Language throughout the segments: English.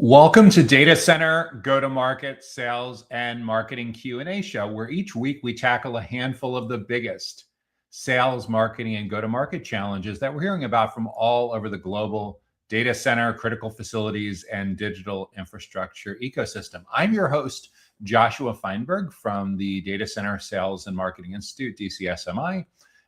Welcome to Data Center Go-to-Market Sales and Marketing Q&A show, where each week we tackle a handful of the biggest sales, marketing, and go-to-market challenges that we're hearing about from all over the global data center, critical facilities, and digital infrastructure ecosystem. I'm your host, Joshua Feinberg from the Data Center Sales and Marketing Institute, DCSMI,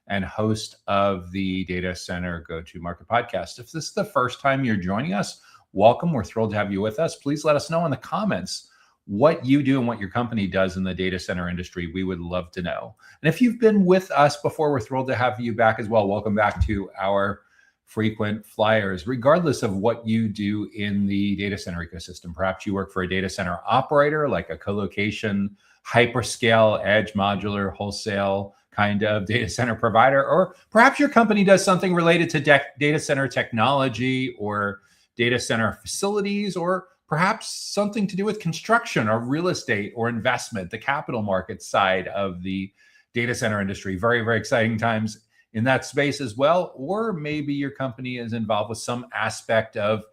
and host of the Data Center Go-to-Market podcast. If this is the first time you're joining us, welcome. We're thrilled to have you with us. Please let us know in the comments what you do and what your company does in the data center industry. We would love to know. And if you've been with us before, we're thrilled to have you back as well. Welcome back to our frequent flyers, regardless of what you do in the data center ecosystem. Perhaps you work for a data center operator, like a co-location, hyperscale, edge, modular, wholesale kind of data center provider, or perhaps your company does something related to data center technology or data center facilities, or perhaps something to do with construction or real estate or investment, the capital market side of the data center industry. Very, very exciting times in that space as well. Or maybe your company is involved with some aspect of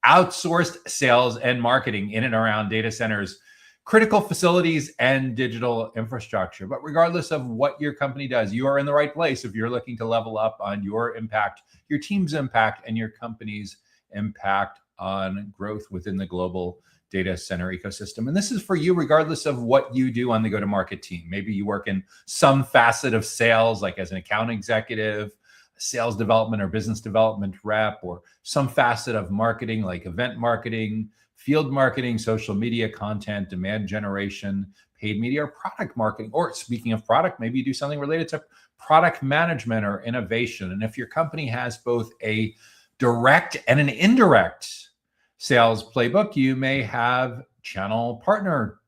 outsourced sales and marketing in and around data centers, critical facilities, and digital infrastructure. But regardless of what your company does, you are in the right place if you're looking to level up on your impact, your team's impact, and your company's impact on growth within the global data center ecosystem. And this is for you regardless of what you do on the go-to-market team. Maybe you work in some facet of sales, like as an account executive, sales development or business development rep, or some facet of marketing, like event marketing, field marketing, social media content, demand generation, paid media, or product marketing. Or speaking of product, maybe you do something related to product management or innovation. And if your company has both a direct and an indirect sales playbook, you may have channel partner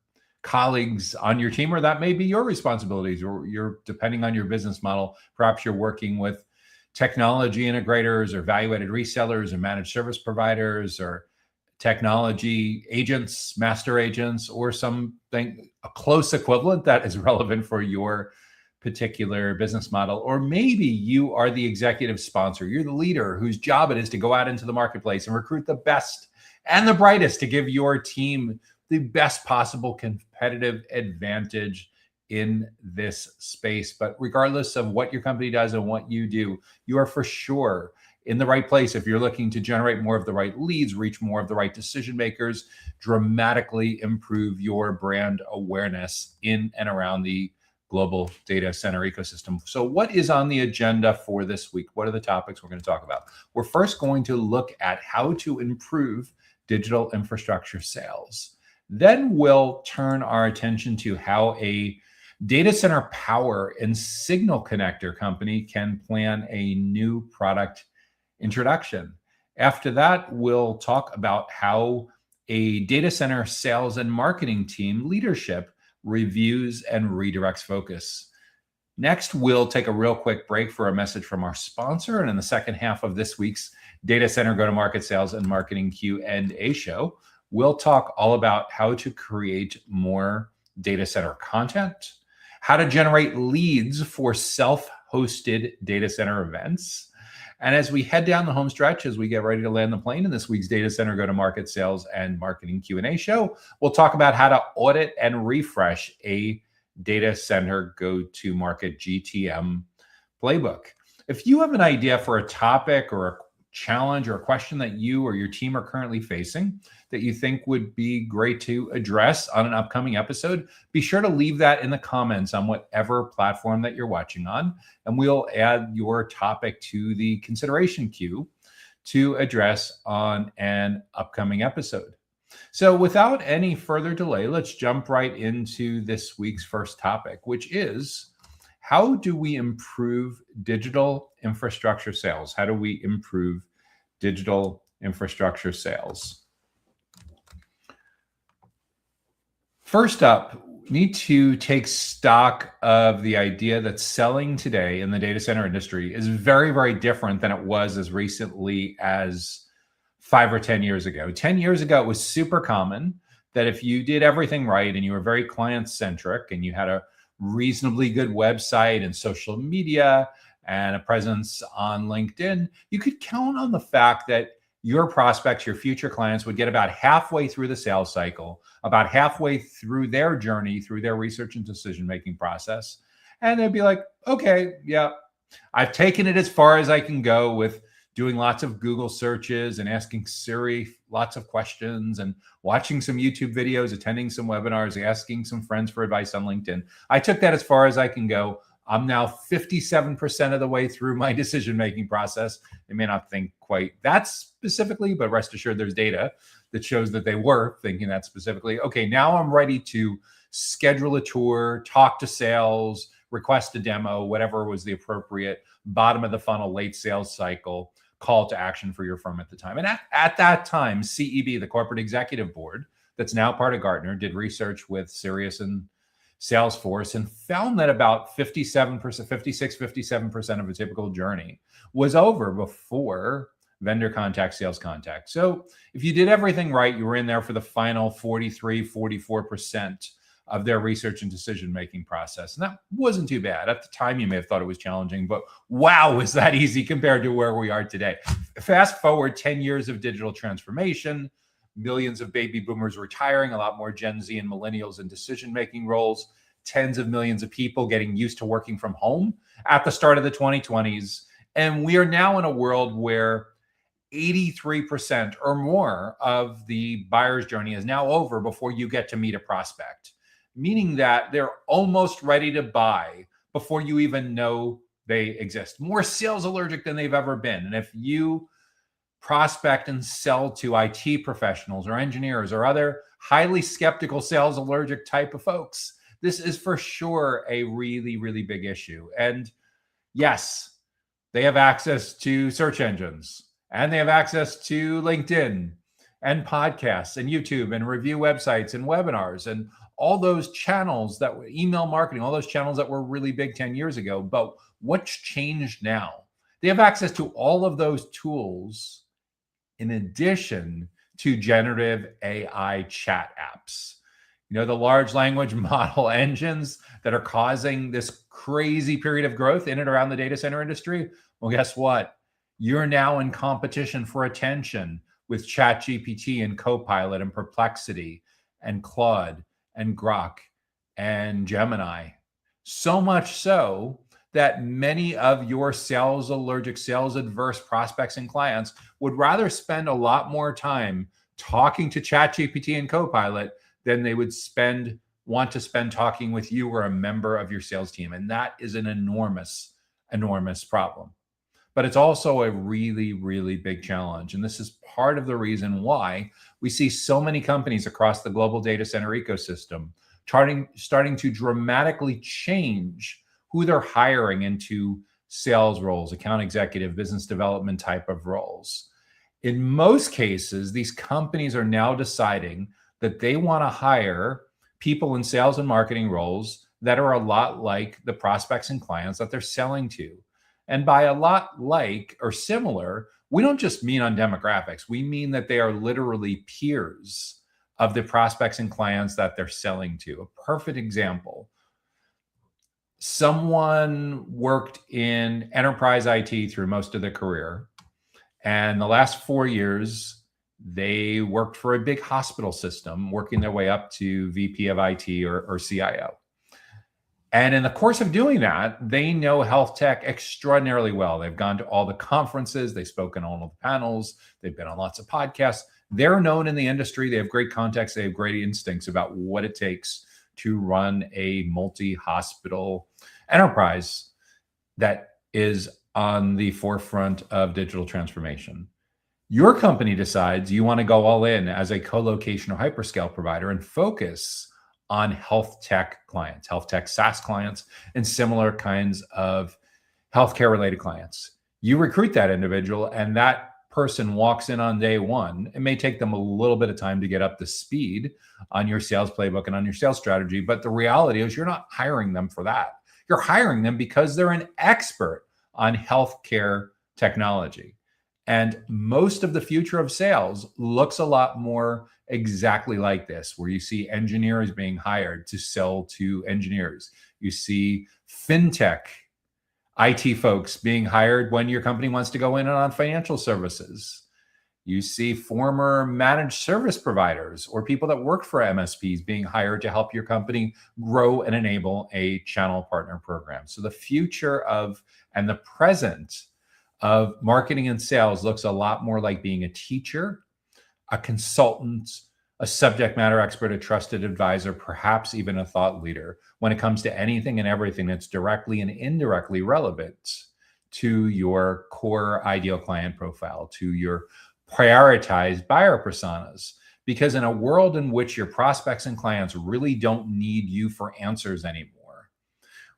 colleagues on your team, or that may be your responsibilities, or you're, depending on your business model, perhaps you're working with technology integrators or value-added resellers or managed service providers or technology agents, master agents, or something, a close equivalent that is relevant for your particular business model. Or maybe you are the executive sponsor. You're the leader whose job it is to go out into the marketplace and recruit the best and the brightest to give your team the best possible competitive advantage in this space. But regardless of what your company does and what you do, you are for sure in the right place if you're looking to generate more of the right leads, reach more of the right decision makers, dramatically improve your brand awareness in and around the global data center ecosystem. So what is on the agenda for this week? What are the topics we're going to talk about? We're first going to look at how to improve digital infrastructure sales. Then we'll turn our attention to how a data center power and signal connector company can plan a new product introduction. After that, we'll talk about how a data center sales and marketing team leadership reviews and redirects focus. Next, we'll take a real quick break for a message from our sponsor. And in the second half of this week's Data Center Go-to-Market Sales and Marketing Q&A show, we'll talk all about how to create more data center content, how to generate leads for self-hosted data center events. And as we head down the home stretch, as we get ready to land the plane in this week's Data Center Go-to-Market Sales and Marketing Q&A show, we'll talk about how to audit and refresh a data center go-to-market GTM playbook. If you have an idea for a topic or a challenge or a question that you or your team are currently facing that you think would be great to address on an upcoming episode, be sure to leave that in the comments on whatever platform that you're watching on, and we'll add your topic to the consideration queue to address on an upcoming episode. So without any further delay, let's jump right into this week's first topic, which is: how do we improve digital infrastructure sales? How do we improve digital infrastructure sales? First up, we need to take stock of the idea that selling today in the data center industry is very, very different than it was as recently as 5 or 10 years ago. 10 years ago, it was super common that if you did everything right and you were very client-centric and you had a reasonably good website and social media and a presence on LinkedIn, you could count on the fact that your prospects, your future clients would get about halfway through the sales cycle, about halfway through their journey, through their research and decision-making process. And they'd be like, okay, yeah, I've taken it as far as I can go with doing lots of Google searches and asking Siri lots of questions and watching some YouTube videos, attending some webinars, asking some friends for advice on LinkedIn. I took that as far as I can go. I'm now 57% of the way through my decision-making process. They may not think quite that specifically, but rest assured there's data that shows that they were thinking that specifically. Okay, now I'm ready to schedule a tour, talk to sales, request a demo, whatever was the appropriate bottom of the funnel, late sales cycle call to action for your firm at the time. And at that time, CEB, the Corporate Executive Board, that's now part of Gartner, did research with Sirius and Salesforce and found that about 57% of a typical journey was over before vendor contact, sales contact. So if you did everything right, you were in there for the final 44% of their research and decision-making process. And that wasn't too bad. At the time, you may have thought it was challenging, but wow, is that easy compared to where we are today. Fast forward 10 years of digital transformation, millions of baby boomers retiring, a lot more Gen Z and millennials in decision-making roles, tens of millions of people getting used to working from home at the start of the 2020s. And we are now in a world where 83% or more of the buyer's journey is now over before you get to meet a prospect, meaning that they're almost ready to buy before you even know they exist. More sales allergic than they've ever been. And if you prospect and sell to IT professionals or engineers or other highly skeptical sales allergic type of folks, this is for sure a really, really big issue. And yes, they have access to search engines and they have access to LinkedIn and podcasts and YouTube and review websites and webinars and all those channels that were email marketing, all those channels that were really big 10 years ago. But what's changed now? They have access to all of those tools in addition to generative AI chat apps. You know, the large language model engines that are causing this crazy period of growth in and around the data center industry. Well, guess what? You're now in competition for attention with ChatGPT and Copilot and Perplexity and Claude and Grok and Gemini. So much so that many of your sales allergic, sales adverse prospects and clients would rather spend a lot more time talking to ChatGPT and Copilot than they would want to spend talking with you or a member of your sales team. And that is an enormous, enormous problem. But it's also a really, really big challenge. And this is part of the reason why we see so many companies across the global data center ecosystem starting to dramatically change who they're hiring into sales roles, account executive, business development type of roles. In most cases, these companies are now deciding that they want to hire people in sales and marketing roles that are a lot like the prospects and clients that they're selling to. And by a lot like or similar, we don't just mean on demographics. We mean that they are literally peers of the prospects and clients that they're selling to. A perfect example. Someone worked in enterprise IT through most of their career. And the last 4 years, they worked for a big hospital system, working their way up to VP of IT or CIO. And in the course of doing that, they know health tech extraordinarily well. They've gone to all the conferences, they've spoken on all the panels, they've been on lots of podcasts. They're known in the industry. They have great context. They have great instincts about what it takes to run a multi-hospital enterprise that is on the forefront of digital transformation. Your company decides you want to go all in as a co-location or hyperscale provider and focus on health tech clients, health tech SaaS clients, and similar kinds of healthcare related clients. You recruit that individual and that person walks in on day one. It may take them a little bit of time to get up to speed on your sales playbook and on your sales strategy, but the reality is you're not hiring them for that. You're hiring them because they're an expert on healthcare technology. And most of the future of sales looks a lot more exactly like this, where you see engineers being hired to sell to engineers. You see fintech IT folks being hired when your company wants to go in on financial services. You see former managed service providers or people that work for MSPs being hired to help your company grow and enable a channel partner program. So the future of and the present of marketing and sales looks a lot more like being a teacher, a consultant, a subject matter expert, a trusted advisor, perhaps even a thought leader when it comes to anything and everything that's directly and indirectly relevant to your core ideal client profile, to your prioritized buyer personas. Because in a world in which your prospects and clients really don't need you for answers anymore,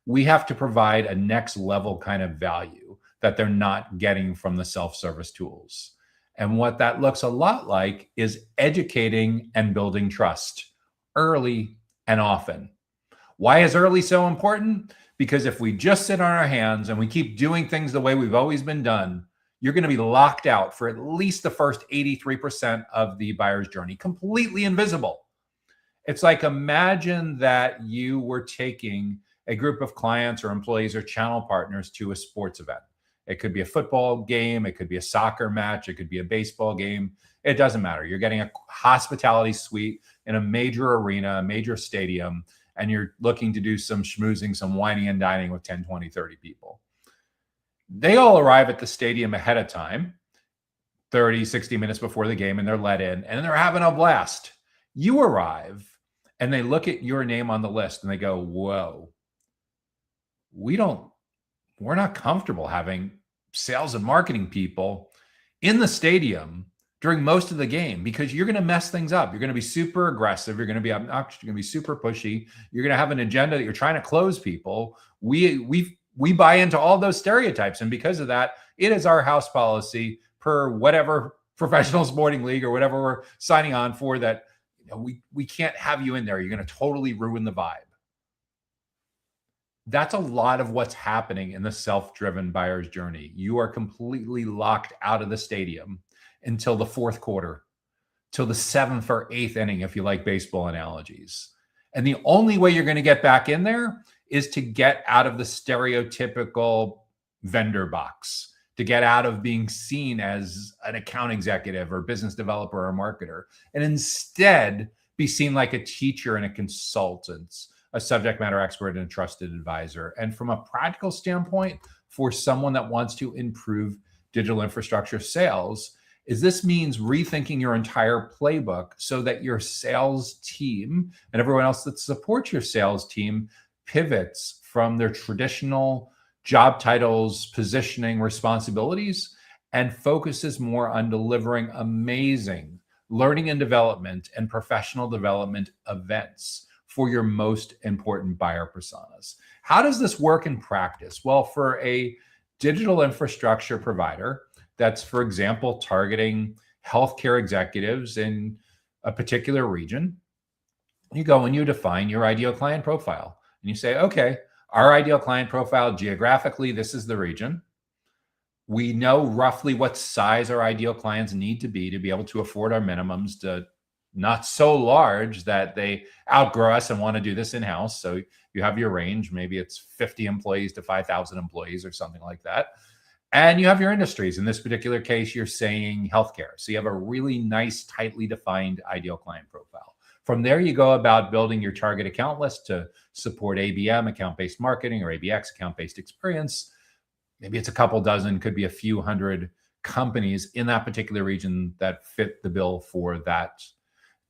we have to provide a next level kind of value that they're not getting from the self-service tools. And what that looks a lot like is educating and building trust early and often. Why is early so important? Because if we just sit on our hands and we keep doing things the way we've always been done, you're going to be locked out for at least the first 83% of the buyer's journey, completely invisible. It's like, imagine that you were taking a group of clients or employees or channel partners to a sports event. It could be a football game, it could be a soccer match, it could be a baseball game. It doesn't matter. You're getting a hospitality suite in a major arena, a major stadium, and you're looking to do some schmoozing, some whining and dining with 10, 20, 30 people. They all arrive at the stadium ahead of time, 30, 60 minutes before the game, and they're let in, and they're having a blast. You arrive, and they look at your name on the list, and they go, whoa, we're not comfortable having sales and marketing people in the stadium during most of the game because you're going to mess things up. You're going to be super aggressive. You're going to be obnoxious. You're going to be super pushy. You're going to have an agenda that you're trying to close people. We buy into all those stereotypes. And because of that, it is our house policy per whatever professional sporting league or whatever we're signing on for that we can't have you in there. You're going to totally ruin the vibe. That's a lot of what's happening in the self-driven buyer's journey. You are completely locked out of the stadium until the fourth quarter, till the seventh or eighth inning, if you like baseball analogies. And the only way you're going to get back in there is to get out of the stereotypical vendor box, to get out of being seen as an account executive or business developer or marketer, and instead be seen like a teacher and a consultant, a subject matter expert and a trusted advisor. And from a practical standpoint, for someone that wants to improve digital infrastructure sales, this means rethinking your entire playbook so that your sales team and everyone else that supports your sales team pivots from their traditional job titles, positioning, responsibilities, and focuses more on delivering amazing learning and development and professional development events for your most important buyer personas. How does this work in practice? Well, for a digital infrastructure provider that's, for example, targeting healthcare executives in a particular region, you go and you define your ideal client profile. And you say, okay, our ideal client profile geographically, this is the region. We know roughly what size our ideal clients need to be able to afford our minimums, to not so large that they outgrow us and want to do this in-house. So you have your range, maybe it's 50 employees to 5,000 employees or something like that. And you have your industries. In this particular case, you're saying healthcare. So you have a really nice, tightly defined ideal client profile. From there, you go about building your target account list to support ABM, account-based marketing, or ABX, account-based experience. Maybe it's a couple dozen, could be a few hundred companies in that particular region that fit the bill for that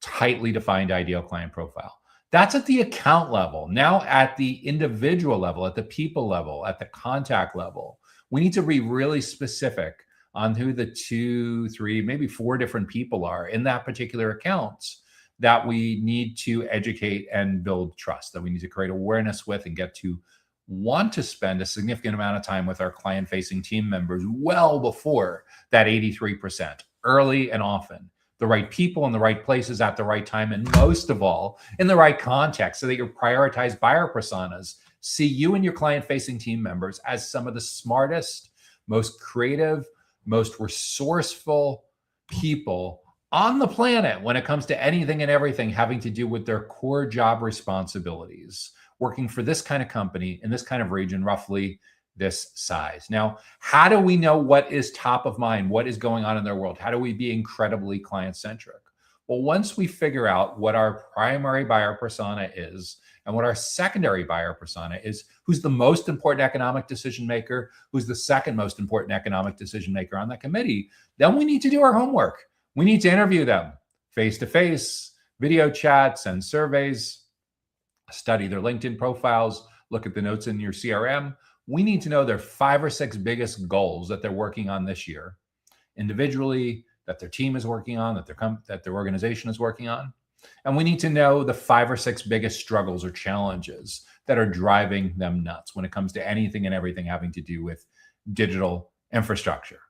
tightly defined ideal client profile. That's at the account level. Now at the individual level, at the people level, at the contact level, we need to be really specific on who the 2, 3, maybe 4 different people are in that particular account that we need to educate and build trust, that we need to create awareness with and get to want to spend a significant amount of time with our client-facing team members well before that 83%, early and often. The right people in the right places at the right time, and most of all, in the right context, so that your prioritized buyer personas see you and your client-facing team members as some of the smartest, most creative, most resourceful people on the planet when it comes to anything and everything having to do with their core job responsibilities. Working for this kind of company in this kind of region, roughly this size. Now, how do we know what is top of mind? What is going on in their world? How do we be incredibly client-centric? Well, once we figure out what our primary buyer persona is and what our secondary buyer persona is, who's the most important economic decision maker, who's the second most important economic decision maker on that committee, then we need to do our homework. We need to interview them face-to-face, video chats, and surveys, study their LinkedIn profiles, look at the notes in your CRM. We need to know their 5 or 6 biggest goals that they're working on this year, individually, that their team is working on, that their organization is working on. And we need to know the 5 or 6 biggest struggles or challenges that are driving them nuts when it comes to anything and everything having to do with digital infrastructure.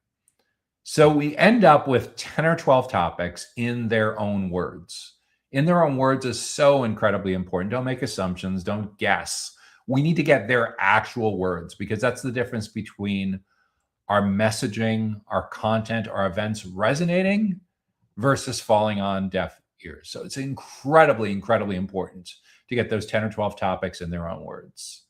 So we end up with 10 or 12 topics in their own words. In their own words is so incredibly important. Don't make assumptions, don't guess. We need to get their actual words, because that's the difference between our messaging, our content, our events resonating versus falling on deaf ears. So it's incredibly, incredibly important to get those 10 or 12 topics in their own words.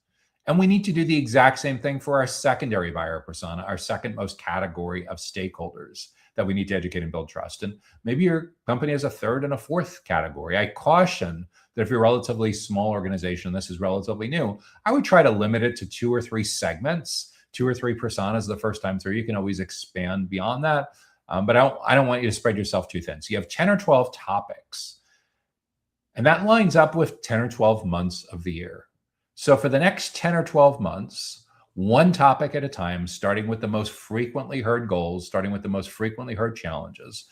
And we need to do the exact same thing for our secondary buyer persona, our second most category of stakeholders that we need to educate and build trust. And maybe your company has a third and a fourth category. I caution that if you're a relatively small organization, this is relatively new, I would try to limit it to 2 or 3 segments, 2 or 3 personas the first time through. You can always expand beyond that. But I don't want you to spread yourself too thin. So you have 10 or 12 topics. And that lines up with 10 or 12 months of the year. So for the next 10 or 12 months, one topic at a time, starting with the most frequently heard goals, starting with the most frequently heard challenges,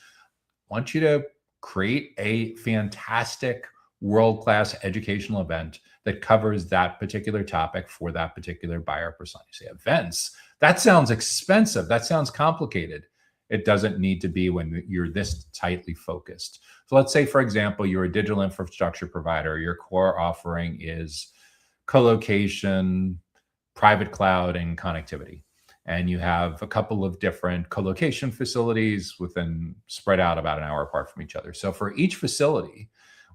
I want you to create a fantastic world-class educational event that covers that particular topic for that particular buyer persona. You say events, that sounds expensive. That sounds complicated. It doesn't need to be when you're this tightly focused. So let's say, for example, you're a digital infrastructure provider. Your core offering is co-location, private cloud, and connectivity. And you have a couple of different co-location facilities spread out about an hour apart from each other. So for each facility,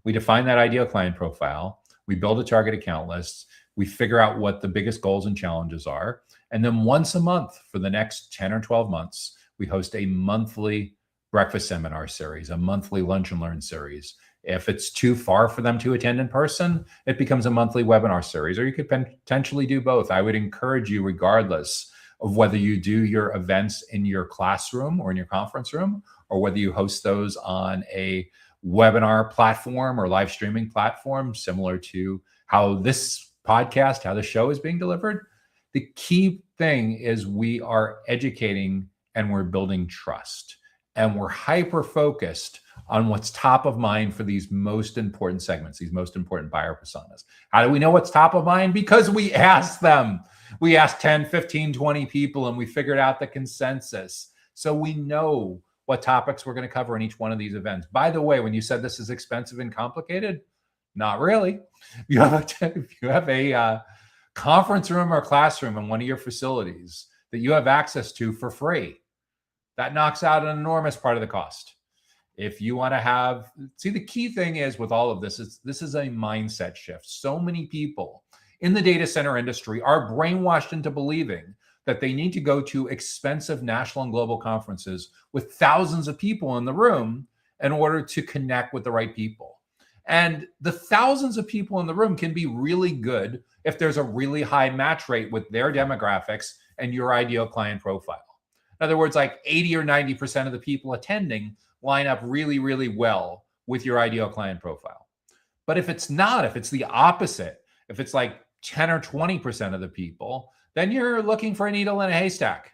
we define that ideal client profile, we build a target account list, we figure out what the biggest goals and challenges are. And then once a month for the next 10 or 12 months, we host a monthly breakfast seminar series, a monthly lunch and learn series. If it's too far for them to attend in person, it becomes a monthly webinar series, or you could potentially do both. I would encourage you, regardless of whether you do your events in your classroom or in your conference room, or whether you host those on a webinar platform or live streaming platform, similar to how this podcast, how the show is being delivered. The key thing is we are educating and we're building trust, and we're hyper-focused on what's top of mind for these most important segments, these most important buyer personas. How do we know what's top of mind? Because we asked them. We asked 10, 15, 20 people, and we figured out the consensus. So we know what topics we're going to cover in each one of these events. By the way, when you said this is expensive and complicated, not really. If you have a conference room or classroom in one of your facilities that you have access to for free, that knocks out an enormous part of the cost. If you want to the key thing is with all of this is a mindset shift. So many people in the data center industry are brainwashed into believing that they need to go to expensive national and global conferences with thousands of people in the room in order to connect with the right people. And the thousands of people in the room can be really good if there's a really high match rate with their demographics and your ideal client profile. In other words, like 80 or 90% of the people attending line up really, really well with your ideal client profile. But if it's not, if it's the opposite, if it's like 10 or 20% of the people, then you're looking for a needle in a haystack.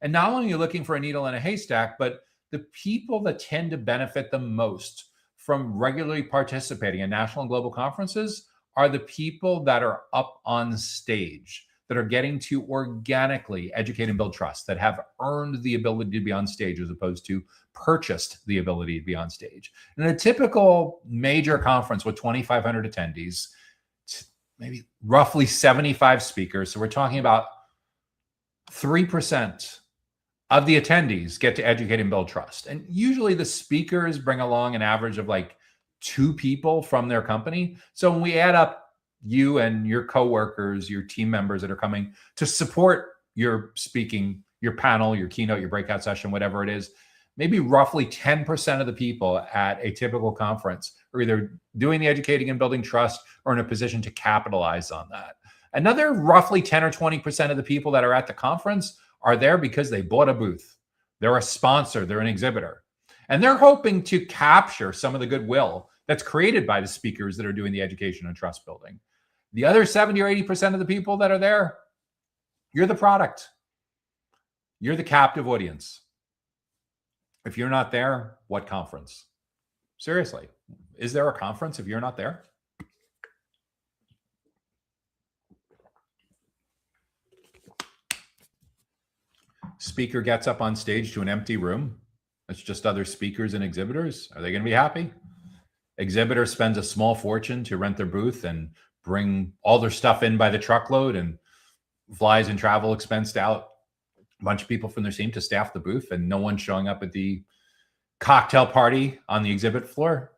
And not only are you looking for a needle in a haystack, but the people that tend to benefit the most from regularly participating in national and global conferences are the people that are up on stage, that are getting to organically educate and build trust, that have earned the ability to be on stage as opposed to purchased the ability to be on stage. In a typical major conference with 2,500 attendees, maybe roughly 75 speakers, so we're talking about 3% of the attendees get to educate and build trust. And usually the speakers bring along an average of like 2 people from their company. So when we add up you and your coworkers, your team members that are coming to support your speaking, your panel, your keynote, your breakout session, whatever it is, maybe roughly 10% of the people at a typical conference are either doing the educating and building trust or in a position to capitalize on that. Another roughly 10 or 20% of the people that are at the conference are there because they bought a booth. They're a sponsor, they're an exhibitor. And they're hoping to capture some of the goodwill that's created by the speakers that are doing the education and trust building. The other 70 or 80% of the people that are there, you're the product. You're the captive audience. If you're not there, what conference? Seriously, is there a conference if you're not there? Speaker gets up on stage to an empty room. It's just other speakers and exhibitors. Are they going to be happy? Exhibitor spends a small fortune to rent their booth and bring all their stuff in by the truckload and flies and travel expensed out a bunch of people from their team to staff the booth, and no one showing up at the cocktail party on the exhibit floor.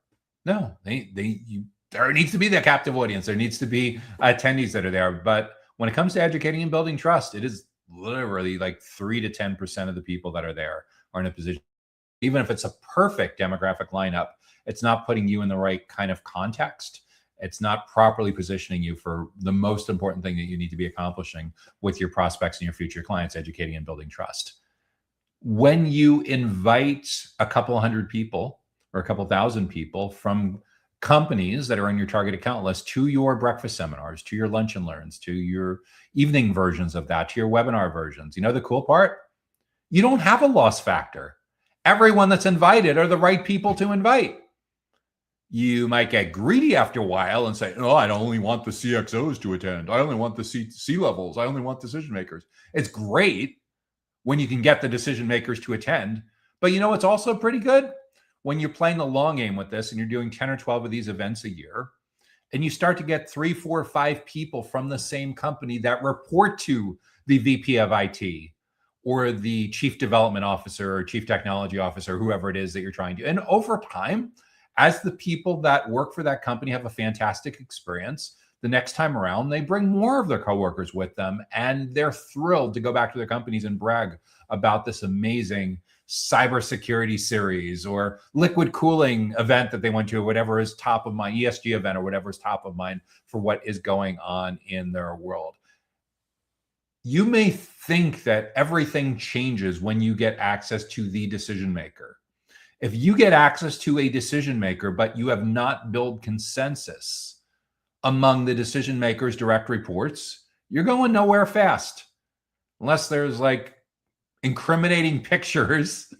No, there needs to be that captive audience. There needs to be attendees that are there. But when it comes to educating and building trust, it is literally like 3 to 10% of the people that are there are in a position. Even if it's a perfect demographic lineup, it's not putting you in the right kind of context. It's not properly positioning you for the most important thing that you need to be accomplishing with your prospects and your future clients, educating and building trust. When you invite a couple hundred people or a couple thousand people from companies that are on your target account list to your breakfast seminars, to your lunch and learns, to your evening versions of that, to your webinar versions, you know the cool part? You don't have a loss factor. Everyone that's invited are the right people to invite. You might get greedy after a while and say, oh, I only want the CXOs to attend. I only want the C-levels. I only want decision makers. It's great when you can get the decision makers to attend. But you know, it's also pretty good when you're playing the long game with this and you're doing 10 or 12 of these events a year, and you start to get 3, 4, 5 people from the same company that report to the VP of IT or the chief development officer or chief technology officer, whoever it is that you're trying to. And over time, as the people that work for that company have a fantastic experience, the next time around, they bring more of their coworkers with them, and they're thrilled to go back to their companies and brag about this amazing cybersecurity series or liquid cooling event that they went to, or whatever is top of mind, ESG event or whatever is top of mind for what is going on in their world. You may think that everything changes when you get access to the decision maker. If you get access to a decision maker, but you have not built consensus among the decision maker's direct reports, you're going nowhere fast. Unless there's like incriminating pictures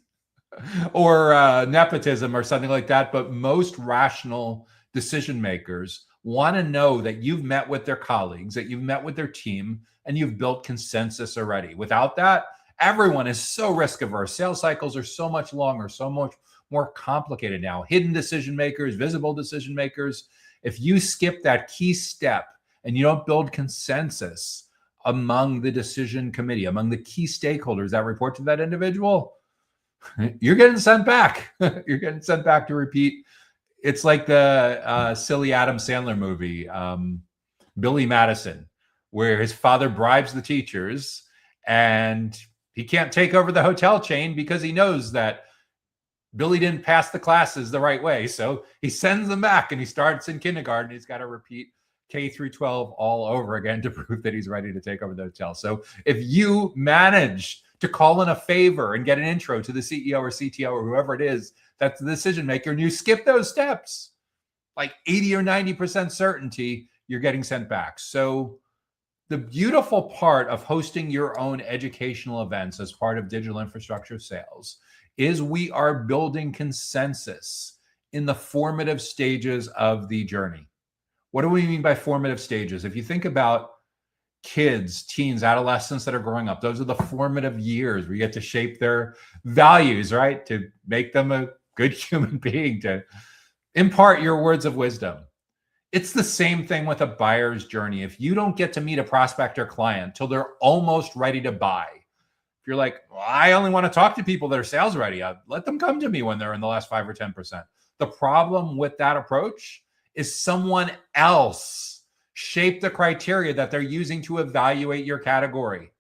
or nepotism or something like that. But most rational decision makers want to know that you've met with their colleagues, that you've met with their team, and you've built consensus already. Without that, everyone is so risk averse. Sales cycles are so much longer, so much more complicated now. Hidden decision makers, visible decision makers. If you skip that key step and you don't build consensus among the decision committee, among the key stakeholders that report to that individual, you're getting sent back. You're getting sent back to repeat. It's like the silly Adam Sandler movie, Billy Madison, where his father bribes the teachers and he can't take over the hotel chain because he knows that Billy didn't pass the classes the right way. So he sends them back and he starts in kindergarten. He's got to repeat K through 12 all over again to prove that he's ready to take over the hotel. So if you manage to call in a favor and get an intro to the CEO or CTO or whoever it is that's the decision maker, and you skip those steps, like 80 or 90% certainty, you're getting sent back. So the beautiful part of hosting your own educational events as part of digital infrastructure sales is we are building consensus in the formative stages of the journey. What do we mean by formative stages? If you think about kids, teens, adolescents that are growing up, those are the formative years where you get to shape their values, right? To make them a good human being, to impart your words of wisdom. It's the same thing with a buyer's journey. If you don't get to meet a prospect or client till they're almost ready to buy, if you're like, well, I only want to talk to people that are sales ready, let them come to me when they're in the last 5 or 10%. The problem with that approach is someone else Shape the criteria that they're using to evaluate your category.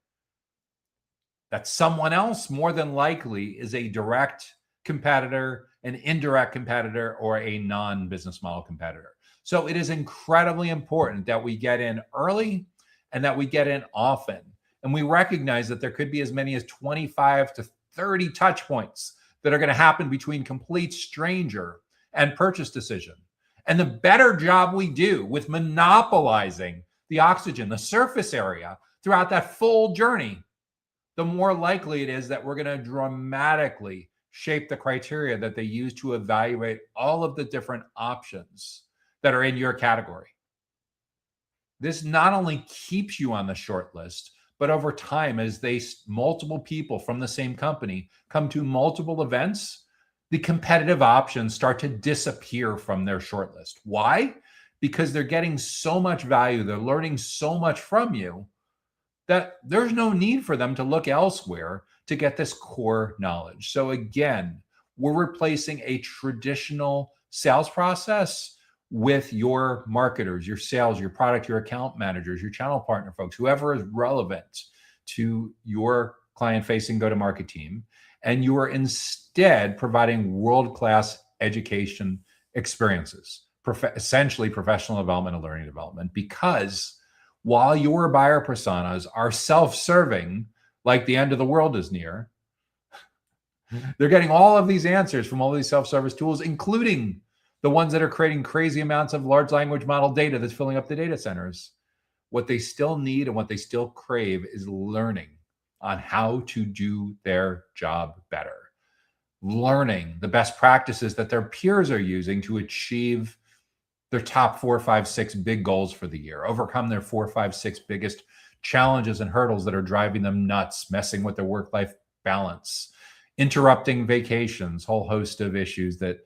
That someone else more than likely is a direct competitor, an indirect competitor, or a non-business model competitor. So it is incredibly important that we get in early and that we get in often. And we recognize that there could be as many as 25 to 30 touch points that are going to happen between complete stranger and purchase decision. And the better job we do with monopolizing the oxygen, the surface area throughout that full journey, the more likely it is that we're going to dramatically shape the criteria that they use to evaluate all of the different options that are in your category. This not only keeps you on the short list, but over time, as multiple people from the same company come to multiple events, the competitive options start to disappear from their short list. Why? Because they're getting so much value, they're learning so much from you, that there's no need for them to look elsewhere to get this core knowledge. So again, we're replacing a traditional sales process with your marketers, your sales, your product, your account managers, your channel partner folks, whoever is relevant to your client-facing go-to-market team. And you are instead providing world-class education experiences, essentially professional development and learning development, because while your buyer personas are self-serving, like the end of the world is near, they're getting all of these answers from all these self-service tools, including the ones that are creating crazy amounts of large language model data that's filling up the data centers. What they still need and what they still crave is learning on how to do their job better, learning the best practices that their peers are using to achieve their top 4, 5, 6 big goals for the year, overcome their 4, 5, 6 biggest challenges and hurdles that are driving them nuts, messing with their work-life balance, interrupting vacations, whole host of issues that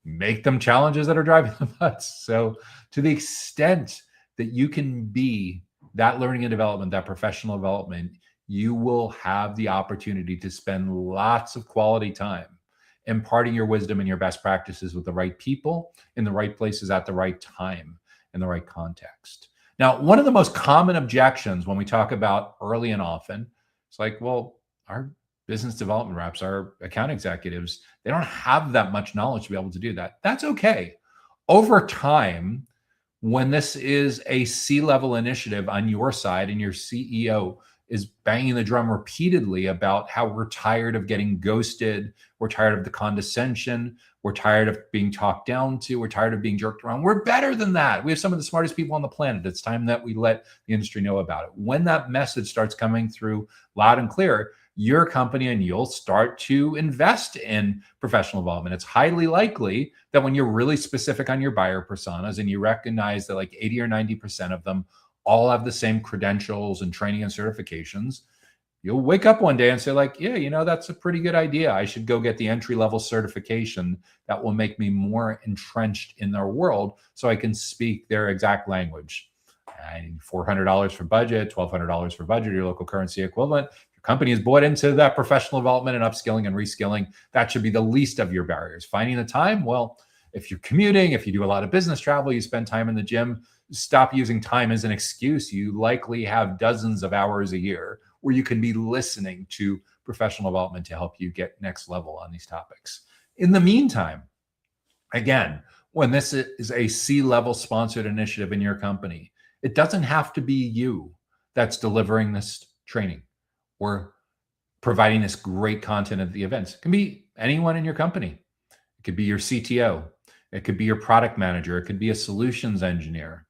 make them challenges that are driving them nuts. So to the extent that you can be that learning and development, that professional development, you will have the opportunity to spend lots of quality time imparting your wisdom and your best practices with the right people in the right places at the right time in the right context. Now, one of the most common objections when we talk about early and often, it's like, well, our business development reps, our account executives, they don't have that much knowledge to be able to do that. That's okay. Over time, when this is a C-level initiative on your side and your CEO is banging the drum repeatedly about how we're tired of getting ghosted, we're tired of the condescension, we're tired of being talked down to, we're tired of being jerked around. We're better than that. We have some of the smartest people on the planet. It's time that we let the industry know about it. When that message starts coming through loud and clear, your company and you'll start to invest in professional development. It's highly likely that when you're really specific on your buyer personas and you recognize that like 80 or 90% of them all have the same credentials and training and certifications, you'll wake up one day and say like, yeah, you know, that's a pretty good idea. I should go get the entry-level certification that will make me more entrenched in their world so I can speak their exact language. And $400 for budget, $1,200 for budget, your local currency equivalent. Your company is bought into that professional development and upskilling and reskilling. That should be the least of your barriers. Finding the time, well, if you're commuting, if you do a lot of business travel, you spend time in the gym, stop using time as an excuse. You likely have dozens of hours a year where you can be listening to professional development to help you get next level on these topics. In the meantime, again, when this is a C-level sponsored initiative in your company, it doesn't have to be you that's delivering this training or providing this great content at the events. It can be anyone in your company. It could be your CTO. It could be your product manager. It could be a solutions engineer.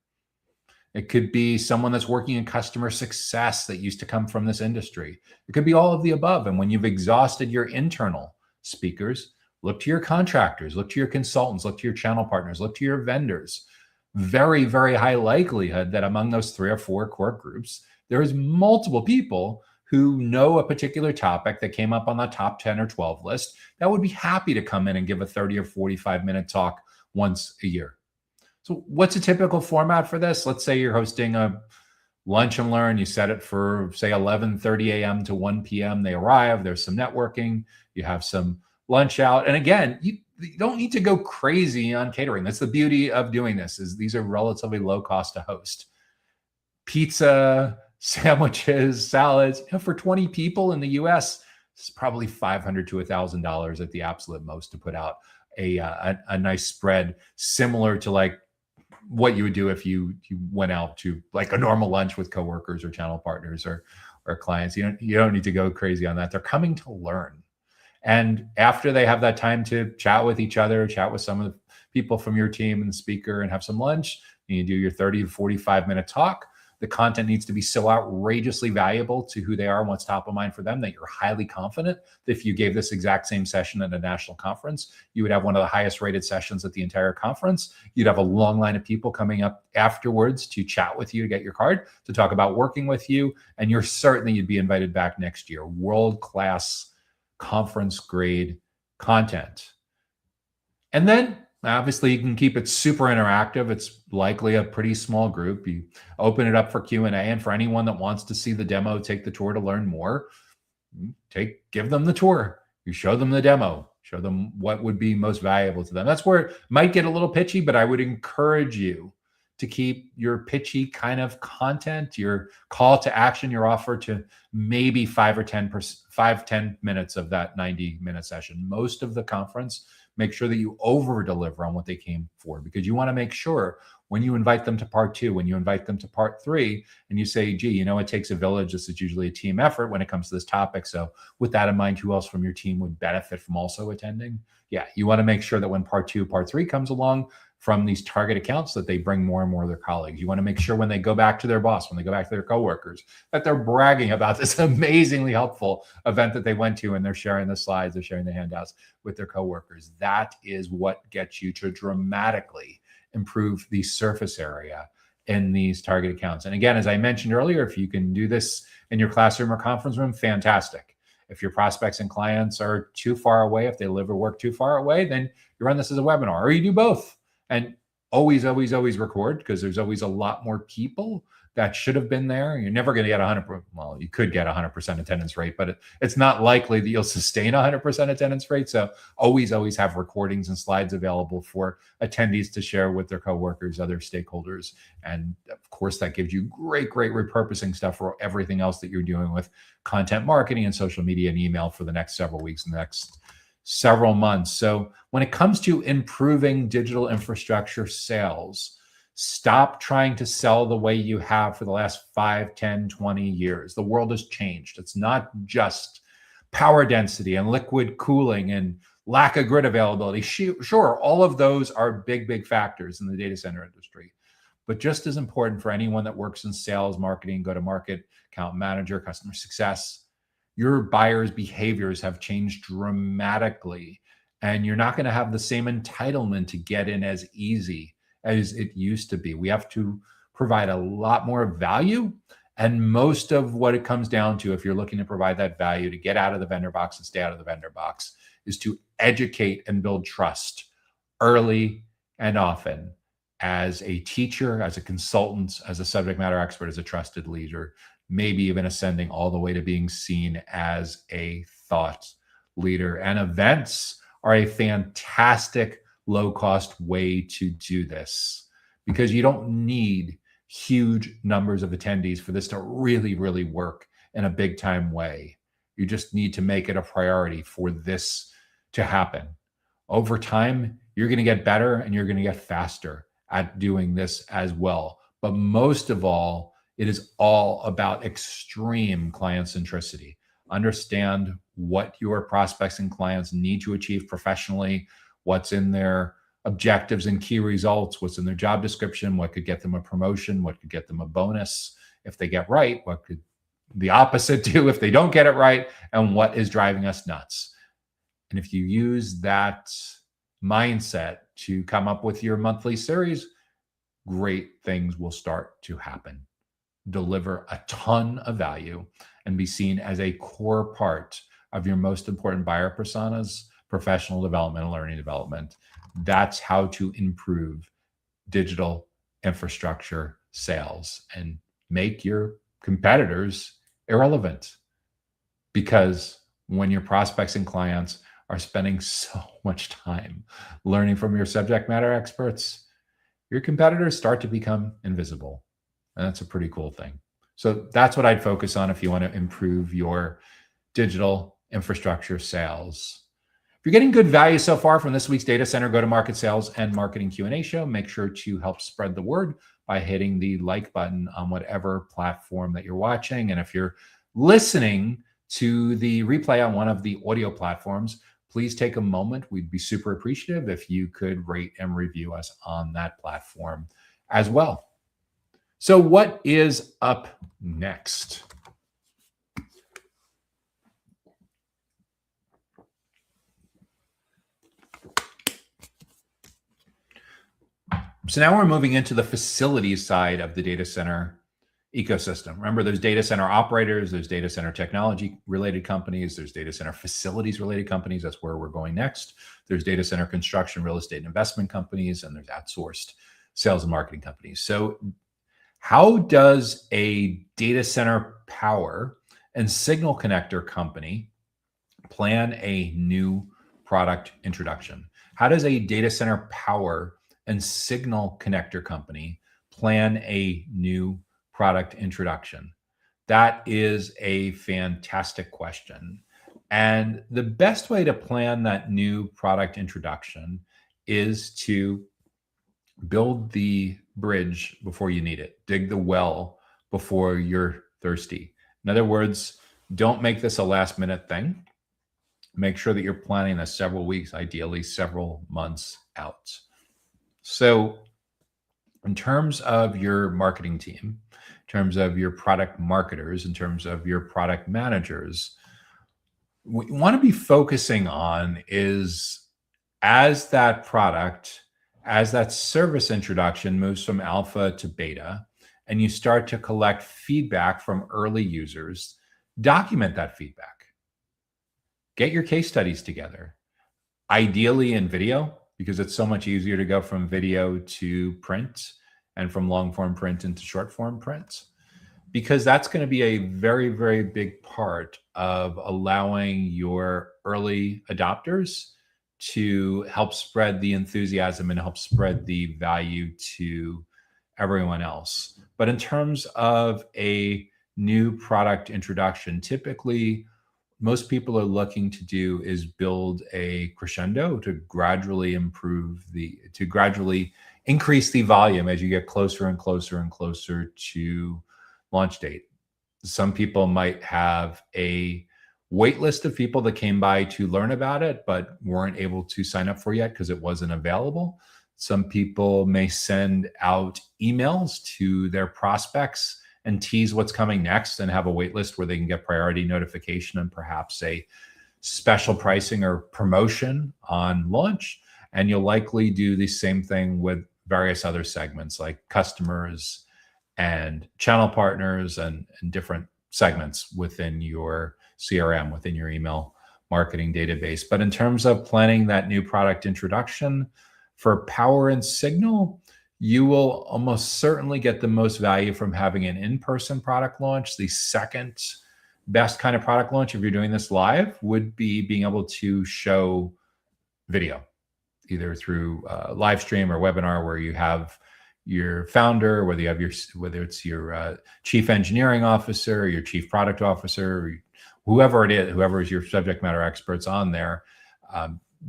It could be someone that's working in customer success that used to come from this industry. It could be all of the above. And when you've exhausted your internal speakers, look to your contractors, look to your consultants, look to your channel partners, look to your vendors. Very, very high likelihood that among those 3 or 4 core groups, there is multiple people who know a particular topic that came up on the top 10 or 12 list that would be happy to come in and give a 30 or 45-minute talk once a year. So what's a typical format for this? Let's say you're hosting a lunch and learn. You set it for, say, 11:30 a.m. to 1 p.m. They arrive. There's some networking. You have some lunch out. And again, you don't need to go crazy on catering. That's the beauty of doing this, is these are relatively low cost to host. pizza, sandwiches, salads. For 20 people in the US, it's probably $500 to $1,000 at the absolute most to put out a nice spread, similar to like what you would do if you went out to like a normal lunch with coworkers or channel partners or clients. You don't need to go crazy on that. They're coming to learn. And after they have that time to chat with each other, chat with some of the people from your team and the speaker and have some lunch, and you do your 30 to 45-minute talk, the content needs to be so outrageously valuable to who they are and what's top of mind for them that you're highly confident that if you gave this exact same session at a national conference, you would have one of the highest rated sessions at the entire conference. You'd have a long line of people coming up afterwards to chat with you, to get your card, to talk about working with you. And you're certain that you'd be invited back next year. World-class conference grade content. And then obviously you can keep it super interactive. It's likely a pretty small group. You open it up for Q&A, and for anyone that wants to see the demo, take the tour to learn more, give them the tour. You show them the demo, show them what would be most valuable to them. That's where it might get a little pitchy, but I would encourage you to keep your pitchy kind of content, your call to action, your offer to maybe 10 minutes of that 90-minute session. Most of the conference, make sure that you over deliver on what they came for, because you want to make sure when you invite them to part 2, when you invite them to part 3, and you say, gee, it takes a village. This is usually a team effort when it comes to this topic. So with that in mind, who else from your team would benefit from also attending? Yeah, you want to make sure that when part 2, part 3 comes along from these target accounts, that they bring more and more of their colleagues. You want to make sure when they go back to their boss, when they go back to their coworkers, that they're bragging about this amazingly helpful event that they went to, and they're sharing the slides, they're sharing the handouts with their coworkers. That is what gets you to dramatically improve the surface area in these target accounts. And again, as I mentioned earlier, if you can do this in your classroom or conference room, fantastic. If your prospects and clients are too far away, if they live or work too far away, then you run this as a webinar, or you do both. And always, always, always record, because there's always a lot more people that should have been there. You're never going to get 100%. Well, you could get 100% attendance rate, but it's not likely that you'll sustain 100% attendance rate. So always, always have recordings and slides available for attendees to share with their coworkers, other stakeholders. And of course, that gives you great, great repurposing stuff for everything else that you're doing with content marketing and social media and email for the next several weeks and the next several months. So when it comes to improving digital infrastructure sales, stop trying to sell the way you have for the last 5, 10, 20 years. The world has changed. It's not just power density and liquid cooling and lack of grid availability. Sure, all of those are big, big factors in the data center industry. But just as important for anyone that works in sales, marketing, go-to-market, account manager, customer success, your buyers' behaviors have changed dramatically, and you're not going to have the same entitlement to get in as easy as it used to be. We have to provide a lot more value, and most of what it comes down to, if you're looking to provide that value to get out of the vendor box and stay out of the vendor box, is to educate and build trust early and often as a teacher, as a consultant, as a subject matter expert, as a trusted leader, maybe even ascending all the way to being seen as a thought leader. And events are a fantastic low-cost way to do this, because you don't need huge numbers of attendees for this to really, really work in a big-time way. You just need to make it a priority for this to happen. Over time, you're going to get better and you're going to get faster at doing this as well. But most of all, it is all about extreme client centricity. Understand what your prospects and clients need to achieve professionally, what's in their objectives and key results, what's in their job description, what could get them a promotion, what could get them a bonus if they get right, what could the opposite do if they don't get it right, and what is driving us nuts. And if you use that mindset to come up with your monthly series, great things will start to happen. Deliver a ton of value and be seen as a core part of your most important buyer personas, professional development and learning development. That's how to improve digital infrastructure sales and make your competitors irrelevant. Because when your prospects and clients are spending so much time learning from your subject matter experts, your competitors start to become invisible. And that's a pretty cool thing. So that's what I'd focus on if you want to improve your digital infrastructure sales. If you're getting good value so far from this week's Data Center Go-to-Market Sales and Marketing Q&A show, make sure to help spread the word by hitting the like button on whatever platform that you're watching. And if you're listening to the replay on one of the audio platforms, please take a moment. We'd be super appreciative if you could rate and review us on that platform as well. So what is up next? So now we're moving into the facilities side of the data center ecosystem. Remember, there's data center operators, there's data center technology related companies, there's data center facilities related companies. That's where we're going next. There's data center construction, real estate and investment companies, and there's outsourced sales and marketing companies. So how does a data center power and signal connector company plan a new product introduction? How does a data center power and signal connector company plan a new product introduction? That is a fantastic question. And the best way to plan that new product introduction is to build the bridge before you need it. Dig the well before you're thirsty. In other words, don't make this a last minute thing. Make sure that you're planning this several weeks, ideally several months out. So in terms of your marketing team, in terms of your product marketers, in terms of your product managers, what you want to be focusing on is as that product, as that service introduction moves from alpha to beta, and you start to collect feedback from early users, document that feedback. Get your case studies together, ideally in video, because it's so much easier to go from video to print and from long form print into short form print, because that's going to be a very, very big part of allowing your early adopters to help spread the enthusiasm and help spread the value to everyone else. But in terms of a new product introduction, typically most people are looking to do is build a crescendo to gradually gradually increase the volume as you get closer and closer and closer to launch date. Some people might have a wait list of people that came by to learn about it, but weren't able to sign up for yet because it wasn't available. Some people may send out emails to their prospects and tease what's coming next and have a wait list where they can get priority notification and perhaps a special pricing or promotion on launch. And you'll likely do the same thing with various other segments like customers and channel partners and different segments within your CRM, within your email marketing database. But in terms of planning that new product introduction for Power and Signal, you will almost certainly get the most value from having an in-person product launch. The second best kind of product launch, if you're doing this live, would be being able to show video, either through live stream or webinar where you have your founder, whether it's your chief engineering officer, or your chief product officer, or whoever it is, whoever is your subject matter experts on there,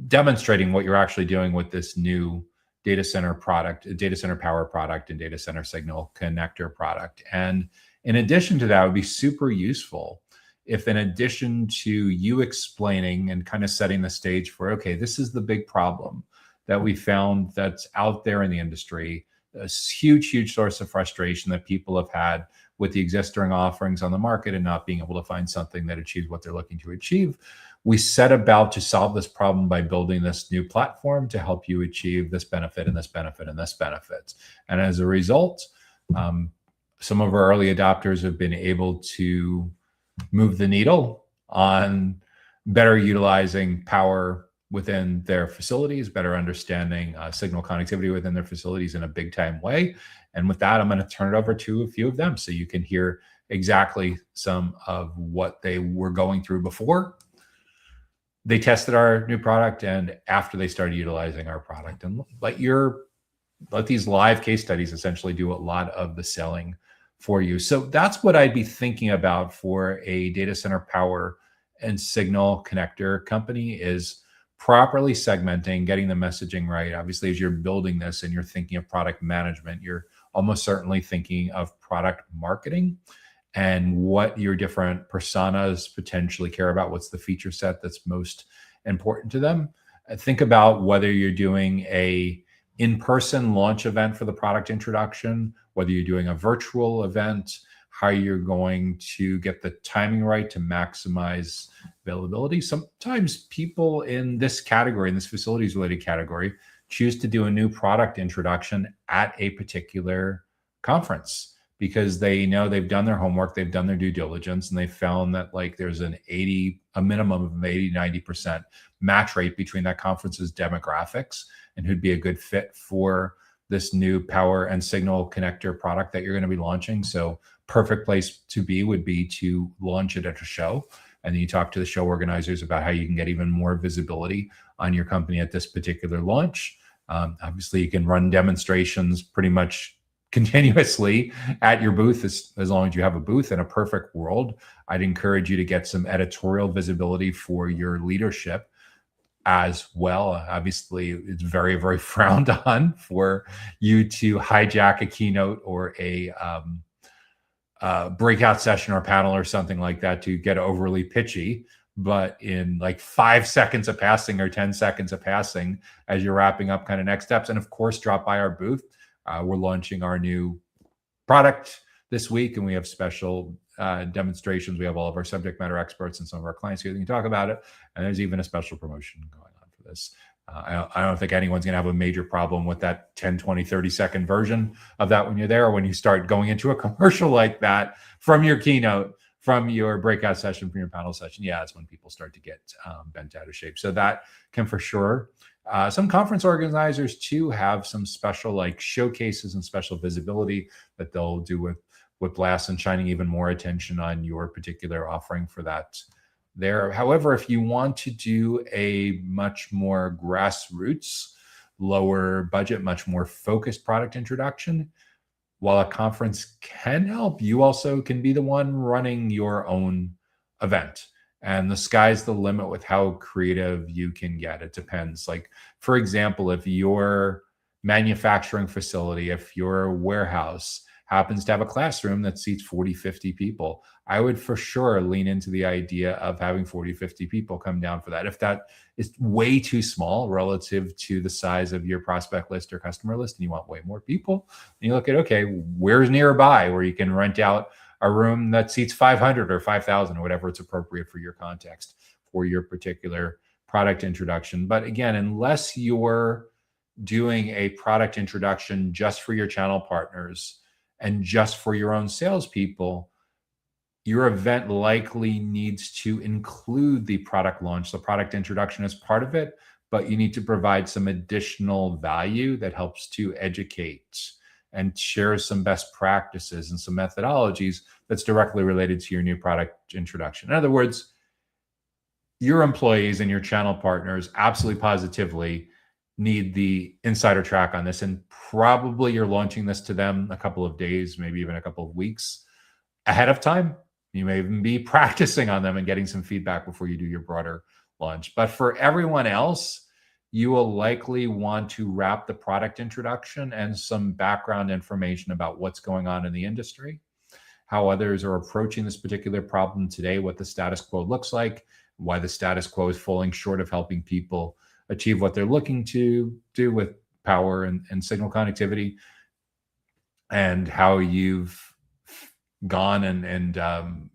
demonstrating what you're actually doing with this new data center product, data center power product, and data center signal connector product. And in addition to that, it would be super useful if, in addition to you explaining and kind of setting the stage for, okay, this is the big problem that we found that's out there in the industry, a huge, huge source of frustration that people have had with the existing offerings on the market and not being able to find something that achieves what they're looking to achieve. We set about to solve this problem by building this new platform to help you achieve this benefit and this benefit and this benefit. And as a result, some of our early adopters have been able to move the needle on better utilizing power within their facilities, better understanding signal connectivity within their facilities in a big time way. And with that, I'm going to turn it over to a few of them so you can hear exactly some of what they were going through before they tested our new product and after they started utilizing our product. And let these live case studies essentially do a lot of the selling for you. So that's what I'd be thinking about for a data center power and signal connector company, is properly segmenting, getting the messaging right. Obviously, as you're building this and you're thinking of product management, you're almost certainly thinking of product marketing and what your different personas potentially care about. What's the feature set that's most important to them? Think about whether you're doing a in-person launch event for the product introduction, whether you're doing a virtual event, how you're going to get the timing right to maximize availability. Sometimes people in this category, in this facilities related category, choose to do a new product introduction at a particular conference because they know they've done their homework, they've done their due diligence, and they found that like there's a minimum of 80-90% match rate between that conference's demographics and who'd be a good fit for this new power and signal connector product that you're going to be launching. So perfect place to be would be to launch it at a show. And then you talk to the show organizers about how you can get even more visibility on your company at this particular launch. Obviously, you can run demonstrations pretty much continuously at your booth as long as you have a booth. In a perfect world, I'd encourage you to get some editorial visibility for your leadership as well. Obviously, it's very, very frowned on for you to hijack a keynote or a breakout session or panel or something like that to get overly pitchy. But in like 5 seconds of passing or 10 seconds of passing, as you're wrapping up kind of next steps, and of course, drop by our booth. We're launching our new product this week, and we have special demonstrations. We have all of our subject matter experts and some of our clients here that can talk about it. And there's even a special promotion going on for this. I don't think anyone's going to have a major problem with that 10, 20, 30-second version of that when you're there. Or when you start going into a commercial like that from your keynote, from your breakout session, from your panel session, yeah, that's when people start to get bent out of shape. So that can for sure. Some conference organizers too have some special like showcases and special visibility that they'll do with Blast and shining even more attention on your particular offering for that there. However, if you want to do a much more grassroots, lower budget, much more focused product introduction, while a conference can help, you also can be the one running your own event. And the sky's the limit with how creative you can get. It depends. Like, for example, if your manufacturing facility, if your warehouse happens to have a classroom that seats 40, 50 people, I would for sure lean into the idea of having 40, 50 people come down for that. If that is way too small relative to the size of your prospect list or customer list, and you want way more people, and you look at, okay, where's nearby where you can rent out a room that seats 500 or 5,000 or whatever it's appropriate for your context for your particular product introduction. But again, unless you're doing a product introduction just for your channel partners and just for your own salespeople, your event likely needs to include the product launch, the product introduction as part of it, but you need to provide some additional value that helps to educate and share some best practices and some methodologies that's directly related to your new product introduction. In other words, your employees and your channel partners absolutely positively need the insider track on this. And probably you're launching this to them a couple of days, maybe even a couple of weeks ahead of time. You may even be practicing on them and getting some feedback before you do your broader launch. But for everyone else, you will likely want to wrap the product introduction and some background information about what's going on in the industry, how others are approaching this particular problem today, what the status quo looks like, why the status quo is falling short of helping people achieve what they're looking to do with power and signal connectivity, and how you've gone and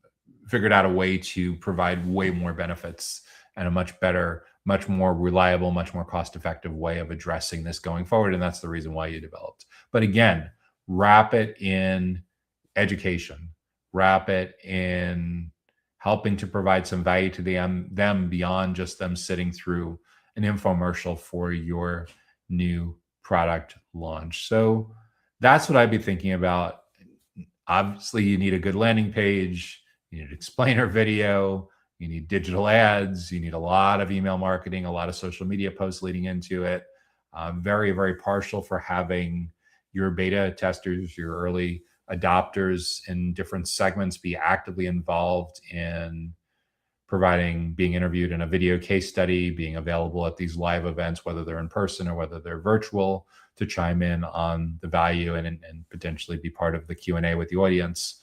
figured out a way to provide way more benefits and a much better, much more reliable, much more cost-effective way of addressing this going forward. And that's the reason why you developed. But again, wrap it in education, wrap it in helping to provide some value to them beyond just them sitting through an infomercial for your new product launch. So that's what I'd be thinking about. Obviously, you need a good landing page, you need an explainer video, you need digital ads, you need a lot of email marketing, a lot of social media posts leading into it. I'm very, very partial for having your beta testers, your early adopters in different segments be actively involved in being interviewed in a video case study, being available at these live events, whether they're in person or whether they're virtual, to chime in on the value and potentially be part of the Q&A with the audience.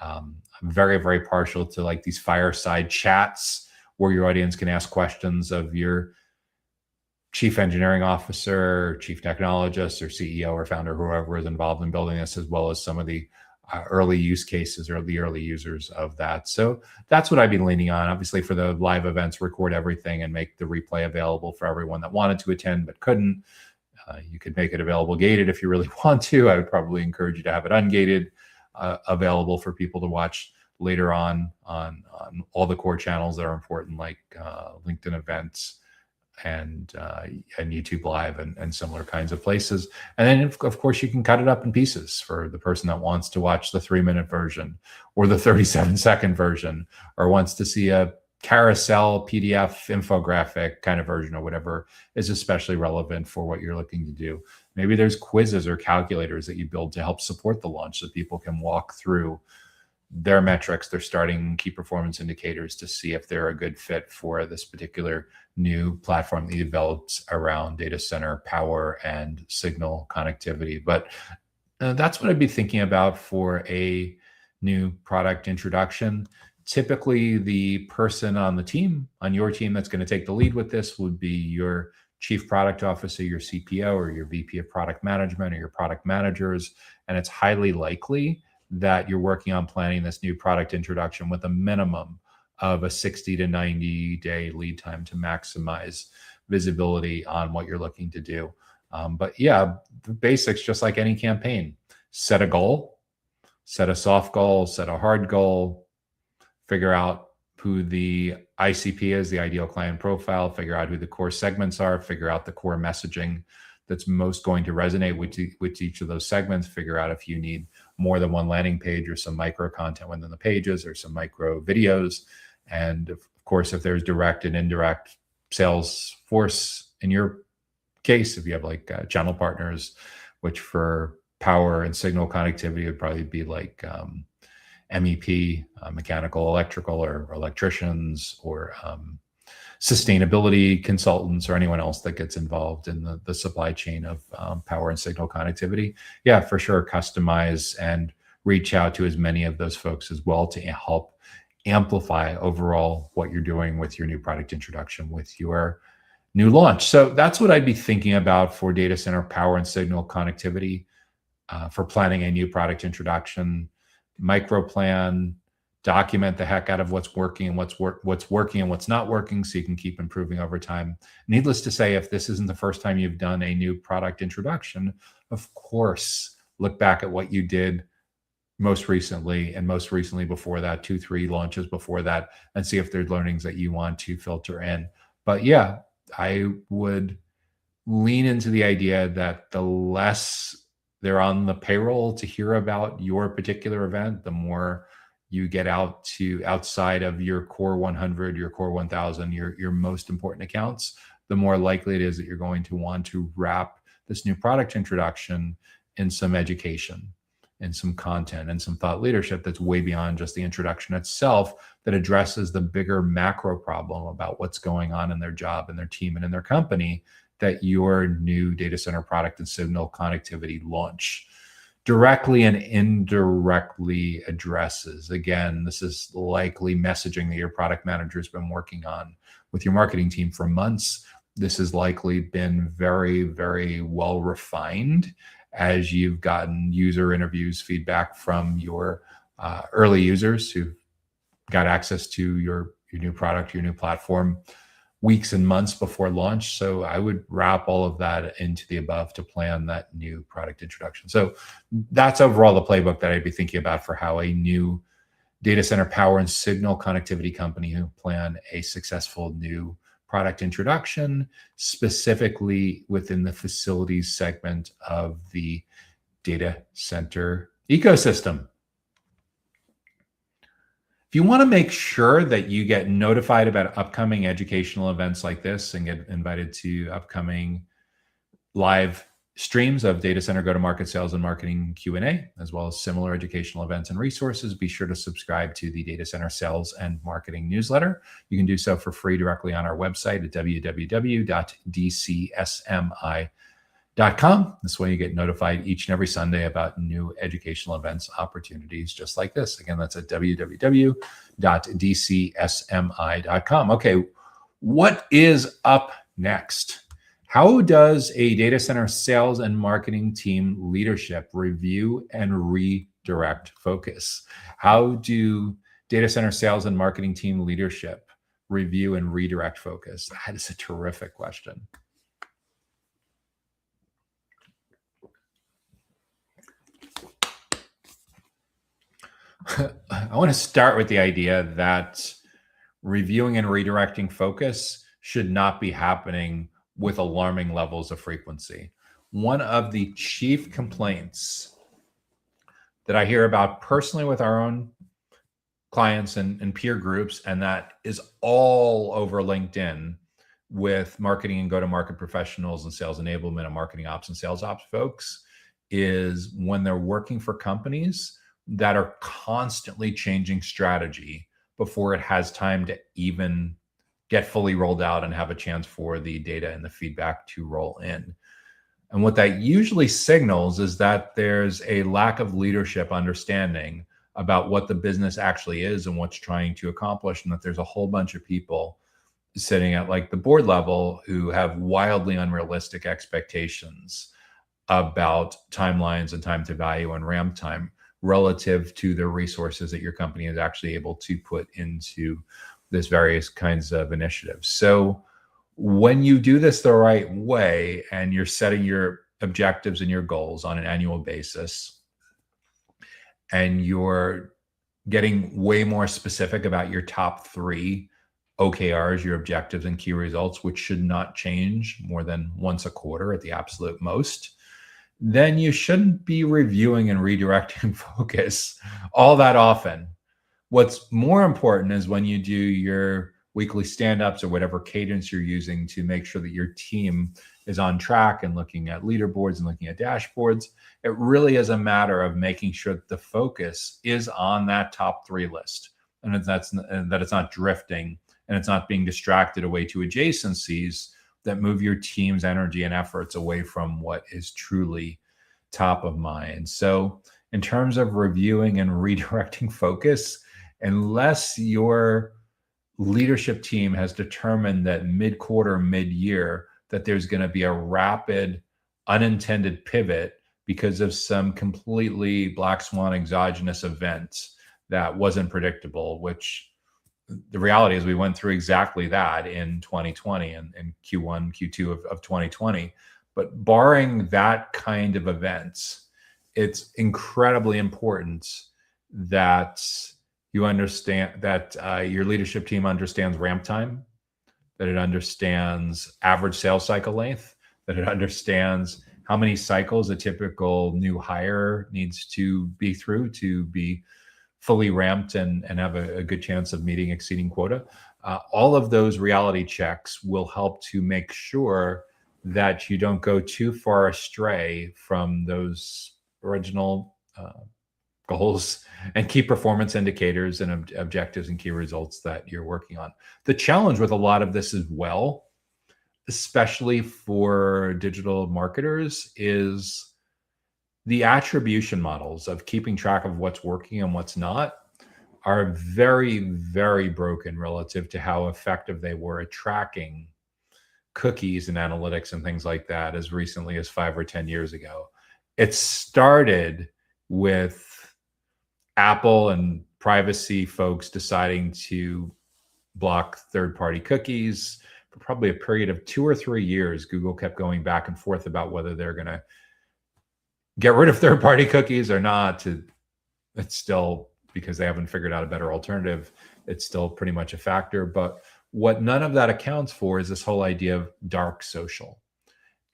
I'm very, very partial to like these fireside chats where your audience can ask questions of your chief engineering officer, chief technologist, or CEO or founder, whoever is involved in building this, as well as some of the early use cases or the early users of that. So that's what I've been leaning on. Obviously, for the live events, record everything and make the replay available for everyone that wanted to attend but couldn't. You could make it available gated if you really want to. I would probably encourage you to have it ungated, available for people to watch later on all the core channels that are important, like LinkedIn events and YouTube Live and similar kinds of places. And then, of course, you can cut it up in pieces for the person that wants to watch the 3-minute version or the 37-second version, or wants to see a carousel PDF infographic kind of version, or whatever is especially relevant for what you're looking to do. Maybe there's quizzes or calculators that you build to help support the launch so people can walk through their metrics, their starting key performance indicators, to see if they're a good fit for this particular new platform that you developed around data center power and signal connectivity. But that's what I'd be thinking about for a new product introduction. Typically, the person on your team that's going to take the lead with this would be your chief product officer, your CPO, or your VP of product management, or your product managers. And it's highly likely that you're working on planning this new product introduction with a minimum of a 60 to 90 day lead time to maximize visibility on what you're looking to do. But yeah, the basics, just like any campaign: set a goal, set a soft goal, set a hard goal, figure out who the ICP is, the ideal client profile, figure out who the core segments are, figure out the core messaging that's most going to resonate with each of those segments, figure out if you need more than one landing page or some micro content within the pages or some micro videos. And of course, if there's direct and indirect sales force in your case, if you have like channel partners, which for power and signal connectivity would probably be like MEP, mechanical, electrical, or electricians, or sustainability consultants, or anyone else that gets involved in the supply chain of power and signal connectivity. Yeah, for sure, customize and reach out to as many of those folks as well to help amplify overall what you're doing with your new product introduction, with your new launch. So that's what I'd be thinking about for data center power and signal connectivity, for planning a new product introduction. Micro plan, document the heck out of what's working and what's working and what's not working, so you can keep improving over time. Needless to say, if this isn't the first time you've done a new product introduction, of course, look back at what you did most recently, and most recently before that, 2-3 launches before that, and see if there's learnings that you want to filter in. But yeah, I would lean into the idea that the less they're on the payroll to hear about your particular event, the more you get out to outside of your core 100, your core 1000, your most important accounts, the more likely it is that you're going to want to wrap this new product introduction in some education, in some content, and some thought leadership that's way beyond just the introduction itself, that addresses the bigger macro problem about what's going on in their job and their team and in their company, that your new data center product and signal connectivity launch directly and indirectly addresses. Again, this is likely messaging that your product manager has been working on with your marketing team for months. This has likely been very, very well refined as you've gotten user interviews, feedback from your early users who got access to your new product, your new platform, weeks and months before launch. So I would wrap all of that into the above to plan that new product introduction. So that's overall the playbook that I'd be thinking about for how a new data center power and signal connectivity company who plan a successful new product introduction, specifically within the facilities segment of the data center ecosystem. If you want to make sure that you get notified about upcoming educational events like this and get invited to upcoming live streams of data center go-to-market sales and marketing Q&A, as well as similar educational events and resources, be sure to subscribe to the Data Center Sales and Marketing newsletter. You can do so for free directly on our website at www.dcsmi.com. This way you get notified each and every Sunday about new educational events opportunities just like this. Again, that's at www.dcsmi.com. Okay, what is up next? How does a data center sales and marketing team leadership review and redirect focus? How do data center sales and marketing team leadership review and redirect focus? That is a terrific question. I want to start with the idea that reviewing and redirecting focus should not be happening with alarming levels of frequency. One of the chief complaints that I hear about personally with our own clients and peer groups, and that is all over LinkedIn with marketing and go-to-market professionals and sales enablement and marketing ops and sales ops folks, is when they're working for companies that are constantly changing strategy before it has time to even get fully rolled out and have a chance for the data and the feedback to roll in. And what that usually signals is that there's a lack of leadership understanding about what the business actually is and what's trying to accomplish, and that there's a whole bunch of people sitting at like the board level who have wildly unrealistic expectations about timelines and time to value and ramp time relative to the resources that your company is actually able to put into this various kinds of initiatives. So when you do this the right way and you're setting your objectives and your goals on an annual basis, and you're getting way more specific about your top 3 OKRs, your objectives and key results, which should not change more than once a quarter at the absolute most, then you shouldn't be reviewing and redirecting focus all that often. What's more important is when you do your weekly stand-ups or whatever cadence you're using to make sure that your team is on track and looking at leaderboards and looking at dashboards, it really is a matter of making sure that the focus is on that top 3 list, and that it's not drifting and it's not being distracted away to adjacencies that move your team's energy and efforts away from what is truly top of mind. So in terms of reviewing and redirecting focus, unless your leadership team has determined that mid-quarter, mid-year, that there's going to be a rapid unintended pivot because of some completely black swan exogenous event that wasn't predictable, which the reality is we went through exactly that in 2020 and Q1, Q2 of 2020. But barring that kind of events, it's incredibly important that you understand that your leadership team understands ramp time, that it understands average sales cycle length, that it understands how many cycles a typical new hire needs to be through to be fully ramped and have a good chance of meeting, exceeding quota. All of those reality checks will help to make sure that you don't go too far astray from those original goals and key performance indicators and objectives and key results that you're working on. The challenge with a lot of this as well, especially for digital marketers, is the attribution models of keeping track of what's working and what's not are very, very broken relative to how effective they were at tracking cookies and analytics and things like that as recently as 5 or 10 years ago. It started with Apple and privacy folks deciding to block third-party cookies. For probably a period of 2 or 3 years, Google kept going back and forth about whether they're going to get rid of third-party cookies or not. It's still, because they haven't figured out a better alternative, it's still pretty much a factor. But what none of that accounts for is this whole idea of dark social.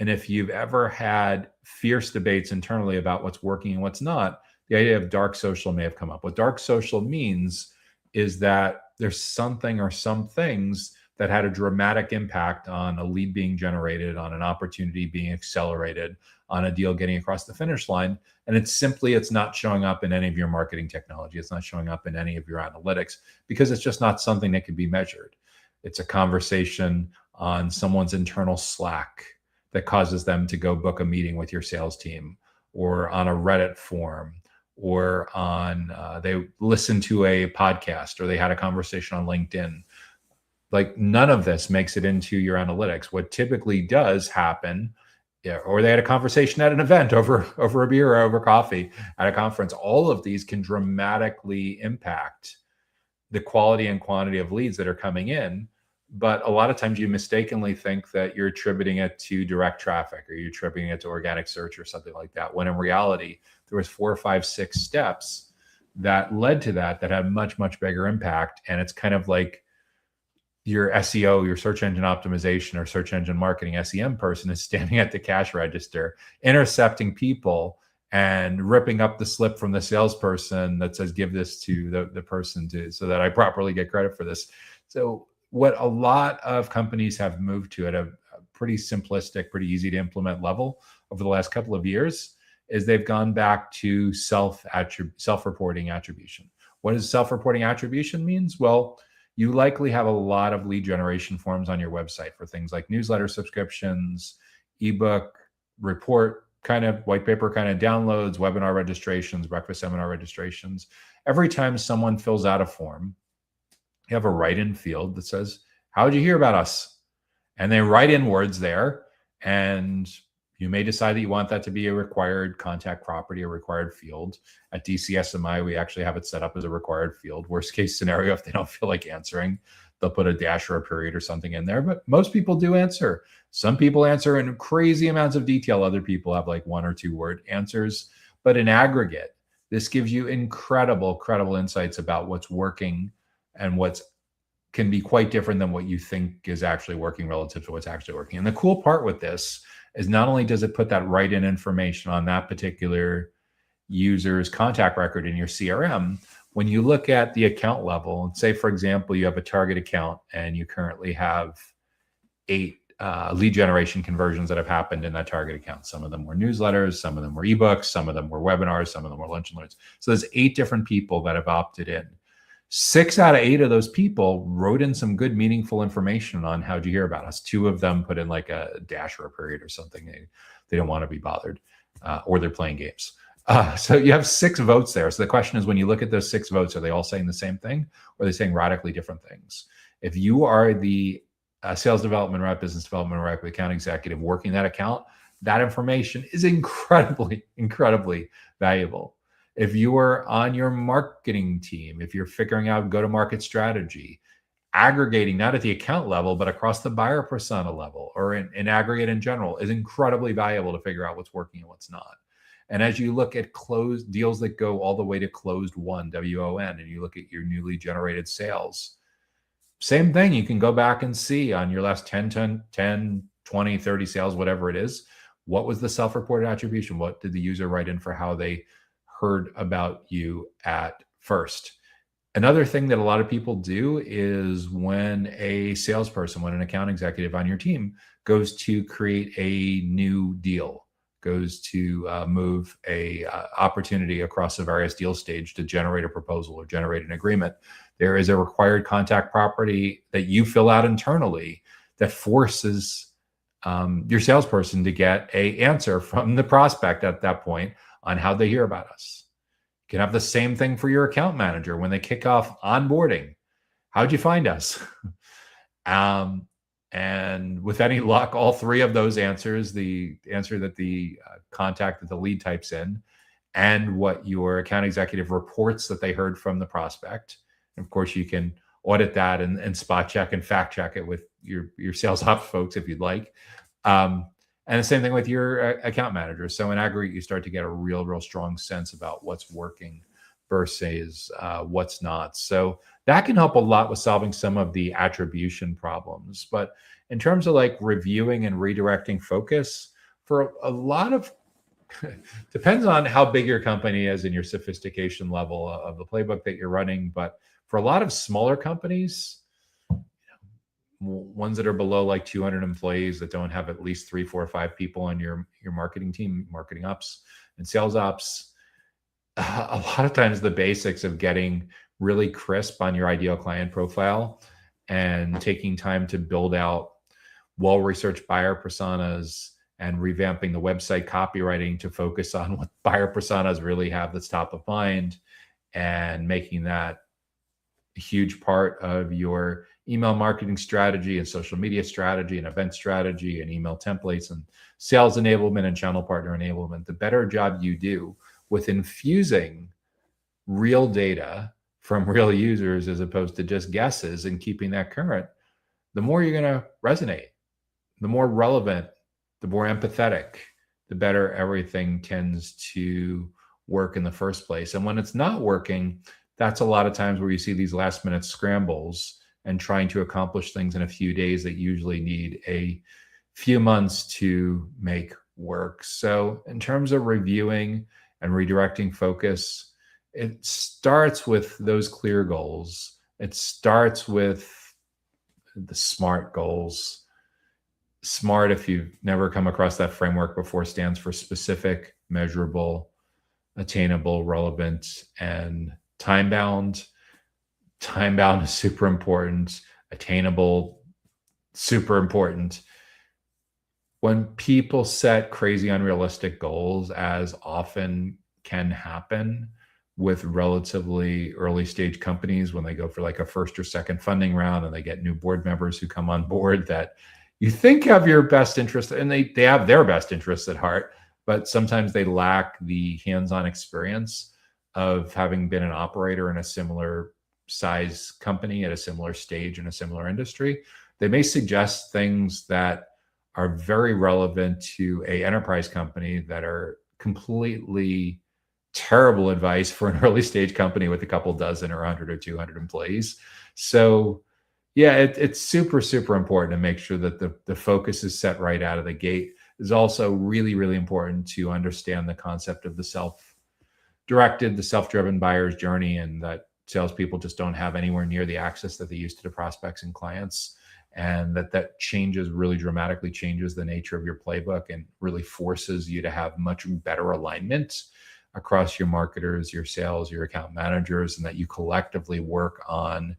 And if you've ever had fierce debates internally about what's working and what's not, the idea of dark social may have come up. What dark social means is that there's something or some things that had a dramatic impact on a lead being generated, on an opportunity being accelerated, on a deal getting across the finish line. And it's not showing up in any of your marketing technology. It's not showing up in any of your analytics because it's just not something that can be measured. It's a conversation on someone's internal Slack that causes them to go book a meeting with your sales team, or on a Reddit forum, or on they listened to a podcast, or they had a conversation on LinkedIn. Like, none of this makes it into your analytics. What typically does happen, or they had a conversation at an event over a beer or over coffee at a conference. All of these can dramatically impact the quality and quantity of leads that are coming in. But a lot of times you mistakenly think that you're attributing it to direct traffic, or you're attributing it to organic search or something like that, when in reality, there was 4, 5, 6 steps that led to that had much, much bigger impact. And it's kind of like your SEO, your search engine optimization or search engine marketing SEM person is standing at the cash register, intercepting people and ripping up the slip from the salesperson that says, give this to the person so that I properly get credit for this. So what a lot of companies have moved to at a pretty simplistic, pretty easy to implement level over the last couple of years is they've gone back to self-reporting attribution. What does self-reporting attribution means? Well, you likely have a lot of lead generation forms on your website for things like newsletter subscriptions, ebook, report kind of white paper kind of downloads, webinar registrations, breakfast seminar registrations. Every time someone fills out a form, you have a write-in field that says, how did you hear about us? And they write in words there, and you may decide that you want that to be a required contact property, a required field. At DCSMI, we actually have it set up as a required field. Worst case scenario, if they don't feel like answering, they'll put a dash or a period or something in there. But most people do answer. Some people answer in crazy amounts of detail. Other people have like 1 or 2 word answers. But in aggregate, this gives you incredible insights about what's working and what's can be quite different than what you think is actually working relative to what's actually working. And the cool part with this is not only does it put that write-in information on that particular user's contact record in your CRM, when you look at the account level, and say, for example, you have a target account and you currently have 8 lead generation conversions that have happened in that target account. Some of them were newsletters, some of them were ebooks, some of them were webinars, some of them were lunch and learns. So there's 8 different people that have opted in. 6 out of 8 of those people wrote in some good, meaningful information on how'd you hear about us. 2 of them put in like a dash or a period or something. They don't want to be bothered, or they're playing games. So you have 6 votes there. So the question is, when you look at those 6 votes, are they all saying the same thing, or are they saying radically different things? If you are the sales development rep, business development rep, account executive working that account, that information is incredibly valuable. If you are on your marketing team, if you're figuring out go-to-market strategy, aggregating not at the account level, but across the buyer persona level, or in aggregate in general, is incredibly valuable to figure out what's working and what's not. And as you look at closed deals that go all the way to closed won, WON, and you look at your newly generated sales, same thing. You can go back and see on your last 10, 20, 30 sales, whatever it is, what was the self-reported attribution? What did the user write in for how they heard about you at first? Another thing that a lot of people do is when a salesperson, when an account executive on your team goes to create a new deal, goes to move a opportunity across the various deal stage to generate a proposal or generate an agreement, there is a required contact property that you fill out internally that forces your salesperson to get an answer from the prospect at that point on how they hear about us. You can have the same thing for your account manager when they kick off onboarding. How'd you find us? And with any luck, all 3 of those answers, the answer that the contact that the lead types in, and what your account executive reports that they heard from the prospect. And of course, you can audit that and spot check and fact check it with your sales ops folks if you'd like. And the same thing with your account manager. So in aggregate, you start to get a real strong sense about what's working versus what's not. So that can help a lot with solving some of the attribution problems. But in terms of like reviewing and redirecting focus, for a lot of, depends on how big your company is and your sophistication level of the playbook that you're running. But for a lot of smaller companies, ones that are below like 200 employees that don't have at least 3, 4, or 5 people on your marketing team, marketing ops and sales ops. A lot of times the basics of getting really crisp on your ideal client profile and taking time to build out well-researched buyer personas and revamping the website copywriting to focus on what buyer personas really have that's top of mind, and making that a huge part of your email marketing strategy and social media strategy and event strategy and email templates and sales enablement and channel partner enablement. The better job you do with infusing real data from real users as opposed to just guesses and keeping that current, the more you're going to resonate, the more relevant, the more empathetic, the better everything tends to work in the first place. And when it's not working, that's a lot of times where you see these last minute scrambles and trying to accomplish things in a few days that usually need a few months to make work. So in terms of reviewing and redirecting focus, it starts with those clear goals. It starts with the SMART goals. SMART, if you've never come across that framework before, stands for specific, measurable, attainable, relevant, and time-bound. Time-bound is super important. Attainable, super important. When people set crazy unrealistic goals, as often can happen with relatively early stage companies, when they go for like a first or second funding round and they get new board members who come on board that you think have your best interest, and they have their best interests at heart, but sometimes they lack the hands-on experience of having been an operator in a similar size company at a similar stage in a similar industry. They may suggest things that are very relevant to a enterprise company that are completely terrible advice for an early stage company with a couple dozen or 100 or 200 employees. So yeah, it's super, super important to make sure that the focus is set right out of the gate. It's also really, really important to understand the concept of the self-directed, the self-driven buyer's journey, and that salespeople just don't have anywhere near the access that they used to the prospects and clients. And that changes, really dramatically changes the nature of your playbook and really forces you to have much better alignment across your marketers, your sales, your account managers, and that you collectively work on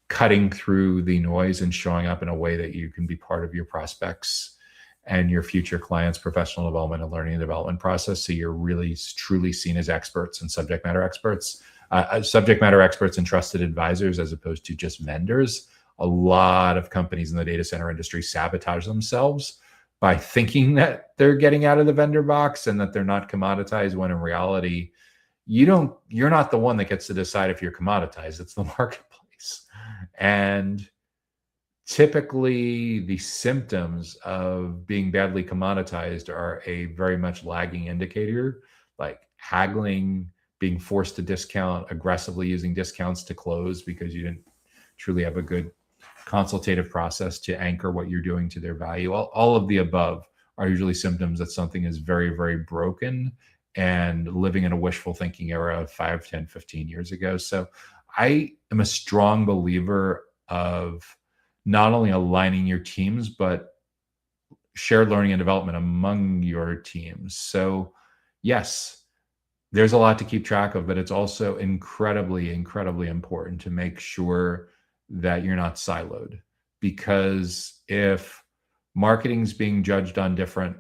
cutting through the noise and showing up in a way that you can be part of your prospects and your future clients' professional development and learning and development process. So you're really truly seen as experts and subject matter experts and trusted advisors, as opposed to just vendors. A lot of companies in the data center industry sabotage themselves by thinking that they're getting out of the vendor box and that they're not commoditized, when in reality, you're not the one that gets to decide if you're commoditized. It's the marketplace. And typically the symptoms of being badly commoditized are a very much lagging indicator, like haggling, being forced to discount, aggressively using discounts to close because you didn't truly have a good consultative process to anchor what you're doing to their value. All of the above are usually symptoms that something is very, very broken and living in a wishful thinking era of 5, 10, 15 years ago. So I am a strong believer of not only aligning your teams, but shared learning and development among your teams. So yes, there's a lot to keep track of, but it's also incredibly, incredibly important to make sure that you're not siloed. Because if marketing is being judged on different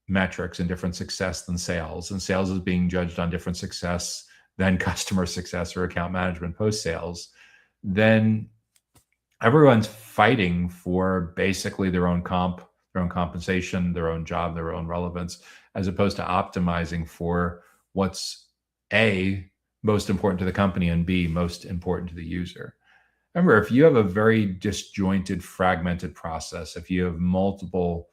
metrics and different success than sales, and sales is being judged on different success than customer success or account management post-sales, then everyone's fighting for basically their own compensation, their own job, their own relevance, as opposed to optimizing for what's A, most important to the company, and B, most important to the user. Remember, if you have a very disjointed, fragmented process, if you have multiple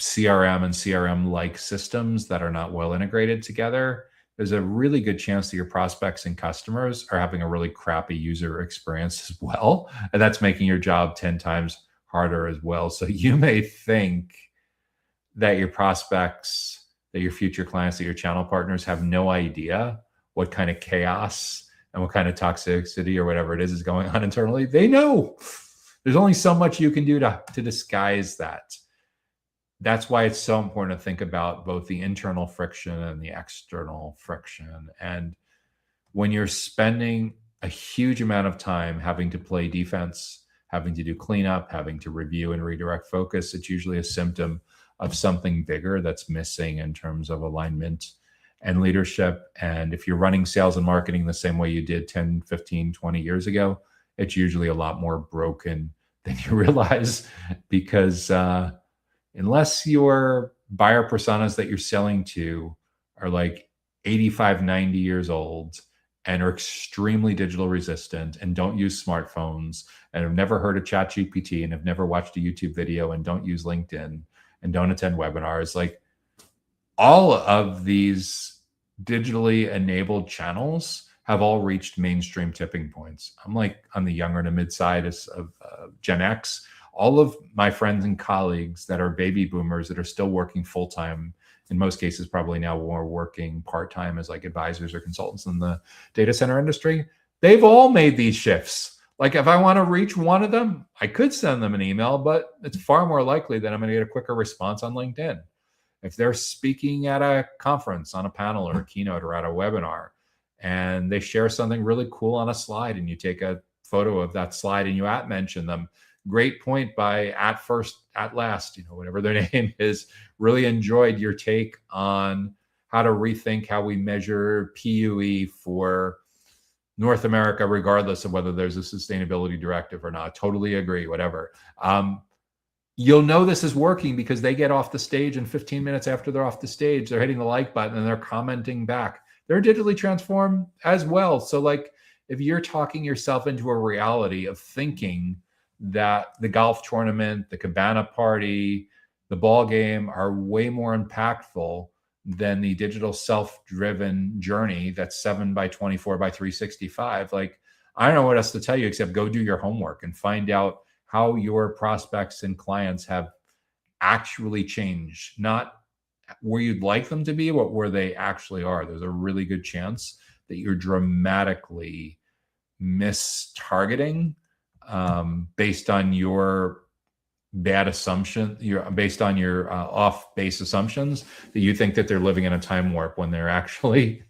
CRM and CRM-like systems that are not well integrated together, there's a really good chance that your prospects and customers are having a really crappy user experience as well. And that's making your job 10 times harder as well. So you may think that your prospects, that your future clients, that your channel partners have no idea what kind of chaos and what kind of toxicity or whatever it is going on internally. They know. there's only so much you can do to disguise that. That's why it's so important to think about both the internal friction and the external friction. And when you're spending a huge amount of time having to play defense, having to do cleanup, having to review and redirect focus, it's usually a symptom of something bigger that's missing in terms of alignment and leadership. And if you're running sales and marketing the same way you did 10, 15, 20 years ago, it's usually a lot more broken than you realize, because unless your buyer personas that you're selling to are like 85, 90 years old and are extremely digital resistant and don't use smartphones and have never heard of ChatGPT and have never watched a YouTube video and don't use LinkedIn and don't attend webinars, like all of these digitally enabled channels have all reached mainstream tipping points. I'm like on the younger to mid side of Gen X. All of my friends and colleagues that are baby boomers that are still working full-time, in most cases probably now more working part-time as like advisors or consultants in the data center industry, they've all made these shifts. Like if I want to reach one of them, I could send them an email, but it's far more likely that I'm going to get a quicker response on LinkedIn. If they're speaking at a conference, on a panel or a keynote or at a webinar, and they share something really cool on a slide and you take a photo of that slide and you mention them, great point by at first, at last, whatever their name is, really enjoyed your take on how to rethink how we measure PUE for North America, regardless of whether there's a sustainability directive or not. Totally agree, whatever. You'll know this is working because they get off the stage and 15 minutes after they're off the stage, they're hitting the like button and they're commenting back. They're digitally transformed as well. So like if you're talking yourself into a reality of thinking that the golf tournament, the cabana party, the ball game are way more impactful than the digital self-driven journey that's 7 by 24 by 365. Like, I don't know what else to tell you except go do your homework and find out how your prospects and clients have actually changed, not where you'd like them to be, but where they actually are. There's a really good chance that you're dramatically mistargeting based on your bad assumption, based on your off base assumptions that you think that they're living in a time warp when they're actually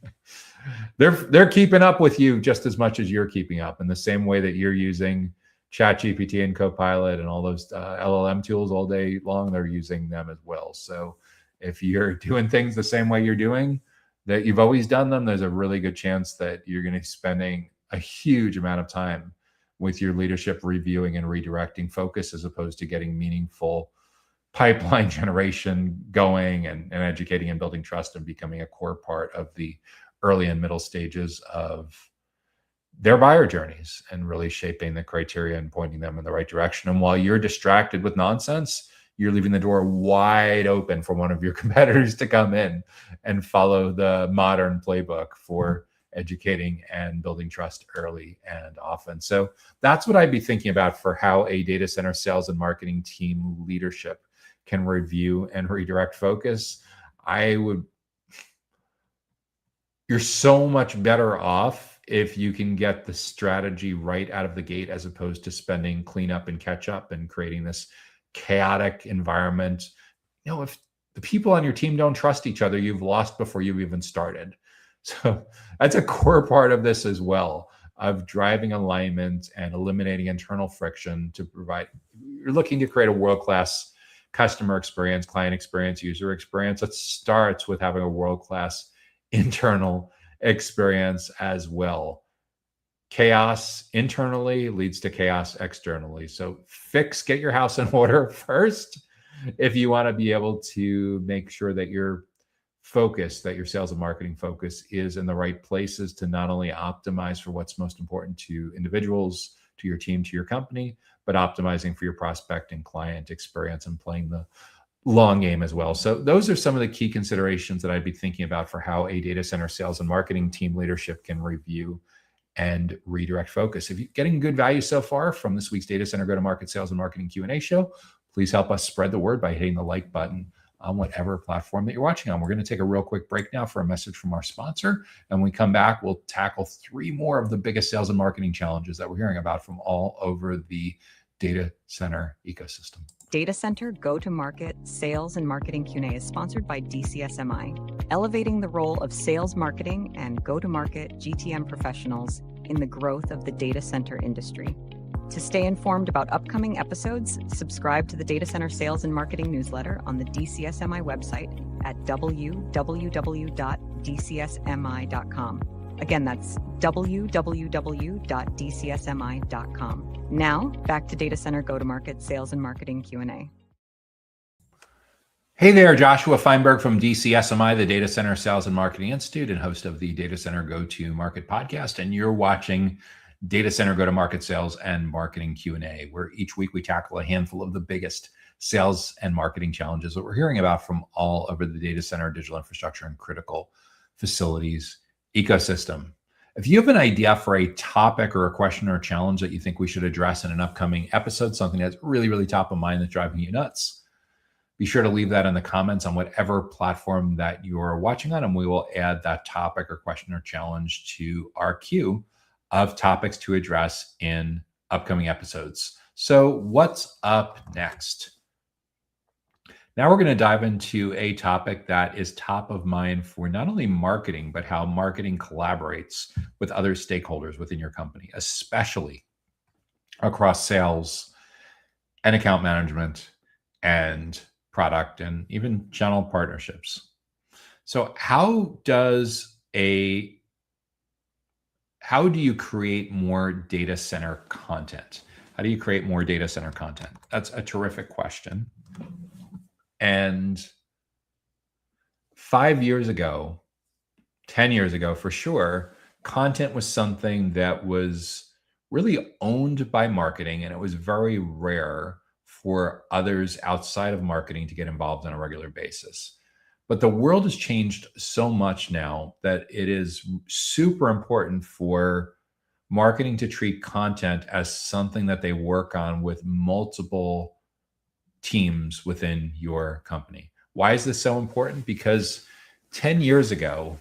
they're keeping up with you just as much as you're keeping up, in the same way that you're using ChatGPT and Copilot and all those LLM tools all day long. They're using them as well. So if you're doing things the same way you're doing that you've always done them, there's a really good chance that you're going to be spending a huge amount of time with your leadership reviewing and redirecting focus, as opposed to getting meaningful pipeline generation going and educating and building trust and becoming a core part of the early and middle stages of their buyer journeys and really shaping the criteria and pointing them in the right direction. And while you're distracted with nonsense, you're leaving the door wide open for one of your competitors to come in and follow the modern playbook for educating and building trust early and often. So that's what I'd be thinking about for how a data center sales and marketing team leadership can review and redirect focus. You're so much better off if you can get the strategy right out of the gate, as opposed to spending cleanup and catch up and creating this chaotic environment. If the people on your team don't trust each other, you've lost before you've even started. So that's a core part of this as well, of driving alignment and eliminating internal friction to provide. You're looking to create a world-class customer experience, client experience, user experience. It starts with having a world-class internal experience as well. Chaos internally leads to chaos externally. So get your house in order first if you want to be able to make sure that your focus, that your sales and marketing focus is in the right places to not only optimize for what's most important to individuals, to your team, to your company, but optimizing for your prospect and client experience and playing the long game as well. So those are some of the key considerations that I'd be thinking about for how a data center sales and marketing team leadership can review and redirect focus. If you're getting good value so far from this week's Data Center Go-to-Market Sales and Marketing Q&A show, please help us spread the word by hitting the like button on whatever platform that you're watching on. We're going to take a real quick break now for a message from our sponsor. And when we come back, we'll tackle 3 more of the biggest sales and marketing challenges that we're hearing about from all over the data center ecosystem. Data Center Go-to-Market Sales and Marketing Q&A is sponsored by DCSMI, elevating the role of sales marketing and go-to-market GTM professionals in the growth of the data center industry. To stay informed about upcoming episodes, subscribe to the Data Center Sales and Marketing newsletter on the DCSMI website at www.dcsmi.com. Again, that's www.dcsmi.com. Now, back to Data Center Go-to-Market Sales and Marketing Q&A. Hey there, Joshua Feinberg from DCSMI, the Data Center Sales and Marketing Institute, and host of the Data Center Go-to-Market podcast. And you're watching Data Center Go-to-Market Sales and Marketing Q&A, where each week we tackle a handful of the biggest sales and marketing challenges that we're hearing about from all over the data center, digital infrastructure, and critical facilities ecosystem. If you have an idea for a topic or a question or a challenge that you think we should address in an upcoming episode, something that's really, really top of mind that's driving you nuts, be sure to leave that in the comments on whatever platform that you're watching on, and we will add that topic or question or challenge to our queue of topics to address in upcoming episodes. So what's up next? Now we're going to dive into a topic that is top of mind for not only marketing, but how marketing collaborates with other stakeholders within your company, especially across sales and account management and product and even channel partnerships. So how do you create more data center content? How do you create more data center content? That's a terrific question. And 5 years ago, 10 years ago, for sure, content was something that was really owned by marketing, and it was very rare for others outside of marketing to get involved on a regular basis. But the world has changed so much now that it is super important for marketing to treat content as something that they work on with multiple teams within your company. Why is this so important? Because 10 years ago,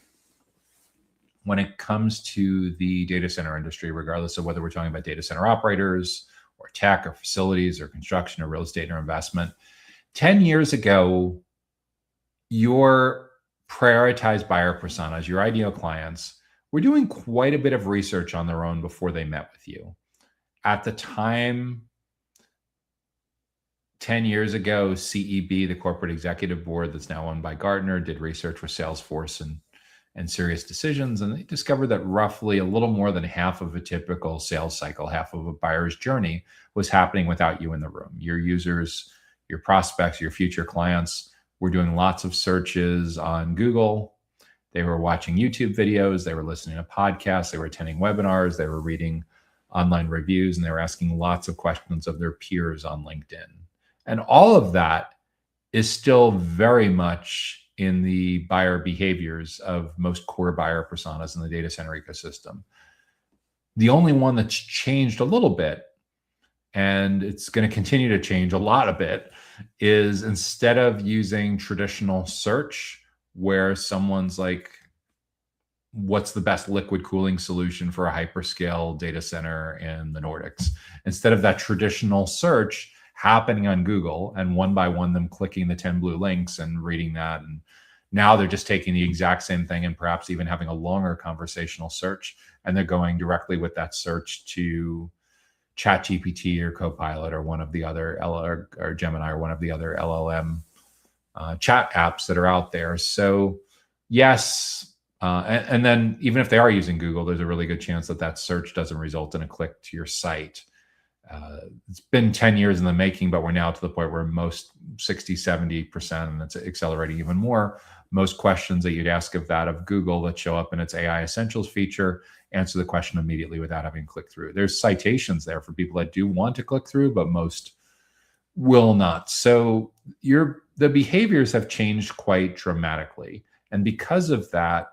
when it comes to the data center industry, regardless of whether we're talking about data center operators or tech or facilities or construction or real estate or investment, 10 years ago, your prioritized buyer personas, your ideal clients, were doing quite a bit of research on their own before they met with you. At the time, 10 years ago, CEB, the corporate executive board that's now owned by Gartner, did research with Salesforce and SiriusDecisions, and they discovered that roughly a little more than half of a typical sales cycle, half of a buyer's journey, was happening without you in the room. Your users, your prospects, your future clients were doing lots of searches on Google. They were watching YouTube videos. They were listening to podcasts. They were attending webinars. They were reading online reviews, and they were asking lots of questions of their peers on LinkedIn. And all of that is still very much in the buyer behaviors of most core buyer personas in the data center ecosystem. The only one that's changed a little bit, and it's going to continue to change a lot a bit, is instead of using traditional search, where someone's like, what's the best liquid cooling solution for a hyperscale data center in the Nordics? Instead of that traditional search happening on Google and one by one them clicking the 10 blue links and reading that, and now they're just taking the exact same thing and perhaps even having a longer conversational search, and they're going directly with that search to ChatGPT or Copilot or one of the other or Gemini or one of the other LLM chat apps that are out there. So yes, and then even if they are using Google, there's a really good chance that that search doesn't result in a click to your site. It's been 10 years in the making, but we're now to the point where most 60-70%, and it's accelerating even more, most questions that you'd ask of Google that show up in its AI Essentials feature answer the question immediately without having to click through. There's citations there for people that do want to click through, but most will not. So the behaviors have changed quite dramatically. And because of that,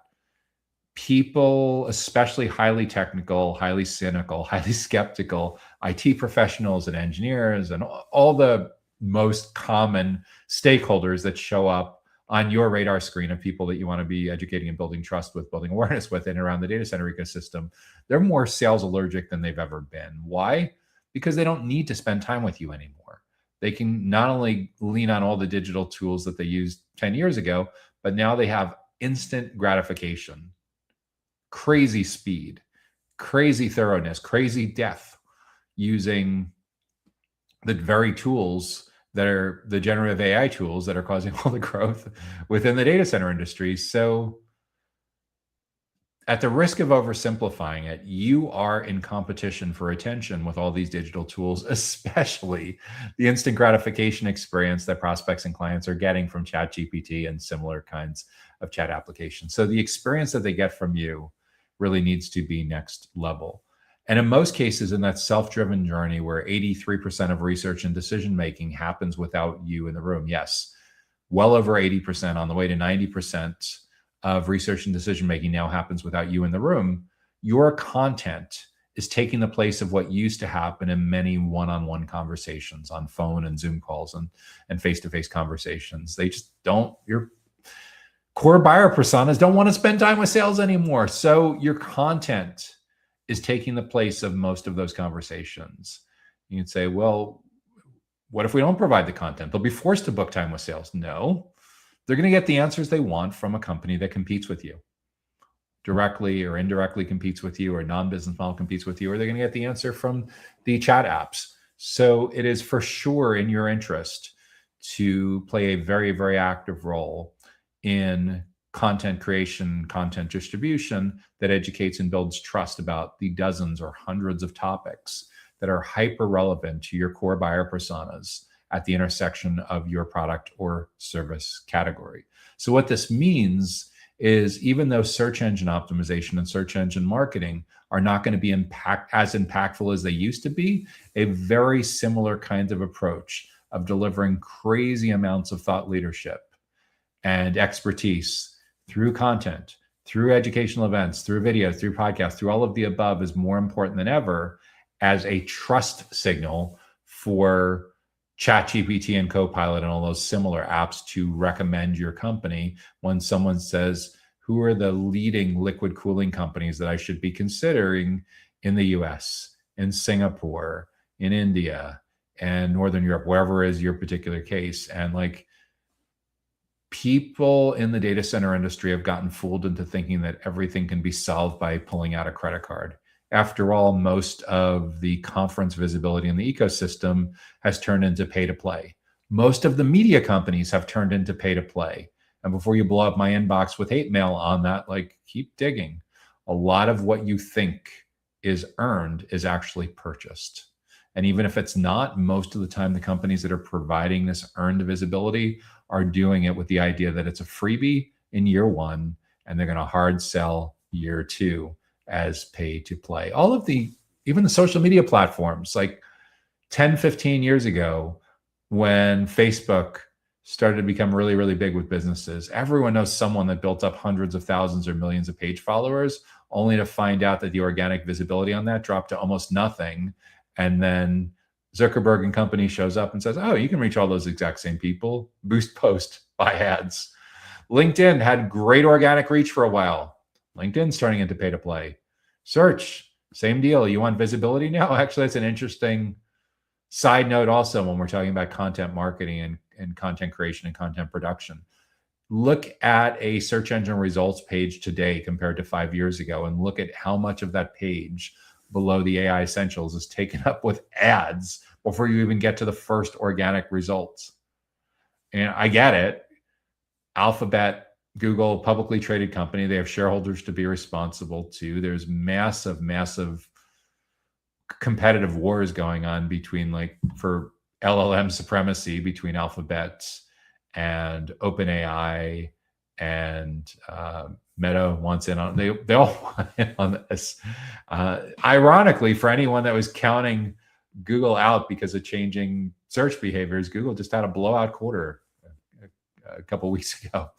people, especially highly technical, highly cynical, highly skeptical IT professionals and engineers and all the most common stakeholders that show up on your radar screen of people that you want to be educating and building trust with, building awareness with, in and around the data center ecosystem, they're more sales allergic than they've ever been. Why? because they don't need to spend time with you anymore. They can not only lean on all the digital tools that they used 10 years ago, but now they have instant gratification, crazy speed, crazy thoroughness, crazy depth using the very tools that are the generative AI tools that are causing all the growth within the data center industry. So at the risk of oversimplifying it, you are in competition for attention with all these digital tools, especially the instant gratification experience that prospects and clients are getting from ChatGPT and similar kinds of chat applications. So the experience that they get from you really needs to be next level. And in most cases, in that self-driven journey where 83% of research and decision-making happens without you in the room, yes, well over 80%, on the way to 90%, of research and decision-making now happens without you in the room, your content is taking the place of what used to happen in many one-on-one conversations on phone and Zoom calls and face-to-face conversations. They just don't, your core buyer personas don't want to spend time with sales anymore. So your content is taking the place of most of those conversations. You can say, well, what if we don't provide the content? They'll be forced to book time with sales. No. They're going to get the answers they want from a company that competes with you, directly or indirectly competes with you, or non-business model competes with you, or they're going to get the answer from the chat apps. So it is for sure in your interest to play a very, very active role in content creation, content distribution that educates and builds trust about the dozens or hundreds of topics that are hyper relevant to your core buyer personas at the intersection of your product or service category. So what this means is, even though search engine optimization and search engine marketing are not going to be as impactful as they used to be, a very similar kind of approach of delivering crazy amounts of thought leadership and expertise through content, through educational events, through videos, through podcasts, through all of the above is more important than ever as a trust signal for ChatGPT and Copilot and all those similar apps to recommend your company when someone says, who are the leading liquid cooling companies that I should be considering in the US, in Singapore, in India, and Northern Europe, wherever is your particular case. And like, people in the data center industry have gotten fooled into thinking that everything can be solved by pulling out a credit card. After all, most of the conference visibility in the ecosystem has turned into pay to play. Most of the media companies have turned into pay to play. And before you blow up my inbox with hate mail on that, like, keep digging. A lot of what you think is earned is actually purchased. And even if it's not, most of the time, the companies that are providing this earned visibility are doing it with the idea that it's a freebie in year one, and they're going to hard sell year two as pay to play. All of even the social media platforms, like 10, 15 years ago, when Facebook started to become really, really big with businesses, everyone knows someone that built up hundreds of thousands or millions of page followers, only to find out that the organic visibility on that dropped to almost nothing. And then Zuckerberg and company shows up and says, oh, you can reach all those exact same people, boost post, buy ads. LinkedIn had great organic reach for a while. LinkedIn's turning into pay to play. Search, same deal. You want visibility now? Actually, that's an interesting side note also when we're talking about content marketing and content creation and content production. Look at a search engine results page today compared to 5 years ago, and look at how much of that page below the AI Essentials is taken up with ads before you even get to the first organic results. And I get it. Alphabet, Google, publicly traded company, they have shareholders to be responsible to. There's massive, massive competitive wars going on between, like, for LLM supremacy between Alphabet and OpenAI, and Meta wants in on, they all want in on this. Ironically, for anyone that was counting Google out because of changing search behaviors, Google just had a blowout quarter a couple of weeks ago.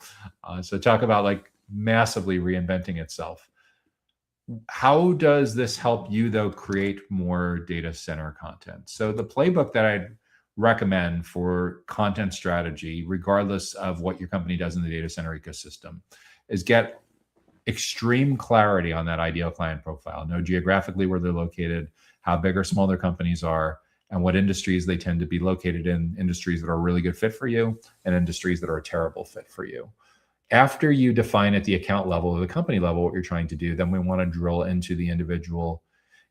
So talk about, like, massively reinventing itself. How does this help you, though, create more data center content? So the playbook that I'd recommend for content strategy, regardless of what your company does in the data center ecosystem, is get extreme clarity on that ideal client profile. Know geographically where they're located, how big or small their companies are, and what industries they tend to be located in, industries that are a really good fit for you and industries that are a terrible fit for you. After you define at the account level or the company level what you're trying to do, then we want to drill into the individual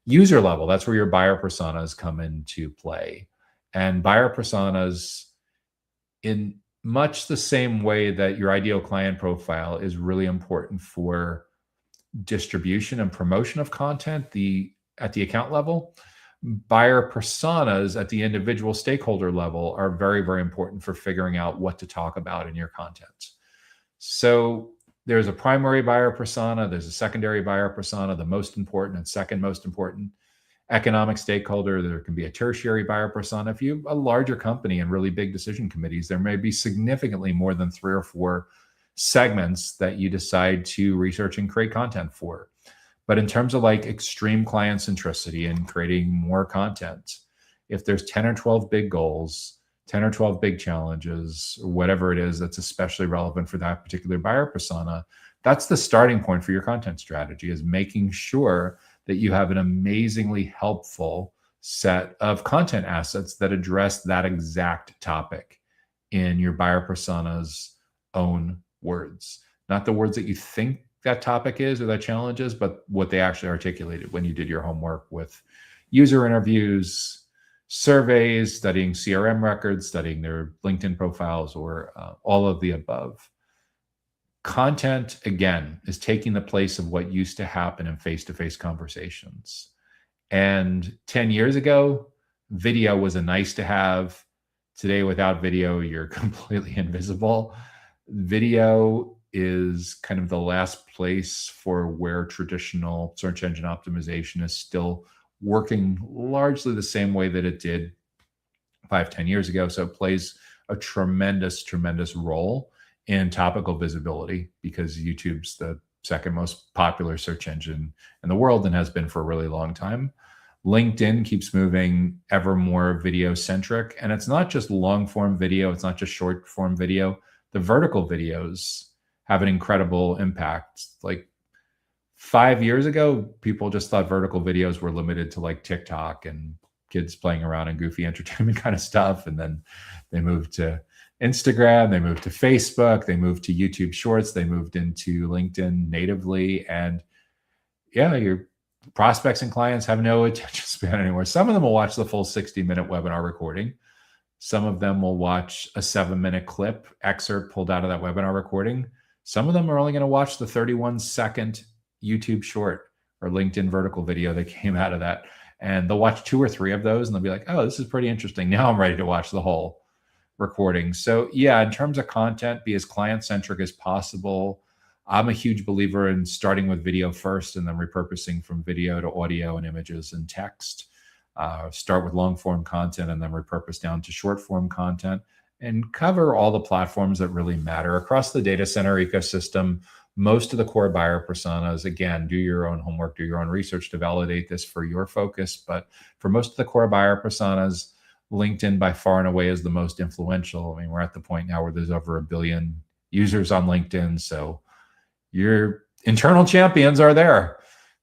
user level. That's where your buyer personas come into play. And buyer personas, in much the same way that your ideal client profile is really important for distribution and promotion of content at the account level, buyer personas at the individual stakeholder level are very, very important for figuring out what to talk about in your content. So there's a primary buyer persona, there's a secondary buyer persona, the most important and second most important economic stakeholder. There can be a tertiary buyer persona. If you have a larger company and really big decision committees, there may be significantly more than 3 or 4 segments that you decide to research and create content for. But in terms of like extreme client centricity and creating more content, if there's 10 or 12 big goals, 10 or 12 big challenges, or whatever it is that's especially relevant for that particular buyer persona, that's the starting point for your content strategy, is making sure that you have an amazingly helpful set of content assets that address that exact topic in your buyer persona's own words. Not the words that you think that topic is or that challenge is, but what they actually articulated when you did your homework with user interviews, surveys, studying CRM records, studying their LinkedIn profiles, or all of the above. Content, again, is taking the place of what used to happen in face-to-face conversations. And 10 years ago, video was a nice to have. Today, without video, you're completely invisible. Video is kind of the last place for where traditional search engine optimization is still working largely the same way that it did 5-10 years ago. So it plays a tremendous, tremendous role in topical visibility, because YouTube's the second most popular search engine in the world and has been for a really long time. LinkedIn keeps moving ever more video centric, and it's not just long form video. It's not just short form video. The vertical videos have an incredible impact. Like 5 years ago, people just thought vertical videos were limited to like TikTok and kids playing around and goofy entertainment kind of stuff. And then they moved to Instagram, they moved to Facebook, they moved to YouTube Shorts, they moved into LinkedIn natively. And yeah, your prospects and clients have no attention span anymore. Some of them will watch the full 60-minute webinar recording. Some of them will watch a 7-minute clip excerpt pulled out of that webinar recording. Some of them are only going to watch the 31-second YouTube short or LinkedIn vertical video that came out of that. And they'll watch 2 or 3 of those and they'll be like, oh, this is pretty interesting. Now I'm ready to watch the whole recording. So yeah, in terms of content, be as client-centric as possible. I'm a huge believer in starting with video first and then repurposing from video to audio and images and text. Start with long form content and then repurpose down to short form content, and cover all the platforms that really matter across the data center ecosystem. Most of the core buyer personas, again, do your own homework, do your own research to validate this for your focus. But for most of the core buyer personas, LinkedIn by far and away is the most influential. I mean, we're at the point now where there's over 1 billion users on LinkedIn. So your internal champions are there.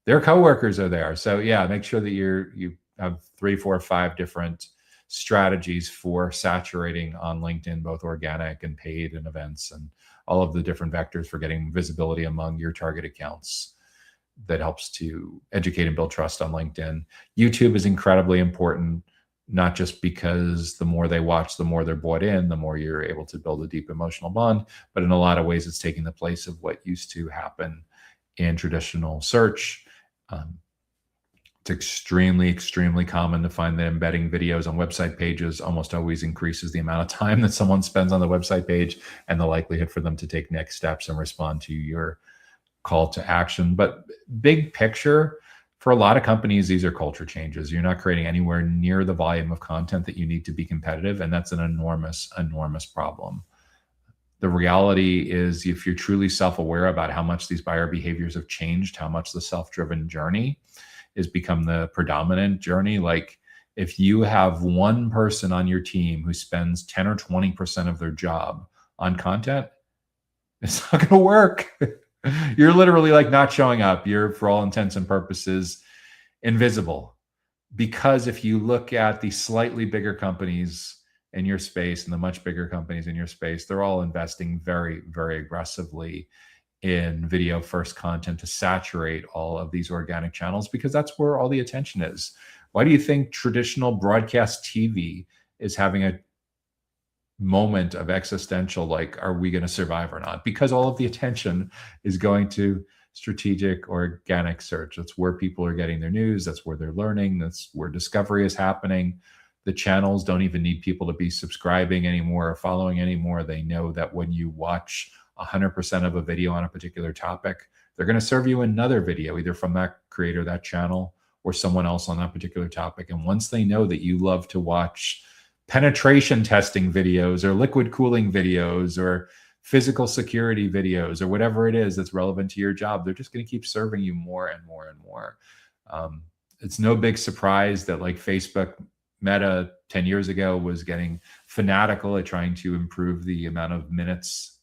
Their coworkers are there. So yeah, make sure that you have 3, 4, 5 different strategies for saturating on LinkedIn, both organic and paid and events, and all of the different vectors for getting visibility among your target accounts. That helps to educate and build trust on LinkedIn. YouTube is incredibly important, not just because the more they watch, the more they're bought in, the more you're able to build a deep emotional bond, but in a lot of ways, it's taking the place of what used to happen in traditional search. It's extremely, extremely common to find that embedding videos on website pages almost always increases the amount of time that someone spends on the website page and the likelihood for them to take next steps and respond to your call to action. But big picture, for a lot of companies, these are culture changes. You're not creating anywhere near the volume of content that you need to be competitive, and that's an enormous, enormous problem. The reality is, if you're truly self-aware about how much these buyer behaviors have changed, how much the self-driven journey has become the predominant journey. Like if you have one person on your team who spends 10 or 20% of their job on content, it's not going to work. You're literally like not showing up. You're, for all intents and purposes, invisible. because if you look at the slightly bigger companies in your space and the much bigger companies in your space, they're all investing very, very aggressively in video first content to saturate all of these organic channels, because that's where all the attention is. Why do you think traditional broadcast TV is having a moment of existential, like, are we going to survive or not? Because all of the attention is going to strategic organic search. That's where people are getting their news. That's where they're learning. That's where discovery is happening. The channels don't even need people to be subscribing anymore or following anymore. They know that when you watch 100% of a video on a particular topic, they're going to serve you another video, either from that creator, that channel, or someone else on that particular topic. And once they know that you love to watch penetration testing videos or liquid cooling videos or physical security videos or whatever it is that's relevant to your job, they're just going to keep serving you more and more and more. It's no big surprise that, like, Facebook Meta 10 years ago was getting fanatical at trying to improve the amount of minutes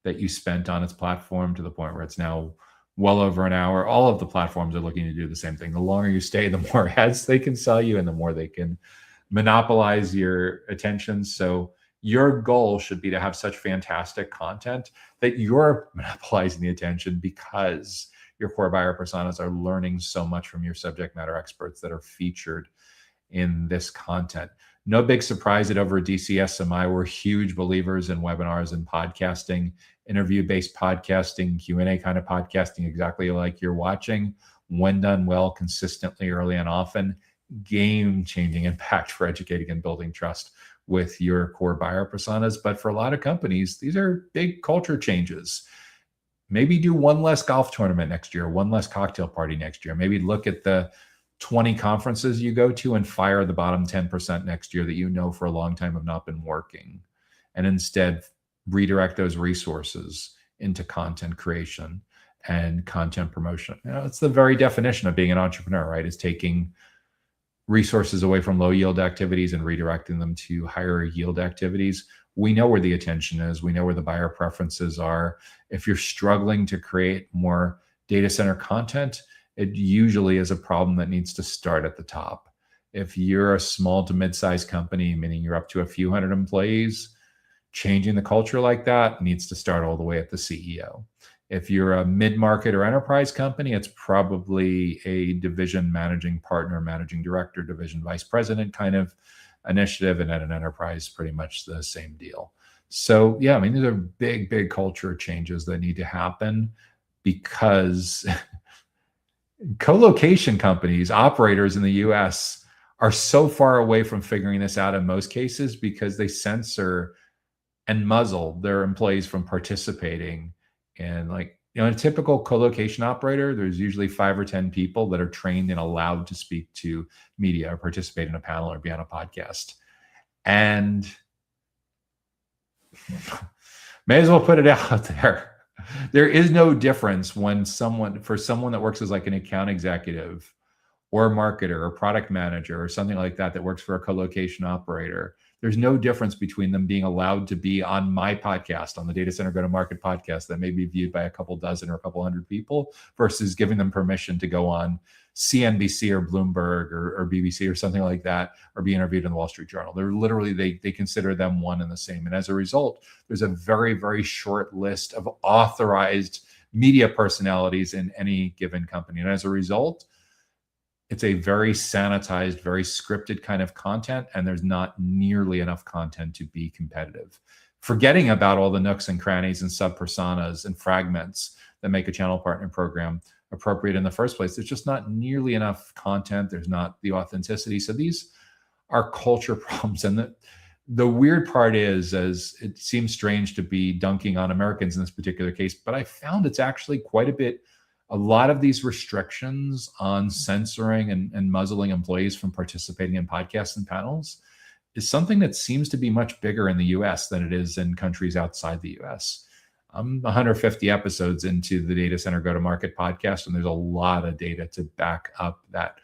that you spent on its platform, to the point where it's now well over an hour. All of the platforms are looking to do the same thing. The longer you stay, the more ads they can sell you and the more they can monopolize your attention. So your goal should be to have such fantastic content that you're monopolizing the attention, because your core buyer personas are learning so much from your subject matter experts that are featured in this content. No big surprise that over at DCSMI, we're huge believers in webinars and podcasting, interview-based podcasting, Q&A kind of podcasting, exactly like you're watching. When done well, consistently, early and often, game-changing impact for educating and building trust with your core buyer personas. But for a lot of companies, these are big culture changes. Maybe do one less golf tournament next year, one less cocktail party next year. Maybe look at the 20 conferences you go to and fire the bottom 10% next year that you know for a long time have not been working, and instead redirect those resources into content creation and content promotion. You know, it's the very definition of being an entrepreneur, right? Is taking resources away from low yield activities and redirecting them to higher yield activities. We know where the attention is. We know where the buyer preferences are. If you're struggling to create more data center content, it usually is a problem that needs to start at the top. If you're a small to mid-sized company, meaning you're up to a few hundred employees, changing the culture like that needs to start all the way at the CEO. If you're a mid-market or enterprise company, it's probably a division managing partner, managing director, division vice president kind of initiative. And at an enterprise, pretty much the same deal. So yeah, I mean, these are big, big culture changes that need to happen, because co-location companies, operators in the US are so far away from figuring this out in most cases, because they censor and muzzle their employees from participating. And, like, you know, in a typical co-location operator, there's usually 5 or 10 people that are trained and allowed to speak to media or participate in a panel or be on a podcast. And may as well put it out there. There is no difference when someone that works as like an account executive or a marketer or product manager or something like that works for a co-location operator. There's no difference between them being allowed to be on my podcast, on the Data Center Go-to-Market podcast that may be viewed by a couple dozen or a couple hundred people, versus giving them permission to go on CNBC or Bloomberg or BBC or something like that, or be interviewed in the Wall Street Journal. They're literally, they consider them one and the same. And as a result, there's a very, very short list of authorized media personalities in any given company. And as a result, it's a very sanitized, very scripted kind of content, and there's not nearly enough content to be competitive. Forgetting about all the nooks and crannies and sub-personas and fragments that make a channel partner program appropriate in the first place. There's just not nearly enough content. There's not the authenticity. So these are culture problems. And the weird part is, as it seems strange to be dunking on Americans in this particular case, but I found it's actually quite a lot of these restrictions on censoring and muzzling employees from participating in podcasts and panels is something that seems to be much bigger in the US than it is in countries outside the US. I'm 150 episodes into the Data Center Go-to-Market podcast, and there's a lot of data to back up that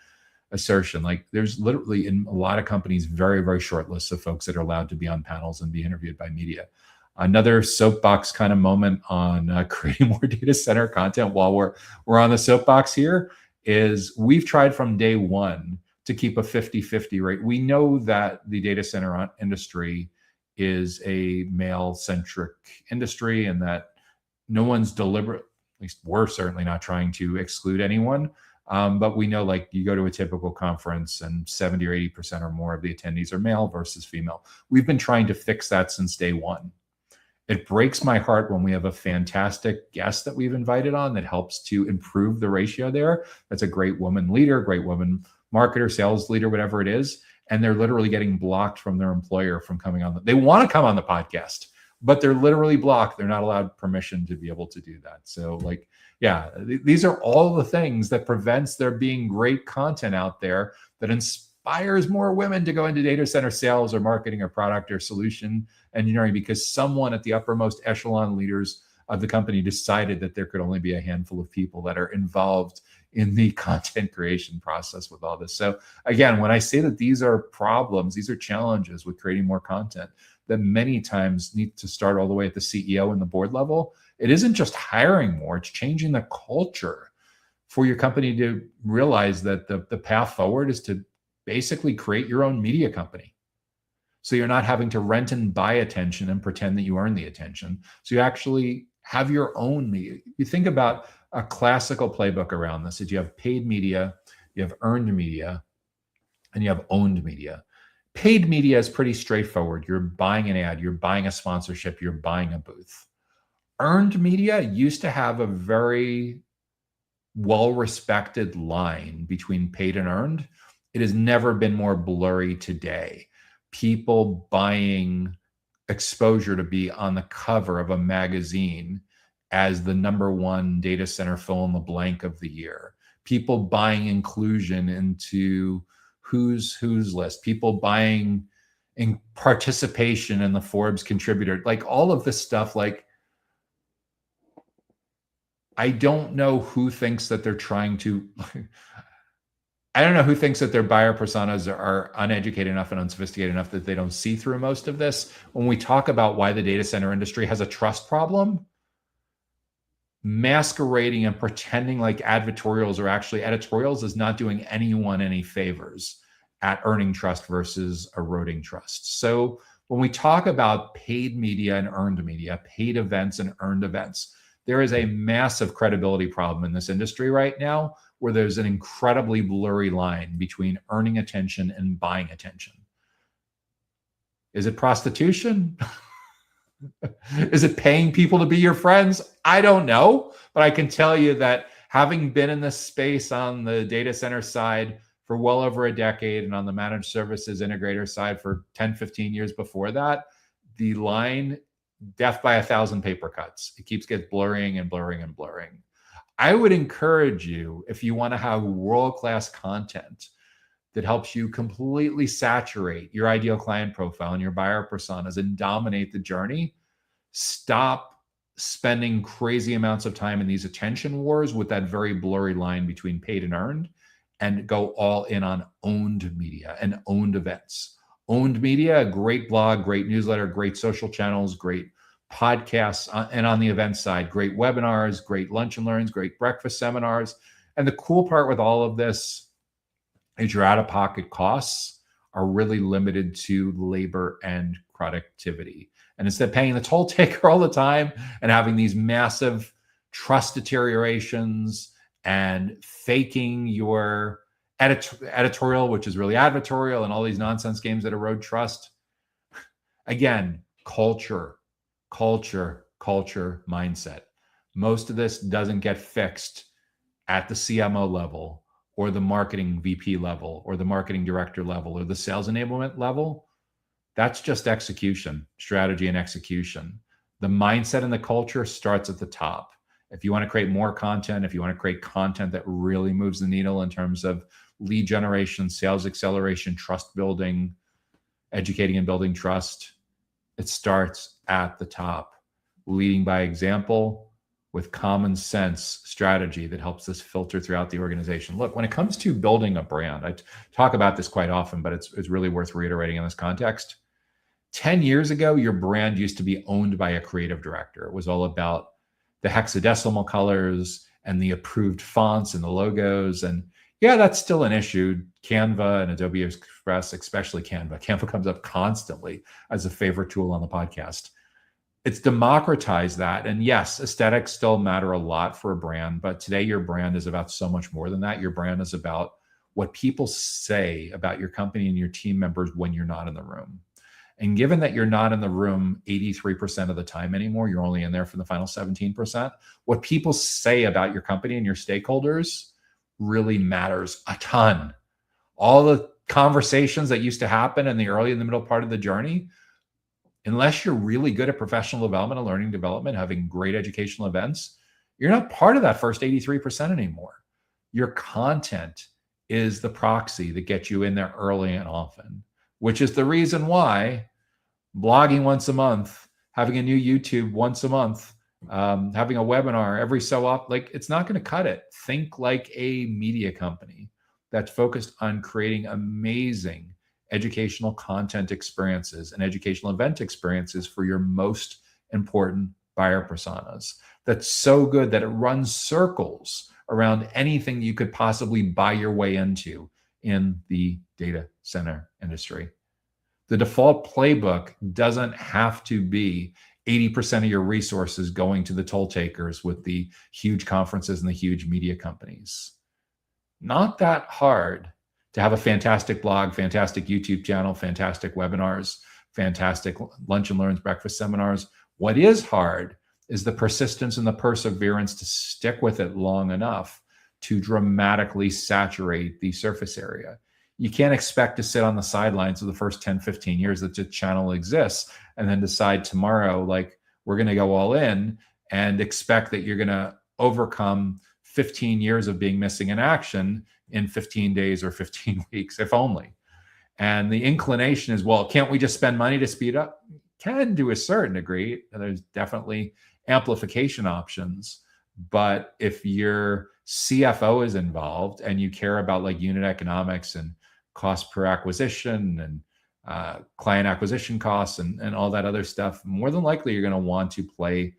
assertion. Like, there's literally in a lot of companies very, very short lists of folks that are allowed to be on panels and be interviewed by media. Another soapbox kind of moment on creating more data center content while we're on the soapbox here is we've tried from day one to keep a 50-50 rate. We know that the data center industry is a male-centric industry and that no one's deliberate, at least we're certainly not trying to exclude anyone. But we know, like, you go to a typical conference and 70 or 80% or more of the attendees are male versus female. We've been trying to fix that since day one. It breaks my heart when we have a fantastic guest that we've invited on that helps to improve the ratio there. That's a great woman leader, great woman marketer, sales leader, whatever it is. And they're literally getting blocked from their employer from coming on. They want to come on the podcast, but they're literally blocked. They're not allowed permission to be able to do that. So, like, yeah, these are all the things that prevents there being great content out there that inspires more women to go into data center sales or marketing or product or solution engineering, because someone at the uppermost echelon leaders of the company decided that there could only be a handful of people that are involved in the content creation process with all this. So again, when I say that these are problems, these are challenges with creating more content that many times need to start all the way at the CEO and the board level. It isn't just hiring more, it's changing the culture for your company to realize that the path forward is to basically create your own media company. So you're not having to rent and buy attention and pretend that you earn the attention. So you actually have your own media. You think about a classical playbook around this is you have paid media, you have earned media, and you have owned media. Paid media is pretty straightforward. You're buying an ad, you're buying a sponsorship, you're buying a booth. Earned media used to have a very well-respected line between paid and earned. It has never been more blurry today. People buying exposure to be on the cover of a magazine as the #1 data center fill in the blank of the year. People buying inclusion into who's list. People buying in participation in the Forbes contributor. Like, all of this stuff, like, I don't know who thinks that they're trying to I don't know who thinks that their buyer personas are uneducated enough and unsophisticated enough that they don't see through most of this. When we talk about why the data center industry has a trust problem, masquerading and pretending like advertorials are actually editorials is not doing anyone any favors at earning trust versus eroding trust. So when we talk about paid media and earned media, paid events and earned events, there is a massive credibility problem in this industry right now, where there's an incredibly blurry line between earning attention and buying attention. Is it prostitution? Is it paying people to be your friends? I don't know, but I can tell you that having been in this space on the data center side for well over a decade and on the managed services integrator side for 10, 15 years before that, the line, death by 1,000 paper cuts. It keeps getting blurring and blurring and blurring. I would encourage you, if you want to have world-class content that helps you completely saturate your ideal client profile and your buyer personas and dominate the journey, stop spending crazy amounts of time in these attention wars with that very blurry line between paid and earned, and go all in on owned media and owned events. Owned media, a great blog, great newsletter, great social channels, great podcasts, and on the event side, great webinars, great lunch and learns, great breakfast seminars. And the cool part with all of this is your out-of-pocket costs are really limited to labor and productivity. And instead of paying the toll taker all the time and having these massive trust deteriorations and faking your editorial, which is really advertorial, and all these nonsense games that erode trust, again, culture mindset. Most of this doesn't get fixed at the CMO level or the marketing VP level or the marketing director level or the sales enablement level. That's just execution, strategy and execution. The mindset and the culture starts at the top. If you want to create more content, if you want to create content that really moves the needle in terms of lead generation, sales acceleration, trust building, educating and building trust, it starts at the top, leading by example with common sense strategy that helps this filter throughout the organization. Look, when it comes to building a brand, I talk about this quite often, but it's really worth reiterating in this context. 10 years ago, your brand used to be owned by a creative director. It was all about the hexadecimal colors and the approved fonts and the logos. And Yeah, that's still an issue. Canva and Adobe Express, especially Canva. Canva comes up constantly as a favorite tool on the podcast. It's democratized that. And yes, aesthetics still matter a lot for a brand, but today your brand is about so much more than that. Your brand is about what people say about your company and your team members when you're not in the room. And given that you're not in the room 83% of the time anymore, you're only in there for the final 17%, what people say about your company and your stakeholders really matters a ton. All the conversations that used to happen in the early and the middle part of the journey, unless you're really good at professional development and learning development, having great educational events, you're not part of that first 83% anymore. Your content is the proxy that gets you in there early and often, which is the reason why blogging once a month, having a new YouTube once a month, having a webinar every so often, like, it's not going to cut it. Think like a media company that's focused on creating amazing educational content experiences and educational event experiences for your most important buyer personas. That's so good that it runs circles around anything you could possibly buy your way into in the data center industry. The default playbook doesn't have to be 80% of your resources going to the toll takers with the huge conferences and the huge media companies. Not that hard to have a fantastic blog, fantastic YouTube channel, fantastic webinars, fantastic lunch and learns, breakfast seminars. What is hard is the persistence and the perseverance to stick with it long enough to dramatically saturate the surface area. You can't expect to sit on the sidelines of the first 10, 15 years that the channel exists and then decide tomorrow, like, we're going to go all in and expect that you're going to overcome 15 years of being missing in action in 15 days or 15 weeks, if only. And the inclination is, well, can't we just spend money to speed up? Can, to a certain degree. There's definitely amplification options. But if your CFO is involved and you care about like unit economics and cost per acquisition and client acquisition costs and all that other stuff, more than likely you're going to want to play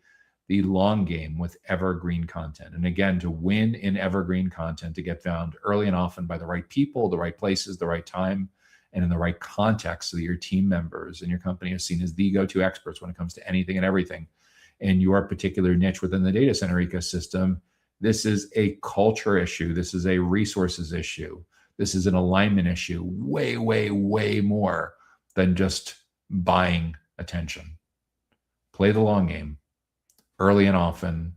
the long game with evergreen content. And again, to win in evergreen content, to get found early and often by the right people, the right places, the right time, and in the right context, so that your team members and your company are seen as the go-to experts when it comes to anything and everything in your particular niche within the data center ecosystem. This is a culture issue. This is a resources issue. This is an alignment issue, way, way, way more than just buying attention. Play the long game early and often.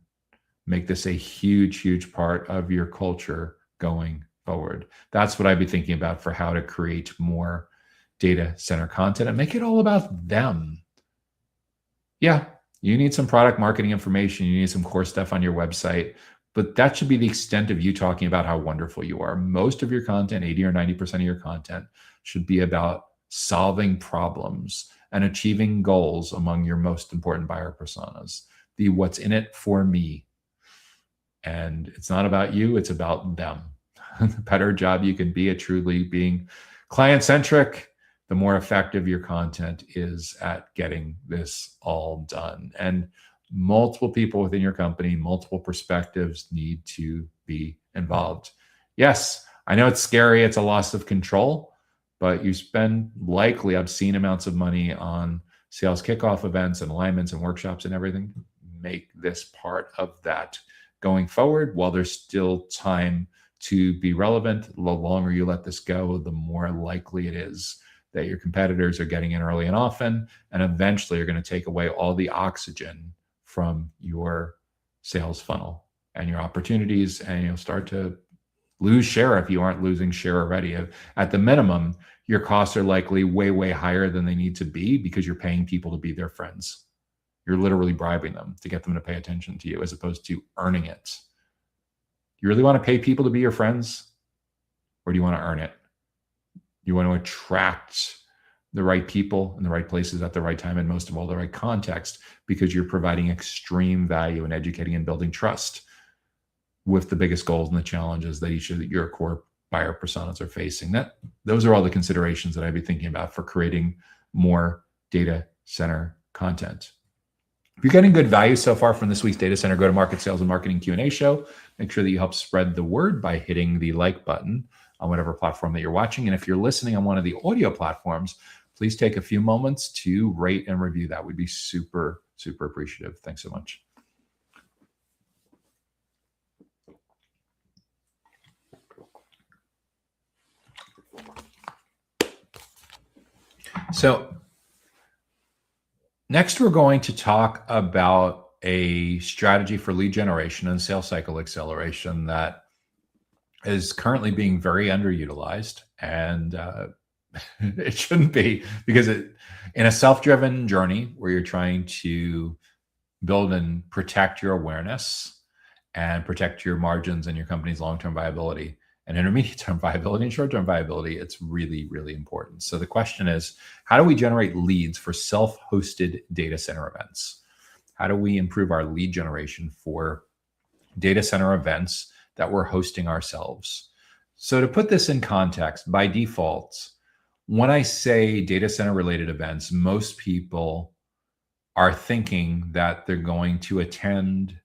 Make this a huge, huge part of your culture going forward. That's what I'd be thinking about for how to create more data center content and make it all about them. Yeah, you need some product marketing information. You need some core stuff on your website, but that should be the extent of you talking about how wonderful you are. Most of your content, 80 or 90% of your content, should be about solving problems and achieving goals among your most important buyer personas. The what's in it for me. And it's not about you, it's about them. The better job you can be at truly being client-centric, the more effective your content is at getting this all done. And multiple people within your company, multiple perspectives need to be involved. Yes, I know it's scary, it's a loss of control, but you spend likely obscene amounts of money on sales kickoff events and alignments and workshops and everything. Make this part of that going forward while there's still time to be relevant. The longer you let this go, the more likely it is that your competitors are getting in early and often, and eventually you're going to take away all the oxygen from your sales funnel and your opportunities, and you'll start to lose share if you aren't losing share already. At the minimum, your costs are likely way, way higher than they need to be because you're paying people to be their friends. You're literally bribing them to get them to pay attention to you as opposed to earning it. You really want to pay people to be your friends, or do you want to earn it? You want to attract the right people in the right places at the right time, and most of all, the right context, because you're providing extreme value in educating and building trust with the biggest goals and the challenges that each of your core buyer personas are facing. Those are all the considerations that I'd be thinking about for creating more data center content. If you're getting good value so far from this week's Data Center Go-to-Market Sales and Marketing Q&A show, make sure that you help spread the word by hitting the like button on whatever platform that you're watching. And if you're listening on one of the audio platforms, please take a few moments to rate and review that. We'd be super, super appreciative. Thanks so much. So next, we're going to talk about a strategy for lead generation and sales cycle acceleration that is currently being very underutilized, and it shouldn't be, because in a self-driven journey where you're trying to build and protect your awareness and protect your margins and your company's long-term viability and intermediate-term viability and short-term viability, it's really, really important. So the question is, how do we generate leads for self-hosted data center events? How do we improve our lead generation for data center events that we're hosting ourselves? So to put this in context, by default, when I say data center related events, most people are thinking that they're going to attend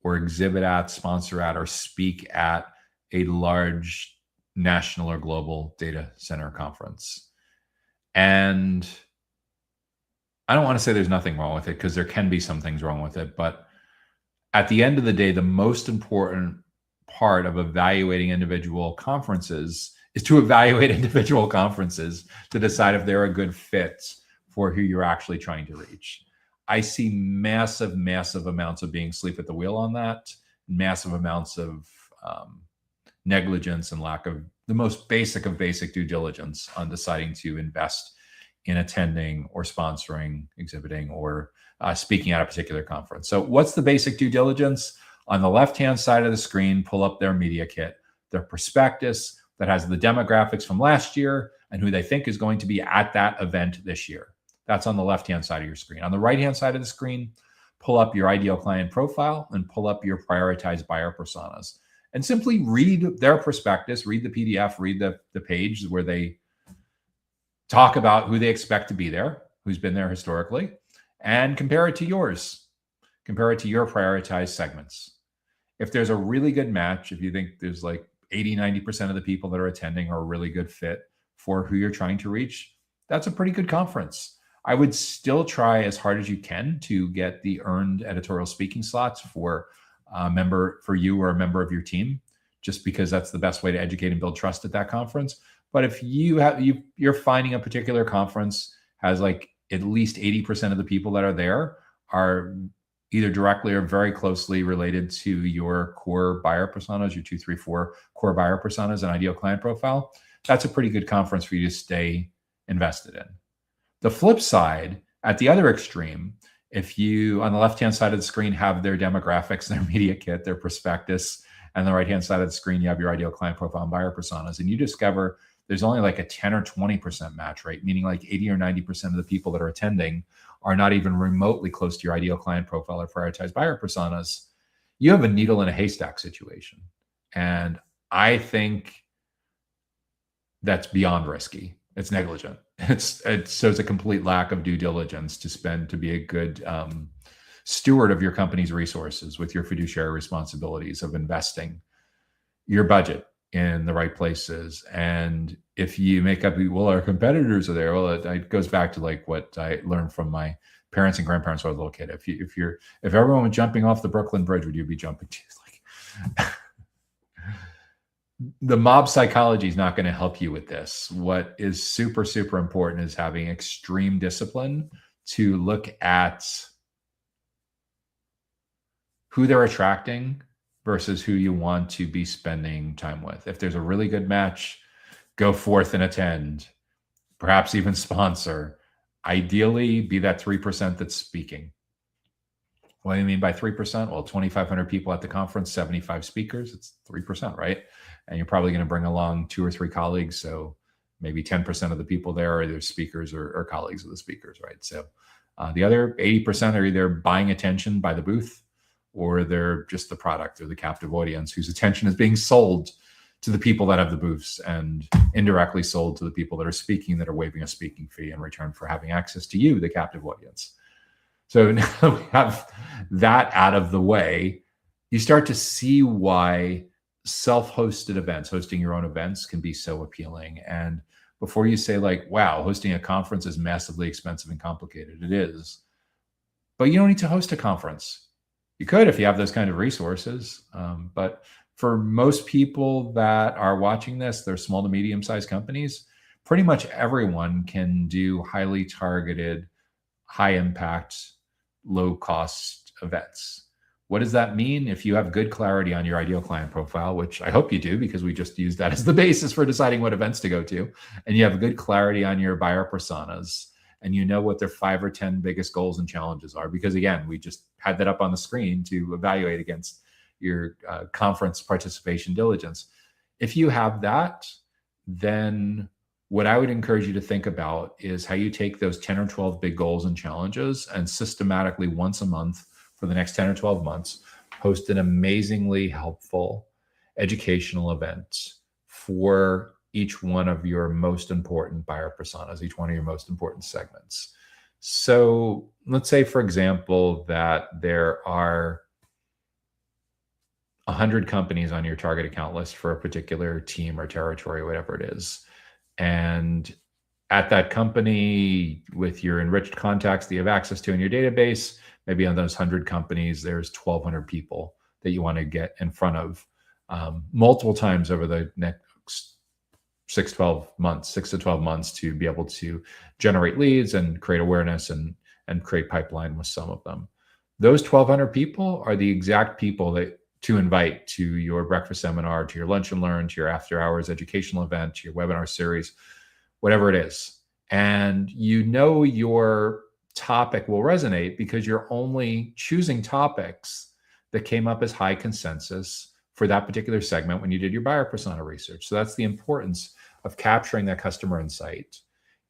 or exhibit at, sponsor at, or speak at a large national or global data center conference. And I don't want to say there's nothing wrong with it, because there can be some things wrong with it. But at the end of the day, the most important part of evaluating individual conferences is to evaluate individual conferences to decide if they're a good fit for who you're actually trying to reach. I see massive, massive amounts of being asleep at the wheel on that, massive amounts of negligence and lack of the most basic of basic due diligence on deciding to invest in attending or sponsoring, exhibiting, or speaking at a particular conference. So what's the basic due diligence? On the left-hand side of the screen, pull up their media kit, their prospectus that has the demographics from last year and who they think is going to be at that event this year. That's on the left-hand side of your screen. On the right-hand side of the screen, pull up your ideal client profile and pull up your prioritized buyer personas. And simply read their prospectus, read the PDF, read the page where they talk about who they expect to be there, who's been there historically, and compare it to yours. Compare it to your prioritized segments. If there's a really good match, if you think there's like 80, 90% of the people that are attending are a really good fit for who you're trying to reach, that's a pretty good conference. I would still try as hard as you can to get the earned editorial speaking slots for a member, for you or a member of your team, just because that's the best way to educate and build trust at that conference. But if you're finding a particular conference has like at least 80% of the people that are there are either directly or very closely related to your core buyer personas, your 2, 3, 4 core buyer personas and ideal client profile, that's a pretty good conference for you to stay invested in. The flip side, at the other extreme, if you, on the left-hand side of the screen, have their demographics, their media kit, their prospectus, and the right-hand side of the screen, you have your ideal client profile and buyer personas, and you discover there's only like a 10 or 20% match rate, meaning like 80 or 90% of the people that are attending are not even remotely close to your ideal client profile or prioritized buyer personas, you have a needle in a haystack situation. And I think that's beyond risky. It's negligent. It shows a complete lack of due diligence to be a good steward of your company's resources with your fiduciary responsibilities of investing your budget in the right places. And if you make up, well, our competitors are there. Well, it goes back to like what I learned from my parents and grandparents when I was a little kid. If everyone was jumping off the Brooklyn Bridge, would you be jumping? Like, the mob psychology is not going to help you with this. What is super, super important is having extreme discipline to look at who they're attracting versus who you want to be spending time with. If there's a really good match, go forth and attend, perhaps even sponsor. Ideally, be that 3% that's speaking. What do you mean by 3%? Well, 2,500 people at the conference, 75 speakers, it's 3%, right? And you're probably going to bring along 2 or 3 colleagues. So maybe 10% of the people there are either speakers or colleagues of the speakers, right? So the other 80% are either buying attention by the booth, or they're just the product or the captive audience whose attention is being sold to the people that have the booths and indirectly sold to the people that are speaking, that are waiving a speaking fee in return for having access to you, the captive audience. So now that we have that out of the way, you start to see why self-hosted events, hosting your own events, can be so appealing. And before you say like, wow, hosting a conference is massively expensive and complicated, it is. But you don't need to host a conference. You could if you have those kind of resources. But for most people that are watching this, they're small to medium-sized companies. Pretty much everyone can do highly targeted, high impact, low cost events. What does that mean? If you have good clarity on your ideal client profile, which I hope you do, because we just use that as the basis for deciding what events to go to, and you have good clarity on your buyer personas, and you know what their 5 or 10 biggest goals and challenges are, because again, we just had that up on the screen to evaluate against your conference participation diligence. If you have that, then what I would encourage you to think about is how you take those 10 or 12 big goals and challenges and systematically once a month for the next 10 or 12 months, host an amazingly helpful educational event for each one of your most important buyer personas, each one of your most important segments. So let's say, for example, that there are 100 companies on your target account list for a particular team or territory, whatever it is. And at that company, with your enriched contacts that you have access to in your database, maybe on those 100 companies, there's 1,200 people that you want to get in front of multiple times over the next 6 to 12 months to be able to generate leads and create awareness and create pipeline with some of them. Those 1,200 people are the exact people that to invite to your breakfast seminar, to your lunch and learn, to your after hours educational event, to your webinar series, whatever it is. And you know your topic will resonate because you're only choosing topics that came up as high consensus for that particular segment when you did your buyer persona research. So that's the importance of capturing that customer insight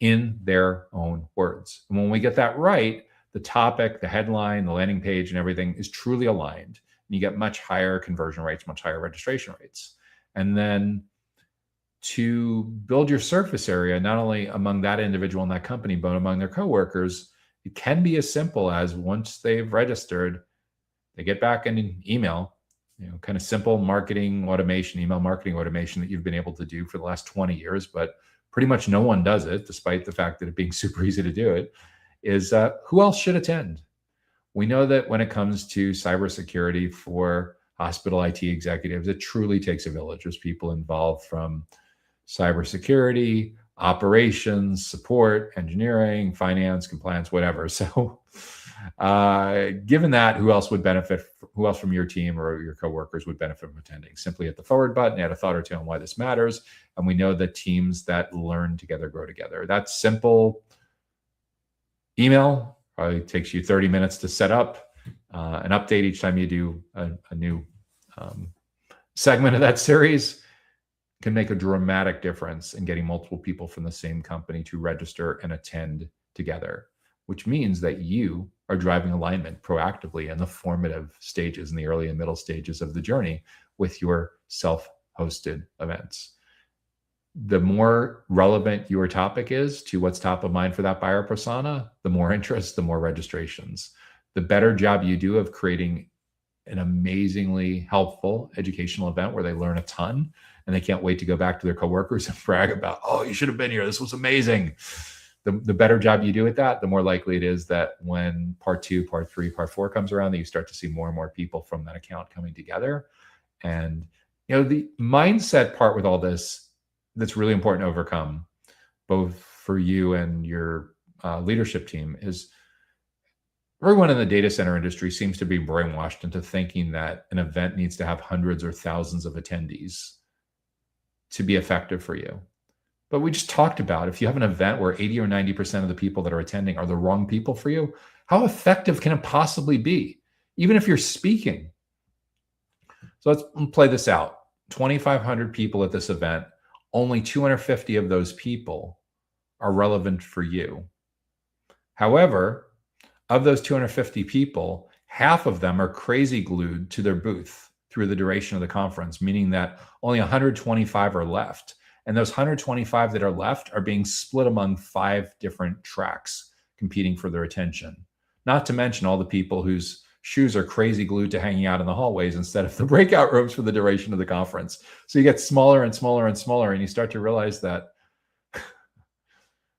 in their own words. And when we get that right, the topic, the headline, the landing page, and everything is truly aligned. And you get much higher conversion rates, much higher registration rates. And then to build your surface area, not only among that individual in that company, but among their coworkers, it can be as simple as once they've registered, they get back an email, kind of simple marketing automation, email marketing automation that you've been able to do for the last 20 years, but pretty much no one does it, despite the fact that it being super easy to do it, is who else should attend? We know that when it comes to cybersecurity for hospital IT executives, it truly takes a village. There's people involved from cybersecurity, operations, support, engineering, finance, compliance, whatever. So given that, who else from your team or your coworkers would benefit from attending? Simply hit the forward button, add a thought or two on why this matters. And we know that teams that learn together grow together. That simple email probably takes you 30 minutes to set up, an update each time you do a new segment of that series can make a dramatic difference in getting multiple people from the same company to register and attend together, which means that you are driving alignment proactively in the formative stages, in the early and middle stages of the journey with your self-hosted events. The more relevant your topic is to what's top of mind for that buyer persona, the more interest, the more registrations. The better job you do of creating an amazingly helpful educational event where they learn a ton and they can't wait to go back to their coworkers and brag about, oh, you should have been here. This was amazing. The better job you do at that, the more likely it is that when part 2, part 3, part 4 comes around, that you start to see more and more people from that account coming together. And the mindset part with all this that's really important to overcome, both for you and your leadership team, is everyone in the data center industry seems to be brainwashed into thinking that an event needs to have hundreds or thousands of attendees to be effective for you. But we just talked about, if you have an event where 80 or 90% of the people that are attending are the wrong people for you, how effective can it possibly be, even if you're speaking? So let's play this out. 2,500 people at this event, only 250 of those people are relevant for you. However, of those 250 people, half of them are crazy glued to their booth through the duration of the conference, meaning that only 125 are left. And those 125 that are left are being split among 5 different tracks competing for their attention. not to mention all the people whose shoes are crazy glued to hanging out in the hallways instead of the breakout rooms for the duration of the conference. So you get smaller and smaller and smaller, and you start to realize that,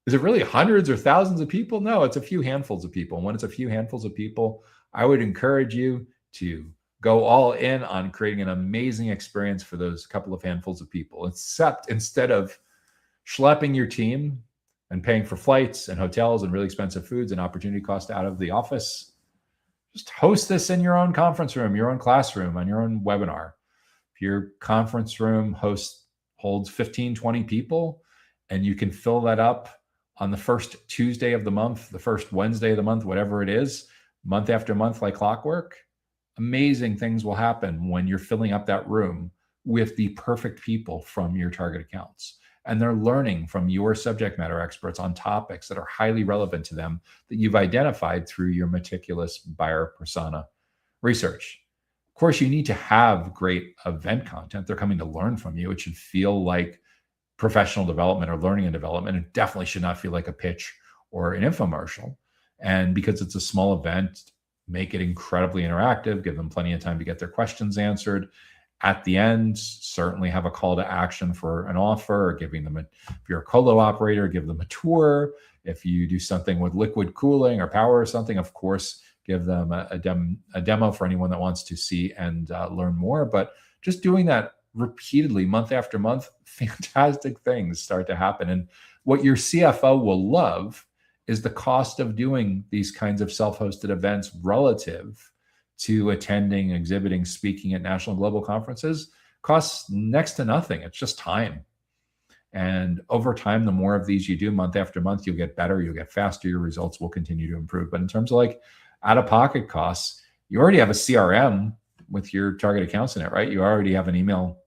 is it really hundreds or thousands of people? No, it's a few handfuls of people. And when it's a few handfuls of people, I would encourage you to go all in on creating an amazing experience for those couple of handfuls of people, except instead of schlepping your team and paying for flights and hotels and really expensive foods and opportunity cost out of the office, just host this in your own conference room, your own classroom, on your own webinar. If your conference room holds 15, 20 people, and you can fill that up on the first Tuesday of the month, the first Wednesday of the month, whatever it is, month after month, like clockwork, amazing things will happen when you're filling up that room with the perfect people from your target accounts. And they're learning from your subject matter experts on topics that are highly relevant to them that you've identified through your meticulous buyer persona research. Of course, you need to have great event content. They're coming to learn from you. It should feel like professional development or learning and development. It definitely should not feel like a pitch or an infomercial. And because it's a small event, make it incredibly interactive, give them plenty of time to get their questions answered. At the end, certainly have a call to action for an offer, or giving them if you're a colo operator, give them a tour. If you do something with liquid cooling or power or something, of course, give them a demo for anyone that wants to see and learn more. But just doing that repeatedly, month after month, fantastic things start to happen. And what your CFO will love is the cost of doing these kinds of self-hosted events relative to attending, exhibiting, speaking at national and global conferences costs next to nothing. It's just time. And over time, the more of these you do month after month, you'll get better, you'll get faster, your results will continue to improve. But in terms of like out-of-pocket costs, you already have a CRM with your target accounts in it, right? You already have an email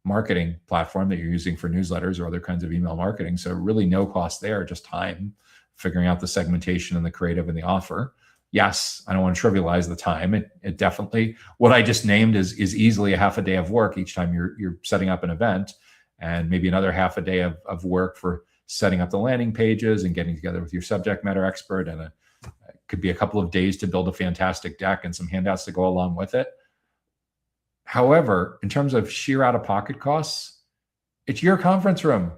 marketing platform that you're using for newsletters or other kinds of email marketing. So really no cost there, just time, figuring out the segmentation and the creative and the offer. Yes, I don't want to trivialize the time. It definitely, what I just named is easily a half a day of work each time you're setting up an event, and maybe another half a day of work for setting up the landing pages and getting together with your subject matter expert. And it could be a couple of days to build a fantastic deck and some handouts to go along with it. However, in terms of sheer out-of-pocket costs, it's your conference room.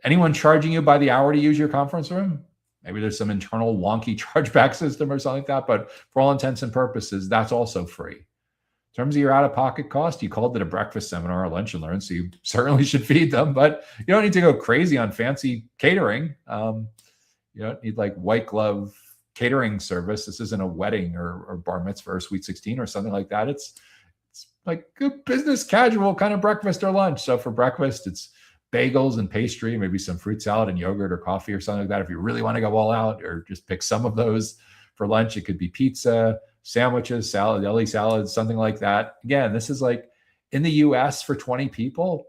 Anyone charging you by the hour to use your conference room? Maybe there's some internal wonky chargeback system or something like that, but for all intents and purposes, that's also free. In terms of your out-of-pocket cost, you called it a breakfast seminar or lunch and learn, so you certainly should feed them, but you don't need to go crazy on fancy catering. You don't need like white glove catering service. This isn't a wedding or bar mitzvah or sweet 16 or something like that. It's like a business casual kind of breakfast or lunch. So for breakfast, it's bagels and pastry, maybe some fruit salad and yogurt or coffee or something like that. If you really want to go all out, or just pick some of those. For lunch, it could be pizza, sandwiches, salad, deli salads, something like that. Again, this is like in the US for 20 people,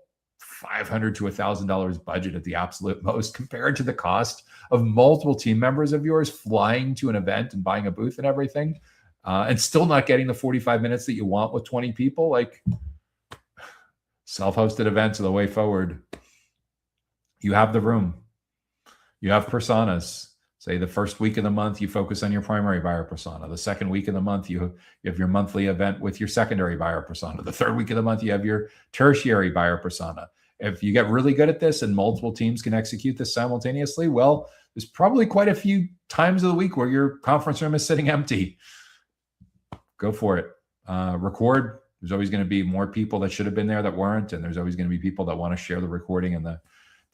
$500 to $1,000 budget at the absolute most, compared to the cost of multiple team members of yours flying to an event and buying a booth and everything. And still not getting the 45 minutes that you want with 20 people. Like, self-hosted events are the way forward. You have the room. You have personas. Say the first week of the month, you focus on your primary buyer persona. The second week of the month, you have your monthly event with your secondary buyer persona. The third week of the month, you have your tertiary buyer persona. If you get really good at this and multiple teams can execute this simultaneously, well, there's probably quite a few times of the week where your conference room is sitting empty. Go for it. Record. There's always going to be more people that should have been there that weren't, and there's always going to be people that want to share the recording and the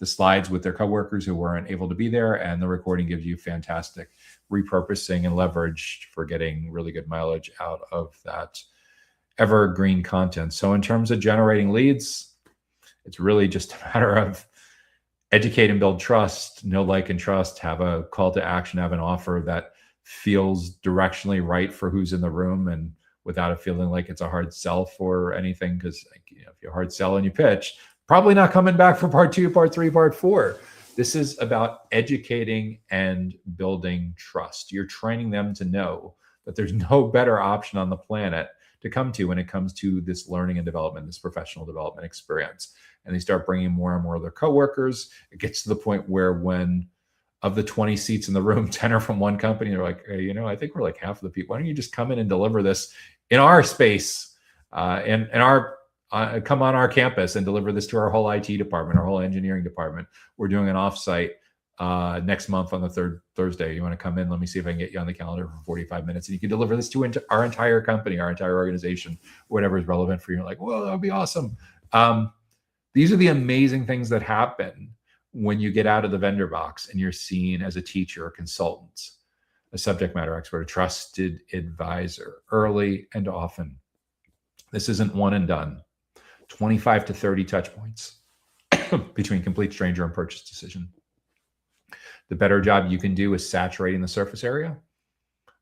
slides with their coworkers who weren't able to be there, and the recording gives you fantastic repurposing and leverage for getting really good mileage out of that evergreen content. So in terms of generating leads, it's really just a matter of educate and build trust, know, like, and trust, have a call to action, have an offer that feels directionally right for who's in the room, and without it feeling like it's a hard sell for anything. Because if you hard sell and you pitch, probably not coming back for part 2, part 3, part 4. This is about educating and building trust. You're training them to know that there's no better option on the planet to come to when it comes to this learning and development, this professional development experience. And they start bringing more and more of their coworkers. It gets to the point where when of the 20 seats in the room, 10 are from one company. They're like, hey, I think we're like half of the people. Why don't you just come in and deliver this in our space, and come on our campus and deliver this to our whole IT department, our whole engineering department. We're doing an offsite next month on the third Thursday. You want to come in? Let me see if I can get you on the calendar for 45 minutes, and you can deliver this to our entire company, our entire organization, whatever is relevant for you. You're like, well, that would be awesome. These are the amazing things that happen when you get out of the vendor box and you're seen as a teacher, a consultant, a subject matter expert, a trusted advisor, early and often. This isn't one and done. 25 to 30 touch points between complete stranger and purchase decision. The better job you can do is saturating the surface area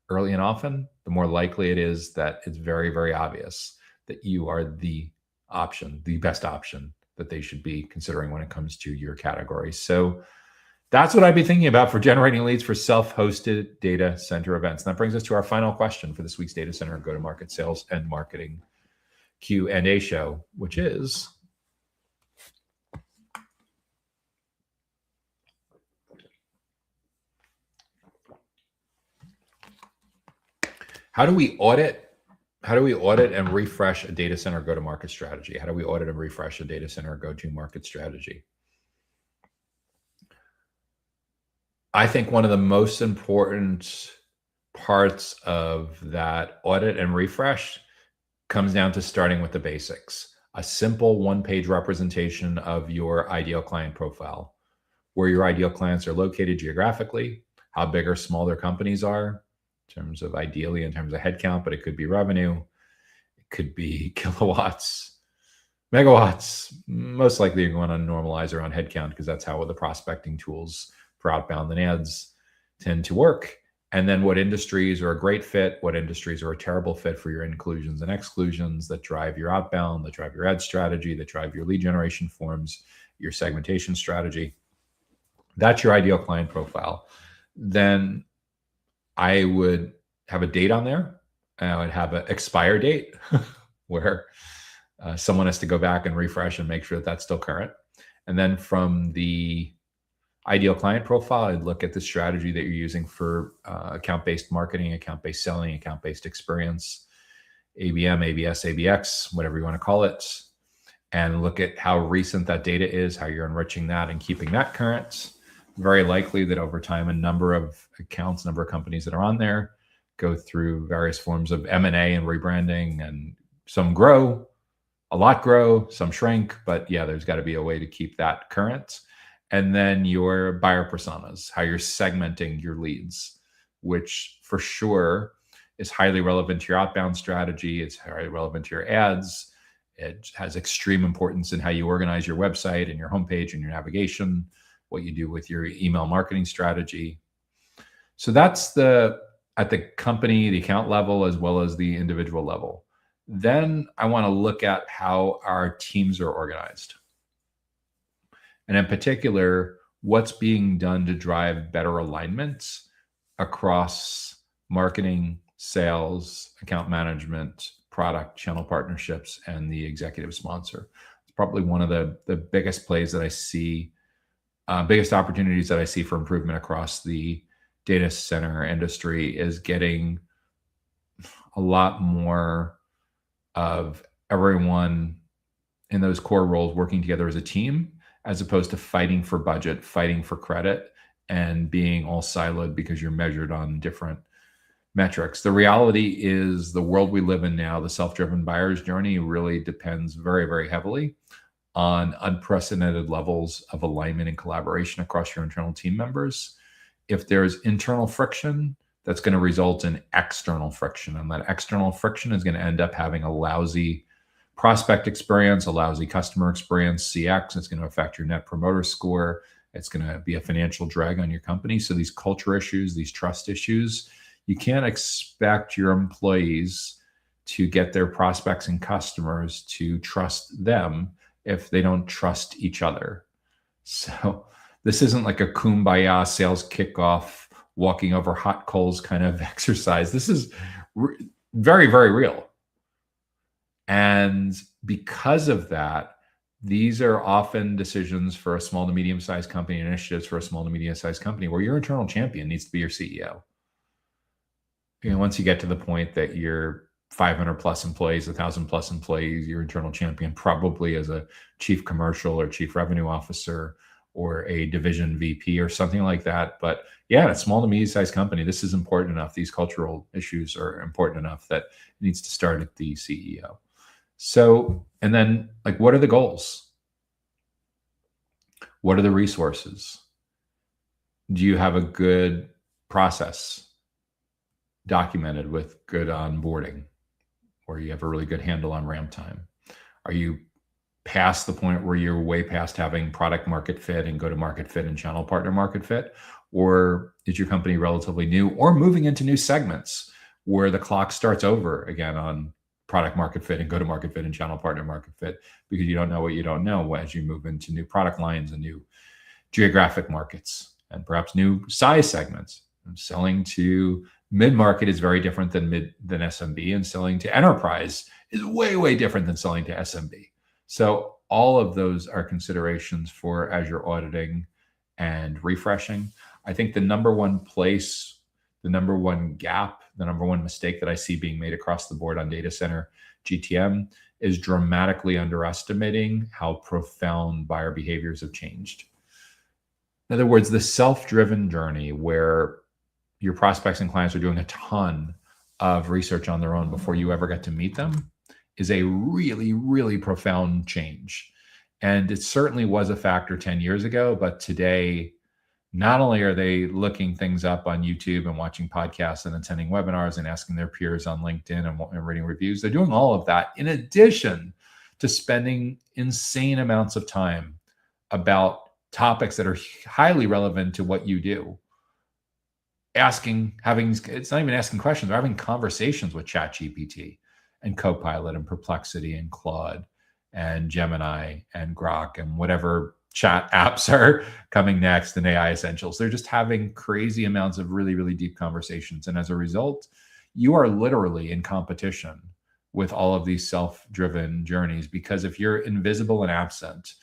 early and often, the more likely it is that it's very, very obvious that you are the option, the best option that they should be considering when it comes to your category. So that's what I'd be thinking about for generating leads for self-hosted data center events. And that brings us to our final question for this week's Data Center Go-to-Market Sales and Marketing Q&A show, which is, how do we audit and refresh a data center go-to-market strategy? How do we audit and refresh a data center go-to-market strategy? I think one of the most important parts of that audit and refresh comes down to starting with the basics. A simple one-page representation of your ideal client profile, where your ideal clients are located geographically, how big or small their companies are, in terms of ideally in terms of headcount, but it could be revenue, it could be kilowatts, megawatts. Most likely you're going to normalize around headcount because that's how the prospecting tools for outbound and ads tend to work. And then what industries are a great fit, what industries are a terrible fit for your inclusions and exclusions that drive your outbound, that drive your ad strategy, that drive your lead generation forms, your segmentation strategy. That's your ideal client profile. Then I would have a date on there, and I would have an expire date where someone has to go back and refresh and make sure that that's still current. And then from the ideal client profile, I'd look at the strategy that you're using for account-based marketing, account-based selling, account-based experience, ABM, ABS, ABX, whatever you want to call it, and look at how recent that data is, how you're enriching that and keeping that current. Very likely that over time, a number of accounts, number of companies that are on there go through various forms of M&A and rebranding, and some grow, a lot grow, some shrink, but yeah, there's got to be a way to keep that current. And then your buyer personas, how you're segmenting your leads, which for sure is highly relevant to your outbound strategy. It's highly relevant to your ads. It has extreme importance in how you organize your website and your homepage and your navigation, what you do with your email marketing strategy. So that's at the company, the account level, as well as the individual level. Then I want to look at how our teams are organized. And in particular, what's being done to drive better alignment across marketing, sales, account management, product, channel partnerships, and the executive sponsor. It's probably one of the biggest plays that I see, biggest opportunities that I see for improvement across the data center industry is getting a lot more of everyone in those core roles working together as a team, as opposed to fighting for budget, fighting for credit, and being all siloed because you're measured on different metrics. The reality is the world we live in now, the self-driven buyer's journey really depends very, very heavily on unprecedented levels of alignment and collaboration across your internal team members. If there's internal friction, that's going to result in external friction. And that external friction is going to end up having a lousy prospect experience, a lousy customer experience, CX. It's going to affect your net promoter score. It's going to be a financial drag on your company. So these culture issues, these trust issues, you can't expect your employees to get their prospects and customers to trust them if they don't trust each other. So this isn't like a kumbaya sales kickoff, walking over hot coals kind of exercise. This is very, very real. And because of that, these are often decisions for a small to medium-sized company, initiatives for a small to medium-sized company where your internal champion needs to be your CEO. Once you get to the point that you're 500 plus employees, 1,000 plus employees, your internal champion probably as a chief commercial or chief revenue officer or a division VP or something like that. But yeah, a small to medium-sized company, this is important enough. These cultural issues are important enough that it needs to start at the CEO. So, and then like, what are the goals? What are the resources? Do you have a good process documented with good onboarding, or you have a really good handle on ramp time? Are you past the point where you're way past having product market fit and go to market fit and channel partner market fit? Or is your company relatively new or moving into new segments where the clock starts over again on product market fit and go to market fit and channel partner market fit, because you don't know what you don't know as you move into new product lines and new geographic markets and perhaps new size segments? Selling to mid-market is very different than SMB, and selling to enterprise is way, way different than selling to SMB. So all of those are considerations for as you're auditing and refreshing. I think the number one place, the number one gap, the number one mistake that I see being made across the board on data center GTM is dramatically underestimating how profound buyer behaviors have changed. In other words, the self-driven journey where your prospects and clients are doing a ton of research on their own before you ever get to meet them is a really, really profound change. And it certainly was a factor 10 years ago, but today, not only are they looking things up on YouTube and watching podcasts and attending webinars and asking their peers on LinkedIn and reading reviews, they're doing all of that in addition to spending insane amounts of time about topics that are highly relevant to what you do. It's not even asking questions, they're having conversations with ChatGPT and Copilot and Perplexity and Claude and Gemini and Grok and whatever chat apps are coming next and AI Essentials. They're just having crazy amounts of really, really deep conversations. And as a result, you are literally in competition with all of these self-driven journeys, because if you're invisible and absent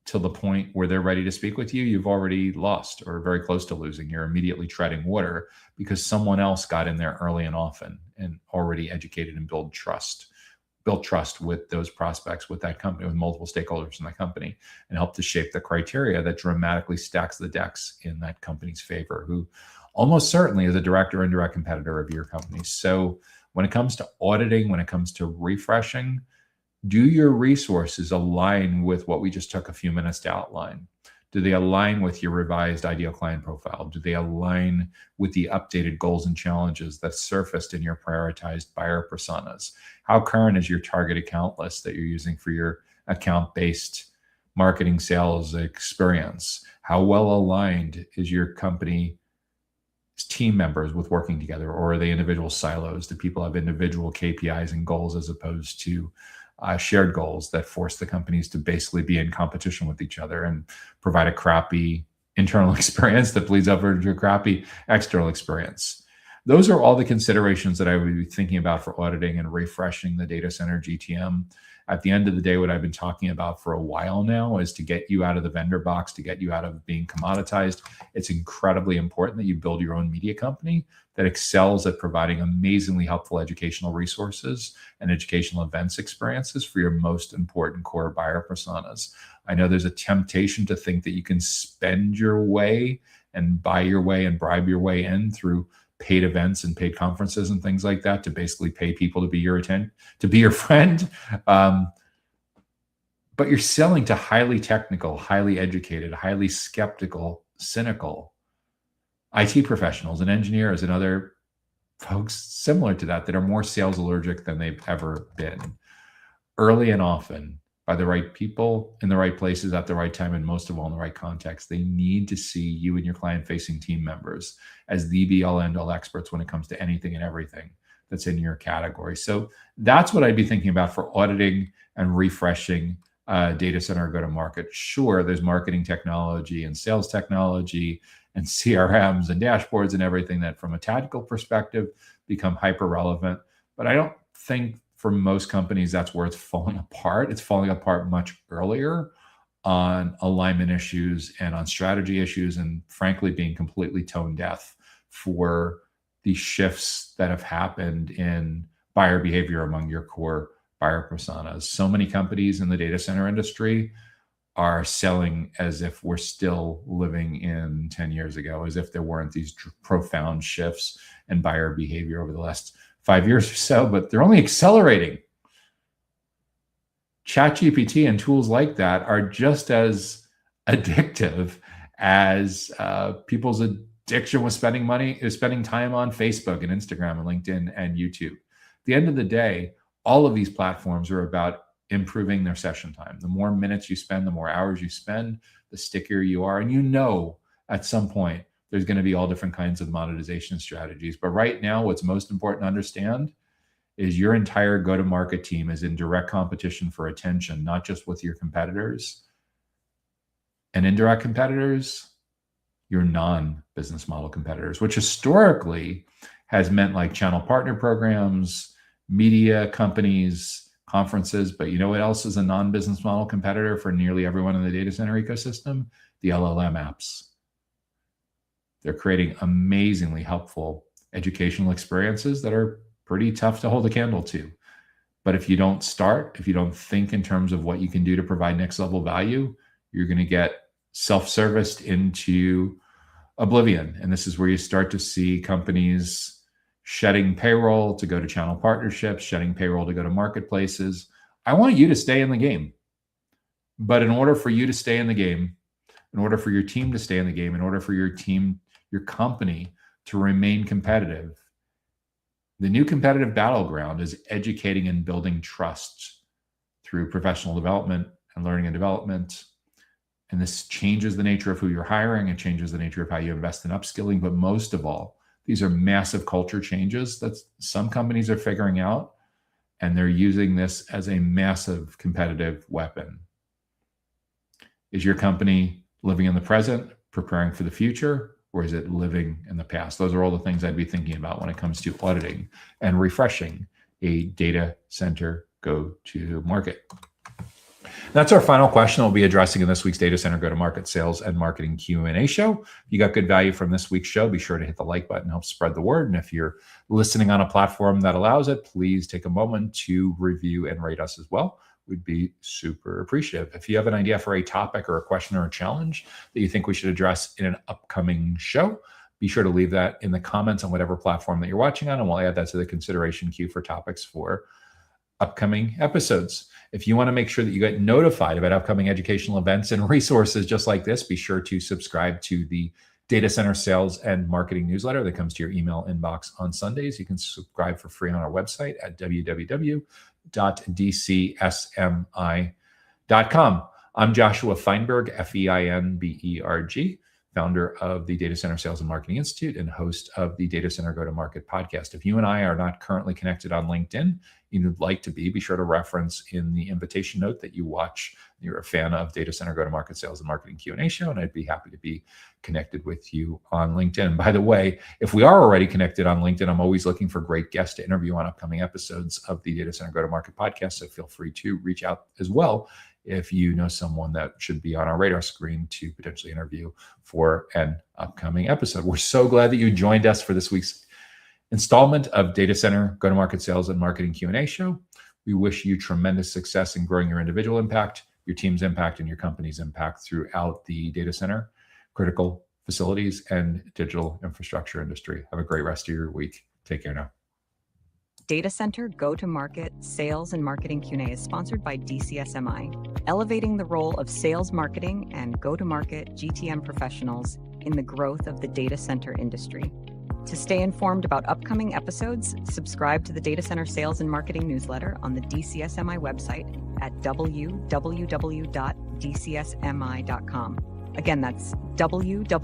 till the point where they're ready to speak with you, you've already lost or very close to losing. You're immediately treading water because someone else got in there early and often and already educated and built trust with those prospects, with that company, with multiple stakeholders in that company, and helped to shape the criteria that dramatically stacks the decks in that company's favor, who almost certainly is a direct or indirect competitor of your company. So when it comes to auditing, when it comes to refreshing, do your resources align with what we just took a few minutes to outline? Do they align with your revised ideal client profile? Do they align with the updated goals and challenges that surfaced in your prioritized buyer personas? How current is your target account list that you're using for your account-based marketing sales experience? How well aligned is your company's team members with working together, or are they individual silos? Do people have individual KPIs and goals as opposed to shared goals that force the companies to basically be in competition with each other and provide a crappy internal experience that bleeds over into a crappy external experience? Those are all the considerations that I would be thinking about for auditing and refreshing the data center GTM. At the end of the day, what I've been talking about for a while now is to get you out of the vendor box, to get you out of being commoditized. It's incredibly important that you build your own media company that excels at providing amazingly helpful educational resources and educational events experiences for your most important core buyer personas. I know there's a temptation to think that you can spend your way and buy your way and bribe your way in through paid events and paid conferences and things like that to basically pay people to be your friend. But you're selling to highly technical, highly educated, highly skeptical, cynical IT professionals and engineers and other folks similar to that are more sales allergic than they've ever been. Early and often, by the right people in the right places at the right time, and most of all in the right context, they need to see you and your client-facing team members as the be-all end-all experts when it comes to anything and everything that's in your category. So that's what I'd be thinking about for auditing and refreshing data center go-to-market. Sure, there's marketing technology and sales technology and CRMs and dashboards and everything that from a tactical perspective become hyper relevant. But I don't think for most companies, that's where it's falling apart. It's falling apart much earlier on alignment issues and on strategy issues, and frankly, being completely tone deaf for the shifts that have happened in buyer behavior among your core buyer personas. So many companies in the data center industry are selling as if we're still living in 10 years ago, as if there weren't these profound shifts in buyer behavior over the last 5 years or so, but they're only accelerating. ChatGPT and tools like that are just as addictive as people's addiction with spending time on Facebook and Instagram and LinkedIn and YouTube. At the end of the day, all of these platforms are about improving their session time. The more minutes you spend, the more hours you spend, the stickier you are. And you know, at some point, there's going to be all different kinds of monetization strategies. But right now, what's most important to understand is your entire go-to-market team is in direct competition for attention, not just with your competitors and indirect competitors, your non-business model competitors, which historically has meant like channel partner programs, media companies, conferences. But you know what else is a non-business model competitor for nearly everyone in the data center ecosystem? The LLM apps. They're creating amazingly helpful educational experiences that are pretty tough to hold a candle to. But if you don't start, if you don't think in terms of what you can do to provide next level value, you're going to get self-serviced into oblivion. And this is where you start to see companies shedding payroll to go to channel partnerships, shedding payroll to go to marketplaces. I want you to stay in the game. But in order for you to stay in the game, in order for your team to stay in the game, in order for your team, your company to remain competitive, the new competitive battleground is educating and building trust through professional development and learning and development. And this changes the nature of who you're hiring. It changes the nature of how you invest in upskilling. But most of all, these are massive culture changes that some companies are figuring out, and they're using this as a massive competitive weapon. Is your company living in the present, preparing for the future? Or is it living in the past? Those are all the things I'd be thinking about when it comes to auditing and refreshing a data center go-to-market. That's our final question we'll be addressing in this week's Data Center Go-to-Market Sales and Marketing Q&A show. If you got good value from this week's show, be sure to hit the like button, help spread the word. And if you're listening on a platform that allows it, please take a moment to review and rate us as well. We'd be super appreciative. If you have an idea for a topic or a question or a challenge that you think we should address in an upcoming show, be sure to leave that in the comments on whatever platform that you're watching on, and we'll add that to the consideration queue for topics for upcoming episodes. If you want to make sure that you get notified about upcoming educational events and resources just like this, be sure to subscribe to the Data Center Sales and Marketing newsletter that comes to your email inbox on Sundays. You can subscribe for free on our website at www.dcsmi.com. I'm Joshua Feinberg, Feinberg, founder of the Data Center Sales and Marketing Institute and host of the Data Center Go-to-Market podcast. If you and I are not currently connected on LinkedIn, you'd like to be sure to reference in the invitation note that you watch. You're a fan of Data Center Go-to-Market Sales and Marketing Q&A show, and I'd be happy to be connected with you on LinkedIn. By the way, if we are already connected on LinkedIn, I'm always looking for great guests to interview on upcoming episodes of the Data Center Go-to-Market podcast, so feel free to reach out as well if you know someone that should be on our radar screen to potentially interview for an upcoming episode. We're so glad that you joined us for this week's installment of Data Center Go-to-Market Sales and Marketing Q&A show. We wish you tremendous success in growing your individual impact, your team's impact, and your company's impact throughout the data center, critical facilities, and digital infrastructure industry. Have a great rest of your week. Take care now. Data Center Go-to-Market Sales and Marketing Q&A is sponsored by DCSMI, elevating the role of sales marketing and go-to-market GTM professionals in the growth of the data center industry. To stay informed about upcoming episodes, subscribe to the Data Center Sales and Marketing newsletter on the DCSMI website at www.dcsmi.com. Again, that's www.dcsmi.com.